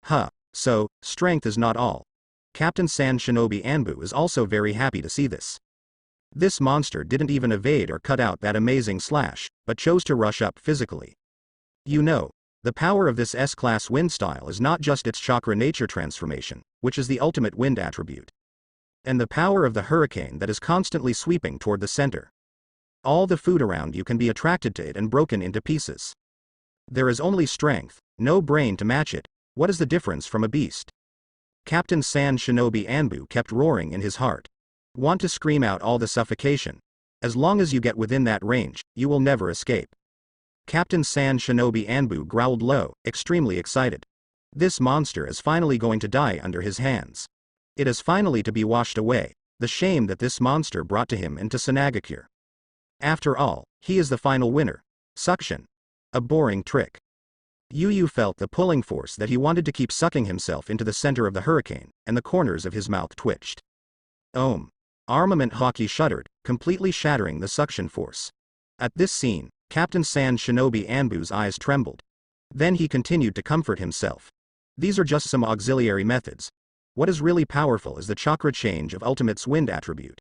Huh, so, strength is not all. Captain Sand Shinobi Anbu is also very happy to see this. This monster didn't even evade or cut out that amazing slash, but chose to rush up physically. You know, the power of this S-class wind style is not just its chakra nature transformation, which is the ultimate wind attribute. And the power of the hurricane that is constantly sweeping toward the center. All the food around you can be attracted to it and broken into pieces. There is only strength, no brain to match it. What is the difference from a beast? Captain Sand Shinobi Anbu kept roaring in his heart. Want to scream out all the suffocation. As long as you get within that range, you will never escape. Captain Sand Shinobi Anbu growled low, extremely excited. This monster is finally going to die under his hands. It is finally to be washed away, the shame that this monster brought to him and to Sanagakure. After all, he is the final winner. Suction. A boring trick. Yu felt the pulling force that he wanted to keep sucking himself into the center of the hurricane, and the corners of his mouth twitched. Om. Armament haki shuddered, completely shattering the suction force. At this scene, Captain Sand Shinobi Anbu's eyes trembled. Then he continued to comfort himself. These are just some auxiliary methods. What is really powerful is the chakra change of Ultimate's wind attribute.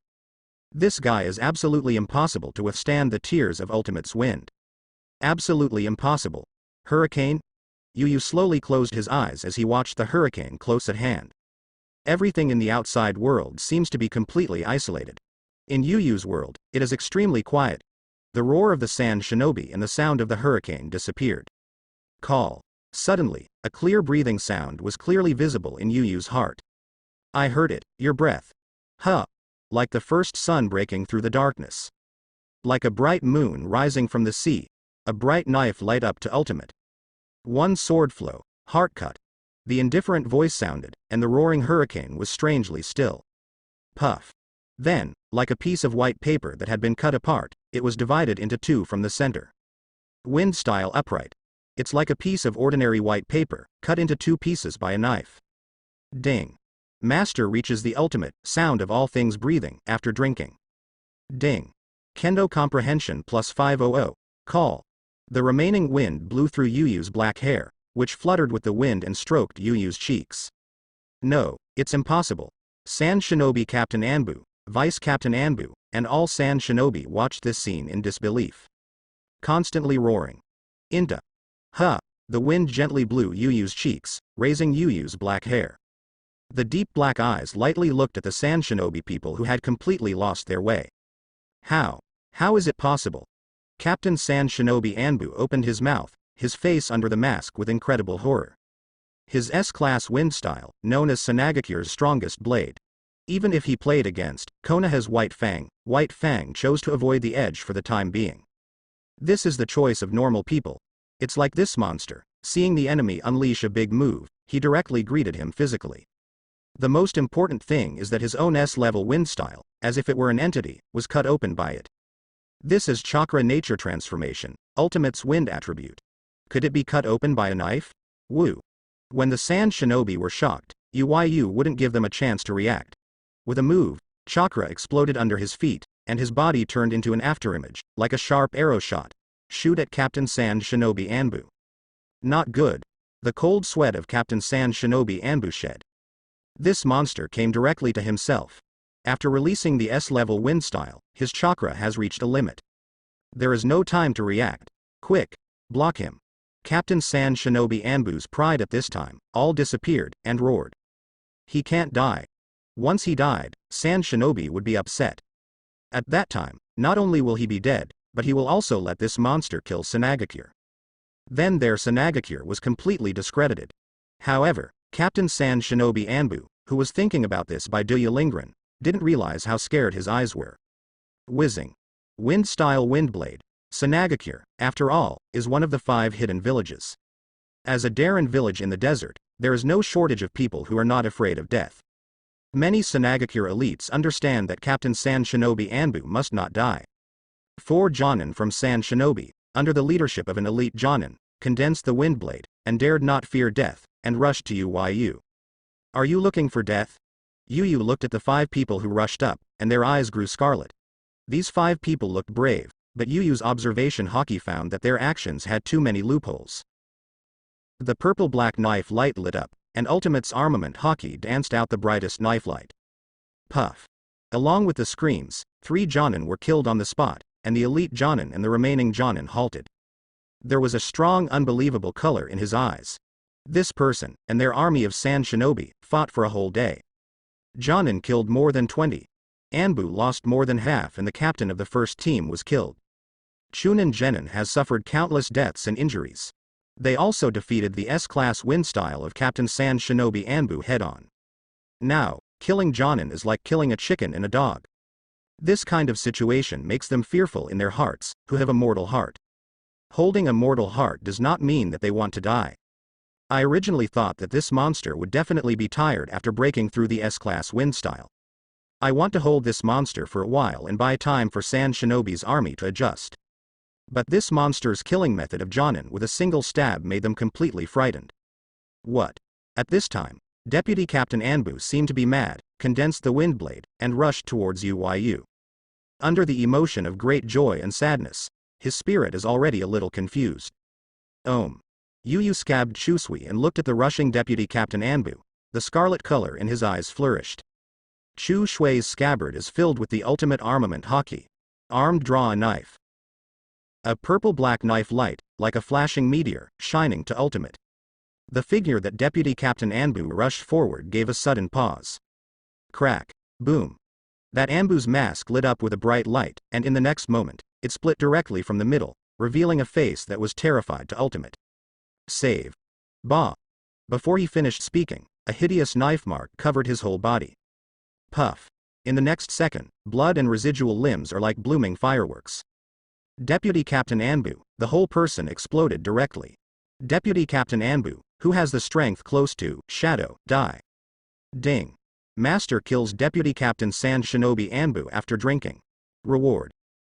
This guy is absolutely impossible to withstand the tears of Ultimate's wind. Absolutely impossible. Hurricane? Yu slowly closed his eyes as he watched the hurricane close at hand. Everything in the outside world seems to be completely isolated. In Yu's world, it is extremely quiet. The roar of the Sand Shinobi and the sound of the hurricane disappeared. Call. Suddenly, a clear breathing sound was clearly visible in Yu's heart. I heard it, your breath. Huh. Like the first sun breaking through the darkness. Like a bright moon rising from the sea, a bright knife light up to ultimate. One sword flow, heart cut. The indifferent voice sounded, and the roaring hurricane was strangely still. Puff. Then, like a piece of white paper that had been cut apart, it was divided into two from the center. Wind style upright. It's like a piece of ordinary white paper, cut into two pieces by a knife. Ding. Master reaches the ultimate sound of all things breathing after drinking. Ding. Kendo comprehension plus 500. Call. The remaining wind blew through Yu Yu's black hair, which fluttered with the wind and stroked Yu Yu's cheeks. No, it's impossible. Sand Shinobi Captain Anbu, Vice Captain Anbu, and all Sand Shinobi watched this scene in disbelief. Constantly roaring. Inta. Huh. The wind gently blew Yu Yu's cheeks, raising Yu Yu's black hair. The deep black eyes lightly looked at the Sand Shinobi people who had completely lost their way. How? How is it possible? Captain Sand Shinobi Anbu opened his mouth, his face under the mask with incredible horror. His S-class wind style, known as Sanagakure's strongest blade. Even if he played against Konoha's White Fang chose to avoid the edge for the time being. This is the choice of normal people. It's like this monster, seeing the enemy unleash a big move, he directly greeted him physically. The most important thing is that his own S-level wind style, as if it were an entity, was cut open by it. This is chakra nature transformation, Ultimate's wind attribute. Could it be cut open by a knife? Woo. When the Sand Shinobi were shocked, Yu wouldn't give them a chance to react. With a move, chakra exploded under his feet, and his body turned into an afterimage, like a sharp arrow shot. Shoot at Captain Sand Shinobi Anbu. Not good. The cold sweat of Captain Sand Shinobi Anbu shed. This monster came directly to himself. After releasing the S-level wind style, his chakra has reached a limit. There is no time to react. Quick. Block him. Captain Sand Shinobi Anbu's pride at this time, all disappeared, and roared. He can't die. Once he died, Sand Shinobi would be upset. At that time, not only will he be dead, but he will also let this monster kill Sanagakure. Then their Sanagakure was completely discredited. However, Captain Sand Shinobi Anbu, who was thinking about this by Duya Lingren, didn't realize how scared his eyes were. Whizzing. Wind-style windblade. Sanagakure, after all, is one of the 5 hidden villages. As a Darren village in the desert, there is no shortage of people who are not afraid of death. Many Sanagakure elites understand that Captain Sand Shinobi Anbu must not die. 4 Jonin from Sand Shinobi, under the leadership of an elite Jonin, condensed the windblade, and dared not fear death, and rushed to Yu. Are you looking for death? Yu looked at the 5 people who rushed up, and their eyes grew scarlet. These 5 people looked brave, but Yu's observation haki found that their actions had too many loopholes. The purple-black knife light lit up, and Ultimate's armament haki danced out the brightest knife light. Puff. Along with the screams, 3 Jonin were killed on the spot, and the elite Jonin and the remaining Jonin halted. There was a strong unbelievable color in his eyes. This person, and their army of Sand Shinobi, fought for a whole day. Jonin killed more than 20. Anbu lost more than half and the captain of the first team was killed. Chunin Genin has suffered countless deaths and injuries. They also defeated the S-class wind style of Captain Sand Shinobi Anbu head-on. Now, killing Jonin is like killing a chicken and a dog. This kind of situation makes them fearful in their hearts, who have a mortal heart. Holding a mortal heart does not mean that they want to die. I originally thought that this monster would definitely be tired after breaking through the S-class wind style. I want to hold this monster for a while and buy time for Sand Shinobi's army to adjust. But this monster's killing method of Jonin with a single stab made them completely frightened. What? At this time, Deputy Captain Anbu seemed to be mad, condensed the windblade, and rushed towards Yu. Under the emotion of great joy and sadness, his spirit is already a little confused. Yu scabbed Chusui and looked at the rushing Deputy Captain Anbu. The scarlet color in his eyes flourished. Chu Shui's scabbard is filled with the ultimate armament haki. Armed draw a knife. A purple-black knife light, like a flashing meteor, shining to ultimate. The figure that Deputy Captain Anbu rushed forward gave a sudden pause. Crack. Boom. That Anbu's mask lit up with a bright light, and in the next moment, it split directly from the middle, revealing a face that was terrified to ultimate. Save. Bah. Before he finished speaking, a hideous knife mark covered his whole body. Puff. In the next second, blood and residual limbs are like blooming fireworks. Deputy Captain Anbu, the whole person exploded directly. Deputy Captain Anbu, who has the strength close to Shadow, die. Ding. Master kills Deputy Captain Sand Shinobi Anbu after drinking. Reward.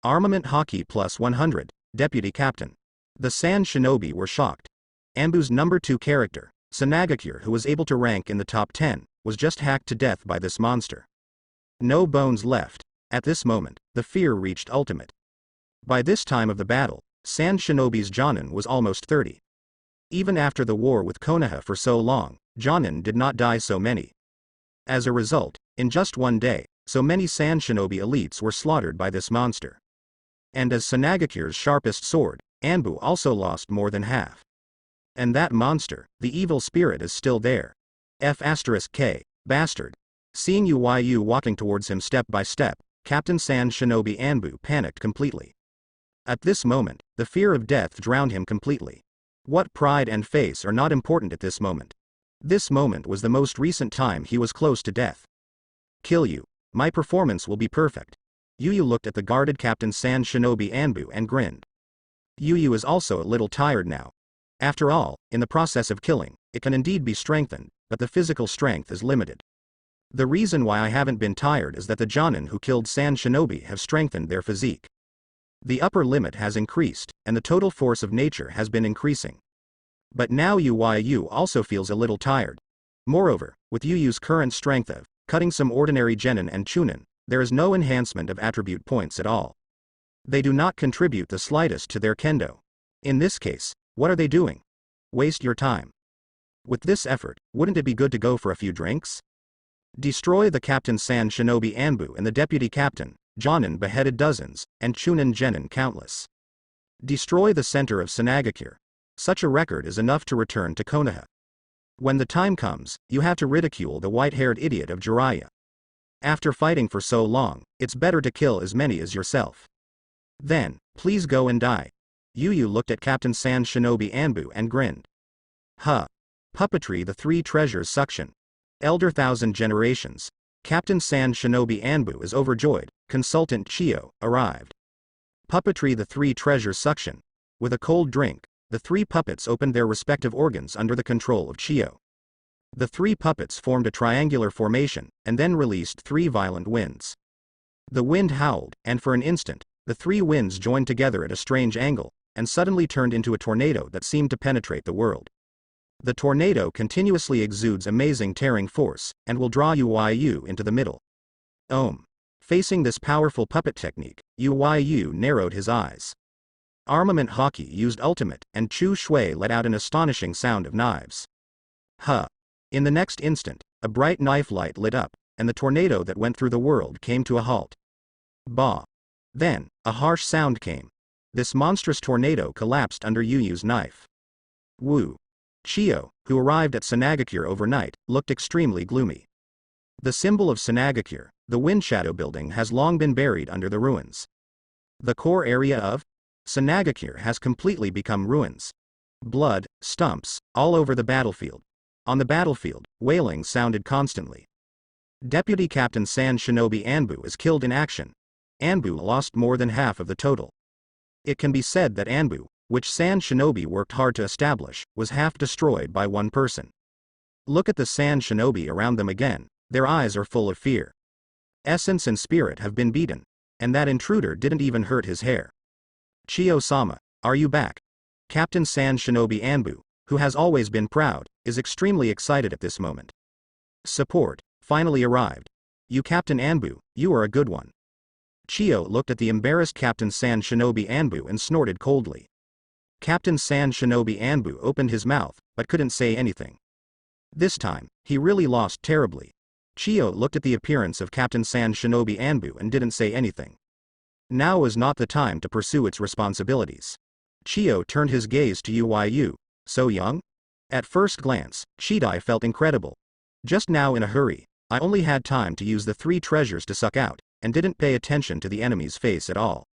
Armament Hockey plus 100, Deputy Captain. The Sand Shinobi were shocked. Anbu's number 2 character, Sanagakure, who was able to rank in the top 10, was just hacked to death by this monster. No bones left. At this moment, the fear reached ultimate. By this time of the battle, Sand Shinobi's Jonin was almost 30. Even after the war with Konoha for so long, Jonin did not die so many. As a result, in just one day, so many Sand Shinobi elites were slaughtered by this monster. And as Sanagakure's sharpest sword, Anbu also lost more than half. And that monster, the evil spirit, is still there. F*K, bastard. Seeing Yu walking towards him step by step, Captain Sand Shinobi Anbu panicked completely. At this moment, the fear of death drowned him completely. What pride and face are not important at this moment. This moment was the most recent time he was close to death. Kill you. My performance will be perfect. Yu looked at the guarded Captain Sand Shinobi Anbu and grinned. Yu is also a little tired now. After all, in the process of killing, it can indeed be strengthened, but the physical strength is limited. The reason why I haven't been tired is that the Jonin who killed Sand Shinobi have strengthened their physique. The upper limit has increased, and the total force of nature has been increasing. But now Yu also feels a little tired. Moreover, with Yu's current strength of cutting some ordinary genin and chunin, there is no enhancement of attribute points at all. They do not contribute the slightest to their kendo. In this case, what are they doing? Waste your time. With this effort, wouldn't it be good to go for a few drinks? Destroy the Captain Sand Shinobi Anbu and the Deputy Captain, Jonin beheaded dozens, and chunin genin countless. Destroy the center of Sanagakure. Such a record is enough to return to Konoha. When the time comes, you have to ridicule the white-haired idiot of Jiraiya. After fighting for so long, it's better to kill as many as yourself. Then, please go and die. Yu looked at Captain Sand Shinobi Anbu and grinned. Huh. Puppetry the 3 treasures suction. Elder Thousand Generations. Captain Sand Shinobi Anbu is overjoyed. Consultant Chiyo arrived. Puppetry the 3 treasures suction. With a cold drink, the 3 puppets opened their respective organs under the control of Chiyo. The 3 puppets formed a triangular formation, and then released 3 violent winds. The wind howled, and for an instant, the 3 winds joined together at a strange angle, and suddenly turned into a tornado that seemed to penetrate the world. The tornado continuously exudes amazing tearing force, and will draw Yu into the middle. Facing this powerful puppet technique, Yu narrowed his eyes. Armament Hockey used ultimate, and Chu Shui let out an astonishing sound of knives. In the next instant, a bright knife light lit up, and the tornado that went through the world came to a halt. Bah! Then, a harsh sound came. This monstrous tornado collapsed under Yu's knife. Woo! Chiyo, who arrived at Sanagakure overnight, looked extremely gloomy. The symbol of Sanagakure, the Wind Shadow building, has long been buried under the ruins. The core area of Sanagakure has completely become ruins. Blood, stumps, all over the battlefield. On the battlefield, wailing sounded constantly. Deputy Captain Sand Shinobi Anbu is killed in action. Anbu lost more than half of the total. It can be said that Anbu, which Sand Shinobi worked hard to establish, was half destroyed by one person. Look at the Sand Shinobi around them again, their eyes are full of fear. Essence and spirit have been beaten, and that intruder didn't even hurt his hair. Chiyo-sama, are you back? Captain Sand Shinobi Anbu, who has always been proud, is extremely excited at this moment. Support, finally arrived. You Captain Anbu, you are a good one. Chiyo looked at the embarrassed Captain Sand Shinobi Anbu and snorted coldly. Captain Sand Shinobi Anbu opened his mouth, but couldn't say anything. This time, he really lost terribly. Chiyo looked at the appearance of Captain Sand Shinobi Anbu and didn't say anything. Now is not the time to pursue its responsibilities. Chiyo turned his gaze to Yu. So young? At first glance, Chidai felt incredible. Just now in a hurry, I only had time to use the 3 treasures to suck out, and didn't pay attention to the enemy's face at all.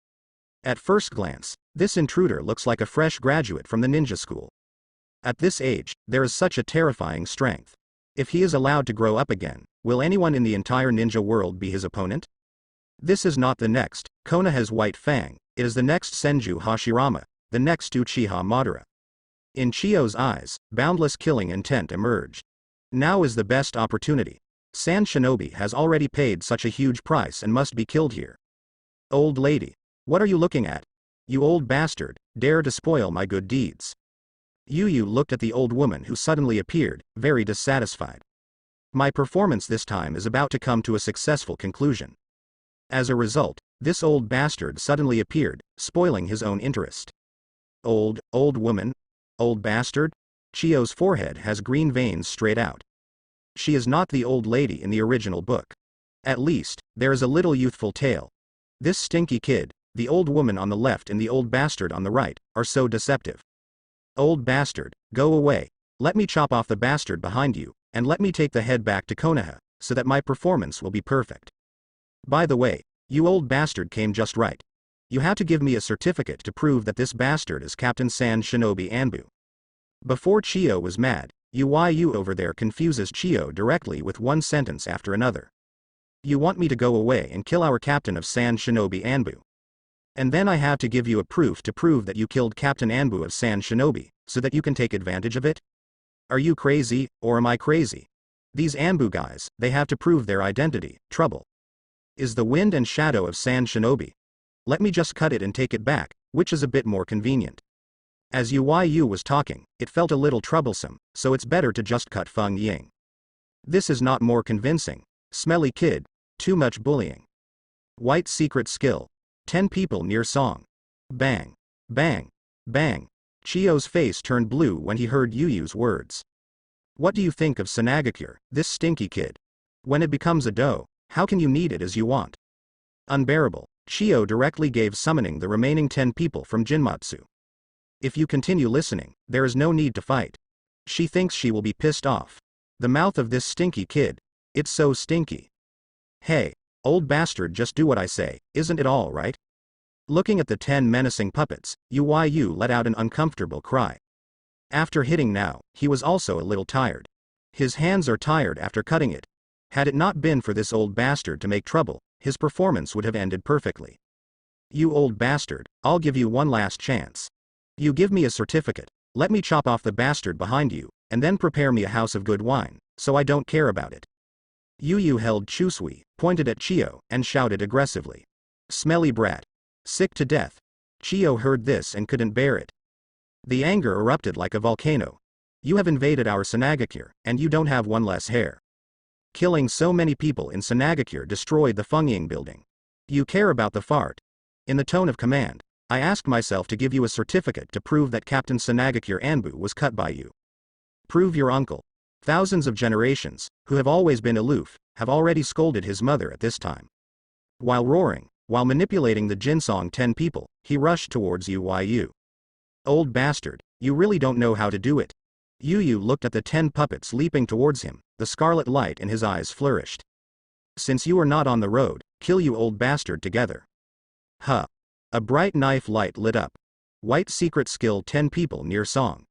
At first glance, this intruder looks like a fresh graduate from the ninja school. At this age, there is such a terrifying strength. If he is allowed to grow up again, will anyone in the entire ninja world be his opponent? This is not the next Konoha's White Fang, it is the next Senju Hashirama, the next Uchiha Madara. In Chiyo's eyes, boundless killing intent emerged. Now is the best opportunity. Sand Shinobi has already paid such a huge price and must be killed here. Old lady. What are you looking at? You old bastard, dare to spoil my good deeds. Yu looked at the old woman who suddenly appeared, very dissatisfied. My performance this time is about to come to a successful conclusion. As a result, this old bastard suddenly appeared, spoiling his own interest. Old woman? Old bastard? Chio's forehead has green veins straight out. She is not the old lady in the original book. At least, there is a little youthful tale. This stinky kid, the old woman on the left and the old bastard on the right, are so deceptive. Old bastard, go away. Let me chop off the bastard behind you, and let me take the head back to Konoha, so that my performance will be perfect. By the way, you old bastard came just right. You have to give me a certificate to prove that this bastard is Captain Sand Shinobi Anbu. Before Chio was mad, Yu over there confuses Chio directly with one sentence after another. You want me to go away and kill our captain of Sand Shinobi Anbu. And then I have to give you a proof to prove that you killed Captain Anbu of Sand Shinobi, so that you can take advantage of it? Are you crazy, or am I crazy? These Anbu guys, they have to prove their identity. Trouble. Is the wind and shadow of Sand Shinobi. Let me just cut it and take it back, which is a bit more convenient. As Yu was talking, it felt a little troublesome, so it's better to just cut Feng Ying. This is not more convincing. Smelly kid. Too much bullying. White secret skill. 10 people near song. Bang. Bang. Bang. Chio's face turned blue when he heard Yu's words. What do you think of Sanagakure, this stinky kid? When it becomes a dough, how can you knead it as you want? Unbearable. Chio directly gave summoning the remaining 10 people from Jinmatsu. If you continue listening, there is no need to fight. She thinks she will be pissed off. The mouth of this stinky kid. It's so stinky. Hey, old bastard, just do what I say, isn't it all right? Looking at the 10 menacing puppets, Yu let out an uncomfortable cry. After hitting now, he was also a little tired. His hands are tired after cutting it. Had it not been for this old bastard to make trouble, his performance would have ended perfectly. You old bastard, I'll give you one last chance. You give me a certificate, let me chop off the bastard behind you, and then prepare me a house of good wine, so I don't care about it. Yu held Chusui, pointed at Chio, and shouted aggressively. Smelly brat. Sick to death. Chio heard this and couldn't bear it. The anger erupted like a volcano. You have invaded our Sanagakure, and you don't have one less hair. Killing so many people in Sanagakure destroyed the Fengying building. You care about the fart. In the tone of command, I asked myself to give you a certificate to prove that Captain Sanagakure Anbu was cut by you. Prove your uncle. Thousands of generations, who have always been aloof, have already scolded his mother at this time. While roaring, while manipulating the Jinsong 10 people, he rushed towards Yu. Old bastard, you really don't know how to do it. Yu looked at the 10 puppets leaping towards him, the scarlet light in his eyes flourished. Since you are not on the road, kill you old bastard together. Huh. A bright knife light lit up. White secret skill 10 people near song.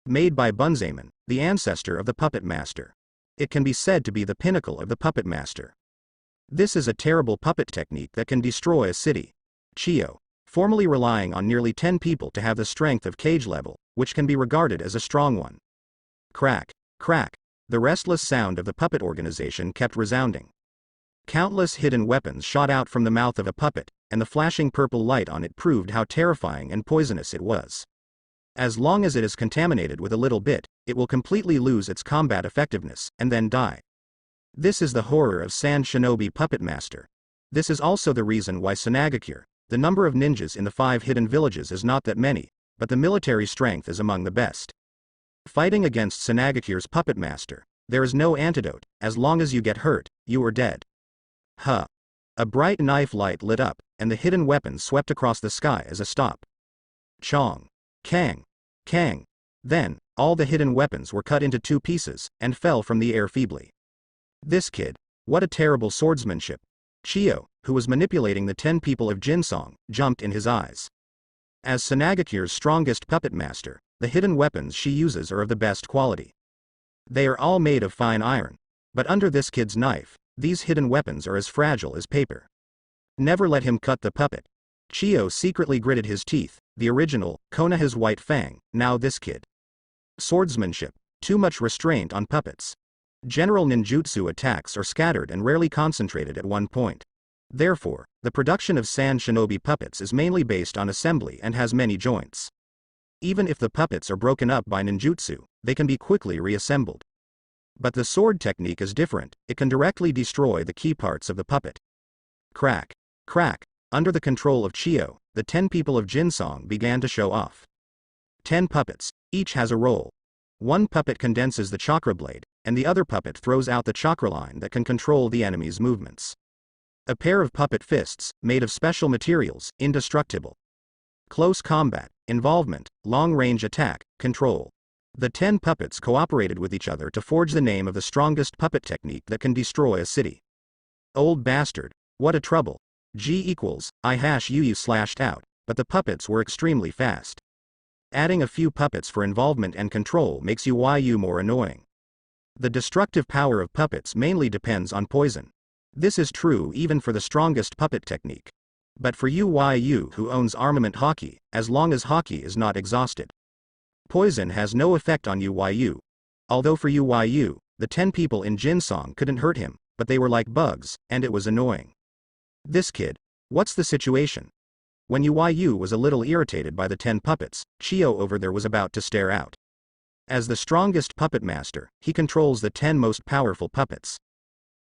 Made by Bunzaemon, the ancestor of the puppet master. It can be said to be the pinnacle of the puppet master. This is a terrible puppet technique that can destroy a city. Chio, formerly relying on nearly 10 people to have the strength of cage level, which can be regarded as a strong one. Crack, crack, the restless sound of the puppet organization kept resounding. Countless hidden weapons shot out from the mouth of a puppet, and the flashing purple light on it proved how terrifying and poisonous it was. As long as it is contaminated with a little bit, it will completely lose its combat effectiveness, and then die. This is the horror of Sand Shinobi Puppet Master. This is also the reason why Sanagakure, the number of ninjas in the 5 hidden villages is not that many, but the military strength is among the best. Fighting against Sanagakure's Puppet Master, there is no antidote. As long as you get hurt, you are dead. Huh. A bright knife light lit up, and the hidden weapons swept across the sky as a stop. Chong. Kang. Kang. Then, all the hidden weapons were cut into 2 pieces, and fell from the air feebly. This kid. What a terrible swordsmanship. Chio, who was manipulating the 10 people of Jinsong, jumped in his eyes. As Sanagakure's strongest puppet master, the hidden weapons she uses are of the best quality. They are all made of fine iron. But under this kid's knife, these hidden weapons are as fragile as paper. Never let him cut the puppet. Chio secretly gritted his teeth. The original, Konoha's white fang, now this kid. Swordsmanship. Too much restraint on puppets. General ninjutsu attacks are scattered and rarely concentrated at one point. Therefore, the production of sand shinobi puppets is mainly based on assembly and has many joints. Even if the puppets are broken up by ninjutsu, they can be quickly reassembled. But the sword technique is different, it can directly destroy the key parts of the puppet. Crack. Crack. Under the control of Chiyo, the 10 people of Jinsong began to show off. 10 puppets, each has a role. One puppet condenses the chakra blade, and the other puppet throws out the chakra line that can control the enemy's movements. A pair of puppet fists, made of special materials, indestructible. Close combat, involvement, long-range attack, control. The 10 puppets cooperated with each other to forge the name of the strongest puppet technique that can destroy a city. Old bastard, what a trouble. G=I#UU slashed out, but the puppets were extremely fast. Adding a few puppets for involvement and control makes YU more annoying. The destructive power of puppets mainly depends on poison. This is true even for the strongest puppet technique. But for YU who owns armament hockey, as long as hockey is not exhausted. Poison has no effect on YU. Although for YU, the 10 people in Jinsong couldn't hurt him, but they were like bugs, and it was annoying. This kid. What's the situation? When YU was a little irritated by the 10 puppets, Chiyo over there was about to stare out. As the strongest puppet master, he controls the 10 most powerful puppets.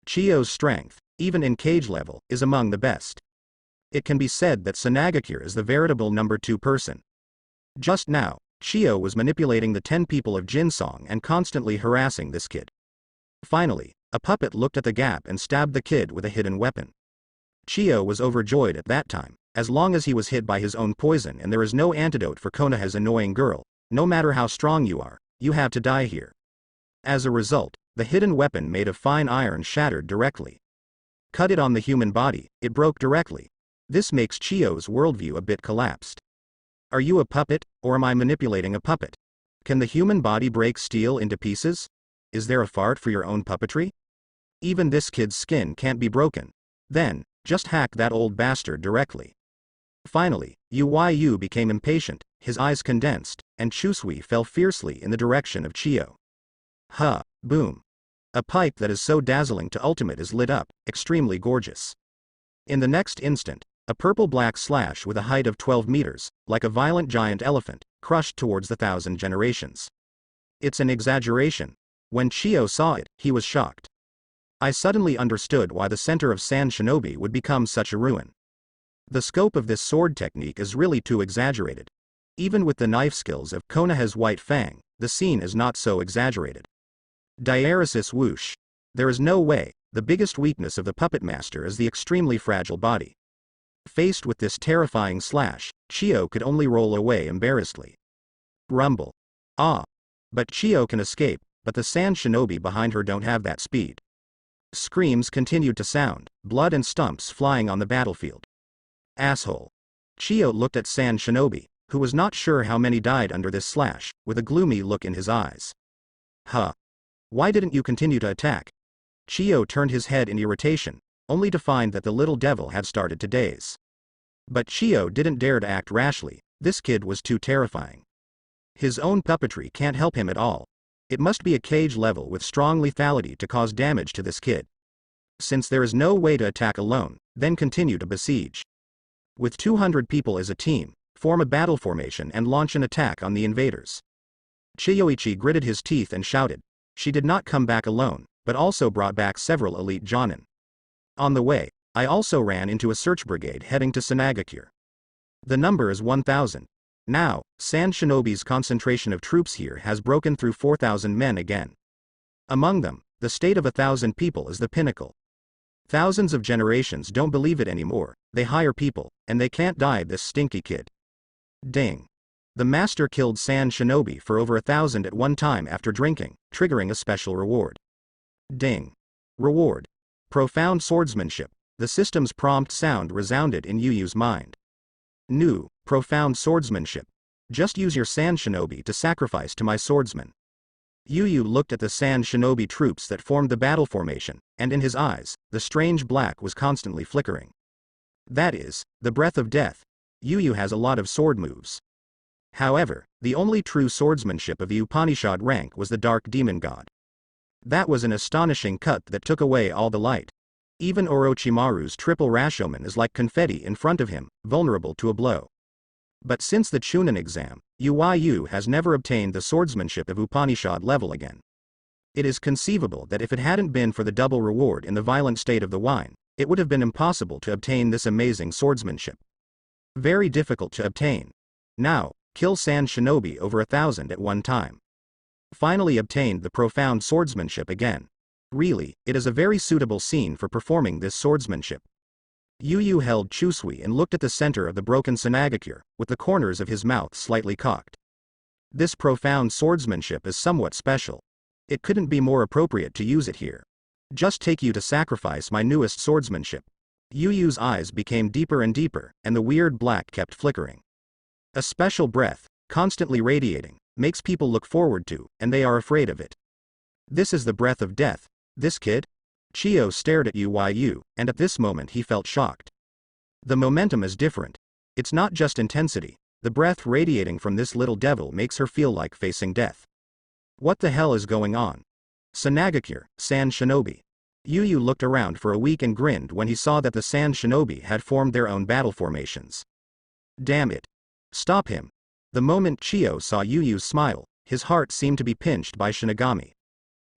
Chiyo's strength, even in cage level, is among the best. It can be said that Sanagakure is the veritable number 2 person. Just now, Chiyo was manipulating the 10 people of Jinsong and constantly harassing this kid. Finally, a puppet looked at the gap and stabbed the kid with a hidden weapon. Chiyo was overjoyed at that time, as long as he was hit by his own poison and there is no antidote for Konoha's annoying girl, no matter how strong you are, you have to die here. As a result, the hidden weapon made of fine iron shattered directly. Cut it on the human body, it broke directly. This makes Chiyo's worldview a bit collapsed. Are you a puppet, or am I manipulating a puppet? Can the human body break steel into pieces? Is there a fart for your own puppetry? Even this kid's skin can't be broken. Then, just hack that old bastard directly. Finally, YU became impatient, his eyes condensed, and Chusui fell fiercely in the direction of Chiyo. Boom. A pipe that is so dazzling to ultimate is lit up, extremely gorgeous. In the next instant, a purple-black slash with a height of 12 meters, like a violent giant elephant, crushed towards the 1,000 generations. It's an exaggeration. When Chiyo saw it, he was shocked. I suddenly understood why the center of Sand Shinobi would become such a ruin. The scope of this sword technique is really too exaggerated. Even with the knife skills of Konoha's White Fang, the scene is not so exaggerated. Diaresis whoosh. There is no way. The biggest weakness of the puppet master is the extremely fragile body. Faced with this terrifying slash, Chiyo could only roll away embarrassedly. Rumble. But Chiyo can escape, but the Sand Shinobi behind her don't have that speed. Screams continued to sound, blood and stumps flying on the battlefield. Asshole. Chiyo looked at Sand Shinobi, who was not sure how many died under this slash, with a gloomy look in his eyes. Why didn't you continue to attack? Chiyo turned his head in irritation, only to find that the little devil had started to daze. But Chiyo didn't dare to act rashly, this kid was too terrifying. His own puppetry can't help him at all. It must be a cage level with strong lethality to cause damage to this kid. Since there is no way to attack alone, then continue to besiege. With 200 people as a team, form a battle formation and launch an attack on the invaders. Chiyoichi gritted his teeth and shouted. She did not come back alone, but also brought back several elite jonin. On the way, I also ran into a search brigade heading to Sanagakure. The number is 1,000. Now, Sand Shinobi's concentration of troops here has broken through 4,000 men again. Among them, the state of 1,000 people is the pinnacle. Thousands of generations don't believe it anymore, they hire people, and they can't die this stinky kid. Ding. The master killed Sand Shinobi for over 1,000 at one time after drinking, triggering a special reward. Ding. Reward. Profound swordsmanship. The system's prompt sound resounded in Yuyu's mind. New, profound swordsmanship. Just use your Sand Shinobi to sacrifice to my swordsman. Yuyu looked at the Sand Shinobi troops that formed the battle formation, and in his eyes, the strange black was constantly flickering. That is, the breath of death. Yuyu has a lot of sword moves. However, the only true swordsmanship of the Upanishad rank was the Dark Demon God. That was an astonishing cut that took away all the light. Even Orochimaru's triple Rashomon is like confetti in front of him, vulnerable to a blow. But since the Chunin exam, Yu has never obtained the swordsmanship of Upanishad level again. It is conceivable that if it hadn't been for the double reward in the violent state of the wine, it would have been impossible to obtain this amazing swordsmanship. Very difficult to obtain. Now, kill Sand Shinobi over 1,000 at one time. Finally obtained the profound swordsmanship again. Really, it is a very suitable scene for performing this swordsmanship. Yu held Chusui and looked at the center of the broken Sanagakure, with the corners of his mouth slightly cocked. This profound swordsmanship is somewhat special. It couldn't be more appropriate to use it here. Just take you to sacrifice my newest swordsmanship. Yu's eyes became deeper and deeper, and the weird black kept flickering. A special breath, constantly radiating, makes people look forward to, and they are afraid of it. This is the breath of death, this kid? Chiyo stared at Yu, and at this moment he felt shocked. The momentum is different. It's not just intensity, the breath radiating from this little devil makes her feel like facing death. What the hell is going on? Sanagakure, Sand Shinobi. Yu looked around for a week and grinned when he saw that the Sand Shinobi had formed their own battle formations. Damn it. Stop him. The moment Chiyo saw Yu's smile, his heart seemed to be pinched by Shinigami.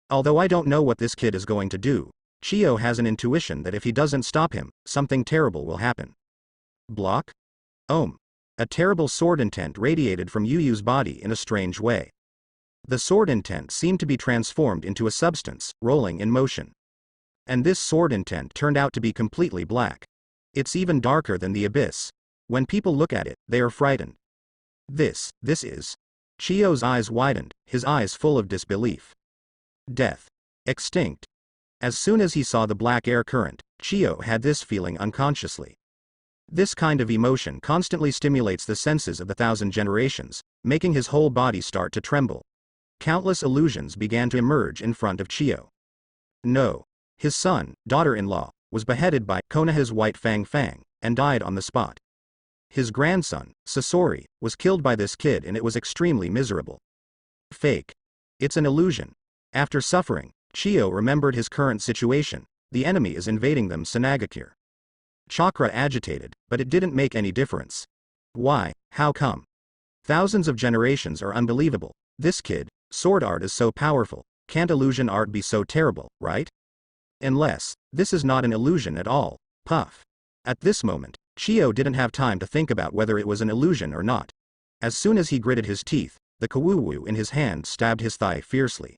Although I don't know what this kid is going to do, Chiyo has an intuition that if he doesn't stop him, something terrible will happen. Block? A terrible sword intent radiated from Yu's body in a strange way. The sword intent seemed to be transformed into a substance, rolling in motion. And this sword intent turned out to be completely black. It's even darker than the abyss. When people look at it, they are frightened. This is... Chiyo's eyes widened, his eyes full of disbelief. Death. Extinct. As soon as he saw the black air current, Chiyo had this feeling unconsciously. This kind of emotion constantly stimulates the senses of the 1,000 generations, making his whole body start to tremble. Countless illusions began to emerge in front of Chiyo. No. His son, daughter-in-law, was beheaded by Konoha's White Fang, and died on the spot. His grandson, Sasori, was killed by this kid and it was extremely miserable. Fake. It's an illusion. After suffering, Chiyo remembered his current situation, the enemy is invading them Sanagakure. Chakra agitated, but it didn't make any difference. Why, how come? Thousands of generations are unbelievable, this kid, sword art is so powerful, can't illusion art be so terrible, right? Unless, this is not an illusion at all, puff. At this moment, Chiyo didn't have time to think about whether it was an illusion or not. As soon as he gritted his teeth, the kawuwu in his hand stabbed his thigh fiercely.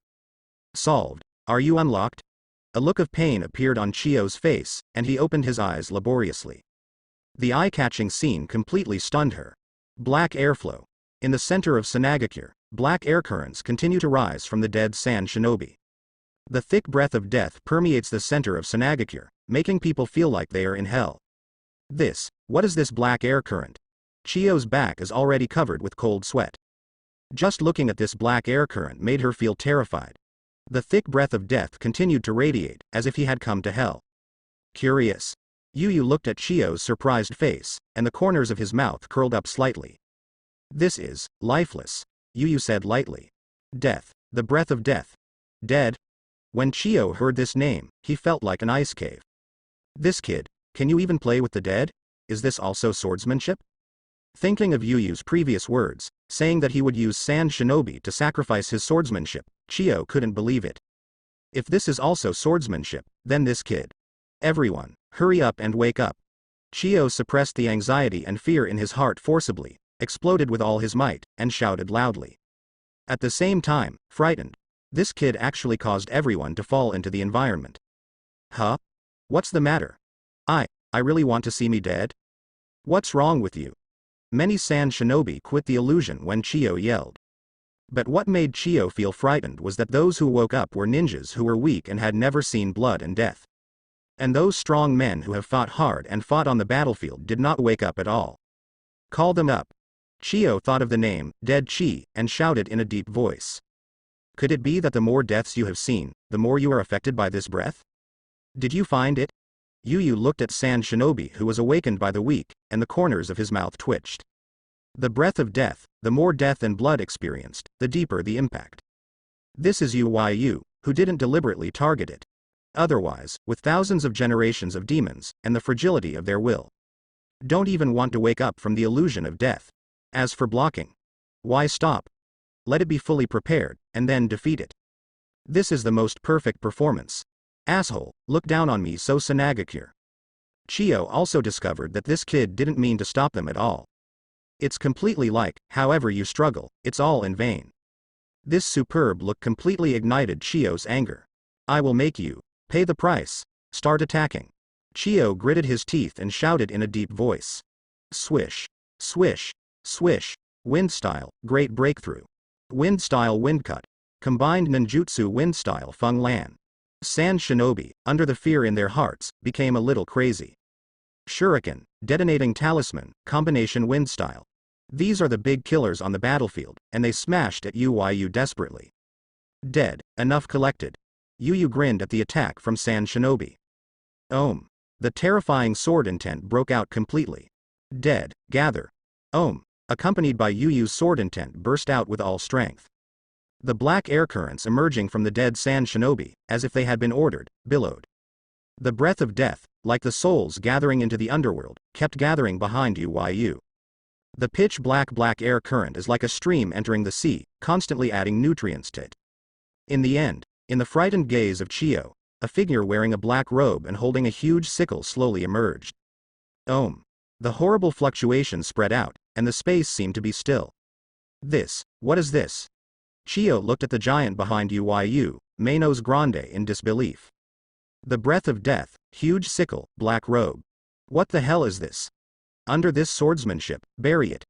Solved. Are you unlocked? A look of pain appeared on Chiyo's face, and he opened his eyes laboriously. The eye-catching scene completely stunned her. Black airflow. In the center of Sanagakure, black air currents continue to rise from the dead Sand Shinobi. The thick breath of death permeates the center of Sanagakure, making people feel like they are in hell. What is this black air current? Chiyo's back is already covered with cold sweat. Just looking at this black air current made her feel terrified. The thick breath of death continued to radiate, as if he had come to hell. Curious. Yu looked at Chiyo's surprised face, and the corners of his mouth curled up slightly. This is lifeless, Yu said lightly. Death, the breath of death. Dead? When Chiyo heard this name, he felt like an ice cave. This kid, can you even play with the dead? Is this also swordsmanship? Thinking of Yu's previous words, saying that he would use Sand Shinobi to sacrifice his swordsmanship, Chiyo couldn't believe it. If this is also swordsmanship, then this kid. Everyone, hurry up and wake up. Chiyo suppressed the anxiety and fear in his heart forcibly, exploded with all his might, and shouted loudly. At the same time, frightened. This kid actually caused everyone to fall into the environment. Huh? What's the matter? I really want to see me dead? What's wrong with you? Many Sand Shinobi quit the illusion when Chiyo yelled. But what made Chiyo feel frightened was that those who woke up were ninjas who were weak and had never seen blood and death. And those strong men who have fought hard and fought on the battlefield did not wake up at all. Call them up. Chiyo thought of the name, Dead Chi, and shouted in a deep voice. Could it be that the more deaths you have seen, the more you are affected by this breath? Did you find it? Yu looked at Sand Shinobi who was awakened by the weak, and the corners of his mouth twitched. The breath of death, the more death and blood experienced, the deeper the impact. This is Yu, who didn't deliberately target it. Otherwise, with thousands of generations of demons, and the fragility of their will, don't even want to wake up from the illusion of death. As for blocking, why stop? Let it be fully prepared, and then defeat it. This is the most perfect performance. Asshole, look down on me so Sanagakure. Chiyo also discovered that this kid didn't mean to stop them at all. It's completely like, however you struggle, it's all in vain. This superb look completely ignited Chiyo's anger. I will make you pay the price. Start attacking. Chiyo gritted his teeth and shouted in a deep voice. Swish. Swish. Swish. Wind style, great breakthrough. Wind style wind cut. Combined ninjutsu wind style Feng Lan. Sand shinobi, under the fear in their hearts, became a little crazy. Shuriken, detonating talisman, combination wind style. These are the big killers on the battlefield, and they smashed at Yu desperately. Dead, enough collected. Yu grinned at the attack from Sand shinobi. Ohm. The terrifying sword intent broke out completely. Dead, gather. Ohm. Accompanied by Yu's sword intent burst out with all strength. The black air currents emerging from the dead Sand shinobi, as if they had been ordered, billowed. The breath of death, like the souls gathering into the underworld, kept gathering behind Yu. The pitch black air current is like a stream entering the sea, constantly adding nutrients to it. In the end, in the frightened gaze of Chiyo, a figure wearing a black robe and holding a huge sickle slowly emerged. Ohm. The horrible fluctuation spread out, and the space seemed to be still. What is this? Chiyo looked at the giant behind Yu, Manos Grande, in disbelief. The breath of death, huge sickle, black robe. What the hell is this? Under this swordsmanship, bury it.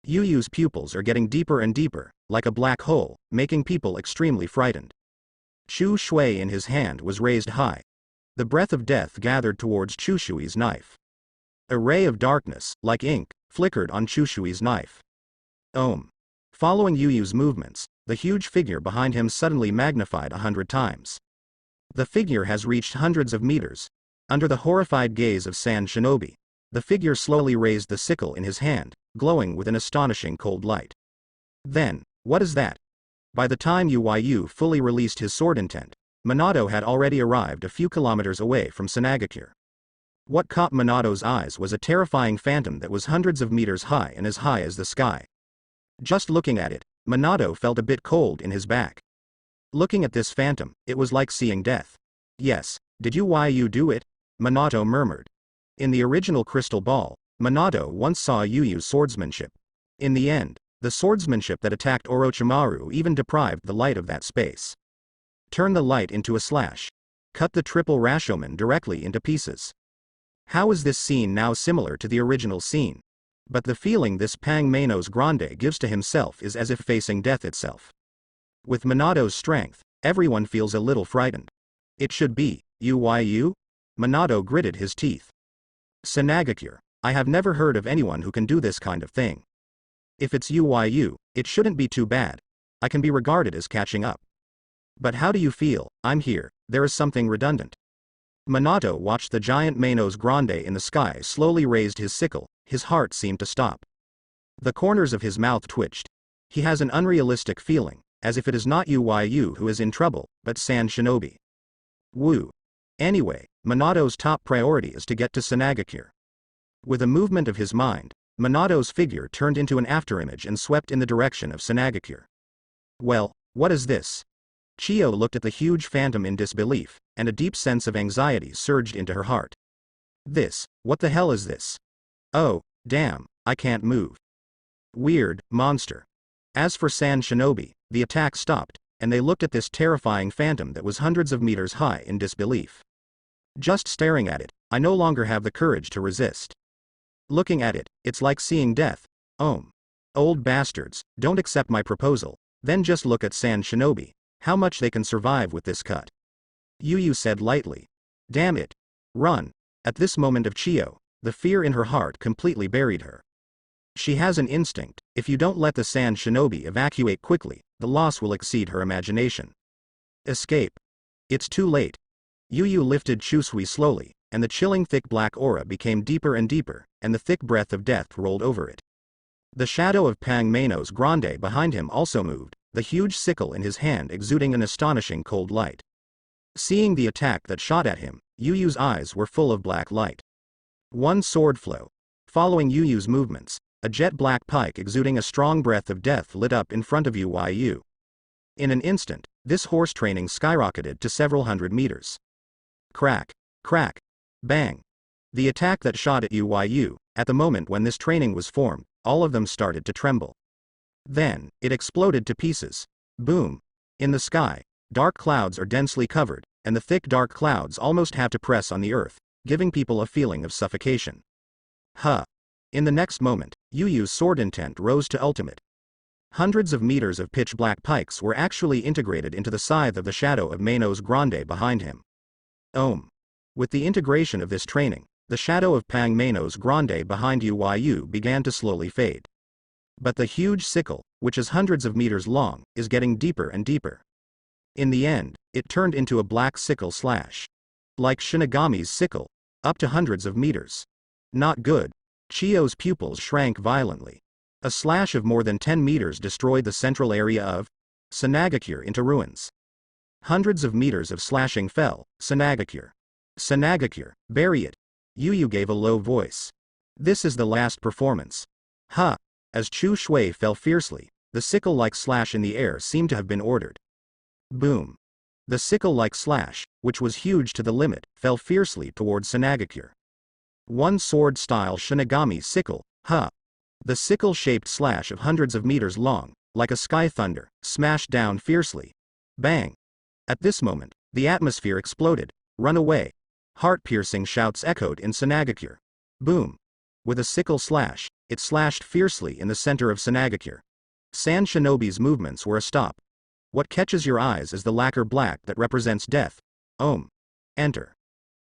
Yu's pupils are getting deeper and deeper, like a black hole, making people extremely frightened. Chu Shui in his hand was raised high. The breath of death gathered towards Chu Shui's knife. A ray of darkness, like ink, flickered on Chu Shui's knife. Ohm. Following Yu's movements, the huge figure behind him suddenly magnified 100 times. The figure has reached hundreds of meters. Under the horrified gaze of Sand shinobi, the figure slowly raised the sickle in his hand, glowing with an astonishing cold light. Then, what is that? By the time Yu fully released his sword intent, Minato had already arrived a few kilometers away from Sanagakure. What caught Minato's eyes was a terrifying phantom that was hundreds of meters high and as high as the sky. Just looking at it, Minato felt a bit cold in his back. Looking at this phantom, it was like seeing death. Yes, did Yu do it? Minato murmured. In the original Crystal Ball, Minato once saw Yu's swordsmanship. In the end, the swordsmanship that attacked Orochimaru even deprived the light of that space. Turn the light into a slash. Cut the triple Rashomon directly into pieces. How is this scene now similar to the original scene? But the feeling this Pang Manos Grande gives to himself is as if facing death itself. With Minato's strength, everyone feels a little frightened. It should be, Yu? Minato gritted his teeth. Sanagakure, I have never heard of anyone who can do this kind of thing. If it's Yu, it shouldn't be too bad. I can be regarded as catching up. But how do you feel? I'm here, there is something redundant. Minato watched the giant Manos Grande in the sky slowly raised his sickle, his heart seemed to stop. The corners of his mouth twitched. He has an unrealistic feeling, as if it is not Yu who is in trouble, but Sand shinobi. Woo. Anyway, Minato's top priority is to get to Sanagakure. With a movement of his mind, Minato's figure turned into an afterimage and swept in the direction of Sanagakure. Well, what is this? Chiyo looked at the huge phantom in disbelief, and a deep sense of anxiety surged into her heart. What the hell is this? Oh, damn, I can't move. Weird, monster. As for Sand shinobi, the attack stopped, and they looked at this terrifying phantom that was hundreds of meters high in disbelief. Just staring at it, I no longer have the courage to resist. Looking at it, it's like seeing death. Old bastards, don't accept my proposal, then just look at Sand shinobi, how much they can survive with this cut. Yu said lightly. Damn it. Run. At this moment of Chiyo, the fear in her heart completely buried her. She has an instinct, if you don't let the Sand shinobi evacuate quickly, the loss will exceed her imagination. Escape. It's too late. Yu lifted Chusui slowly, and the chilling thick black aura became deeper and deeper, and the thick breath of death rolled over it. The shadow of Pang Manos Grande behind him also moved, the huge sickle in his hand exuding an astonishing cold light. Seeing the attack that shot at him, Yu Yu's eyes were full of black light. One sword flow. Following Yu Yu's movements, a jet black pike exuding a strong breath of death lit up in front of Yu. In an instant, this horse training skyrocketed to several hundred meters. Crack, crack, bang. The attack that shot at Yu, at the moment when this training was formed, all of them started to tremble. Then, it exploded to pieces. Boom. In the sky, dark clouds are densely covered, and the thick dark clouds almost have to press on the earth, giving people a feeling of suffocation. Huh. In the next moment, Yu's sword intent rose to ultimate. Hundreds of meters of pitch black pikes were actually integrated into the scythe of the shadow of Manos Grande behind him. With the integration of this training, the shadow of Pang Manos Grande behind Yu began to slowly fade. But the huge sickle, which is hundreds of meters long, is getting deeper and deeper. In the end, it turned into a black sickle slash. Like Shinigami's sickle, up to hundreds of meters. Not good. Chiyo's pupils shrank violently. A slash of more than 10 meters destroyed the central area of Sanagakure into ruins. Hundreds of meters of slashing fell. Sanagakure. Sanagakure, bury it. Yu gave a low voice. This is the last performance. Ha! As Chu Shui fell fiercely, the sickle-like slash in the air seemed to have been ordered. Boom. The sickle-like slash, which was huge to the limit, fell fiercely toward Sanagakure. One sword-style Shinigami sickle, ha! The sickle-shaped slash of hundreds of meters long, like a sky thunder, smashed down fiercely. Bang! At this moment, the atmosphere exploded. Run away! Heart-piercing shouts echoed in Sanagakure. Boom! With a sickle slash, it slashed fiercely in the center of Sanagakure. San Shinobi's movements were a stop. What catches your eyes is the lacquer black that represents death. Enter.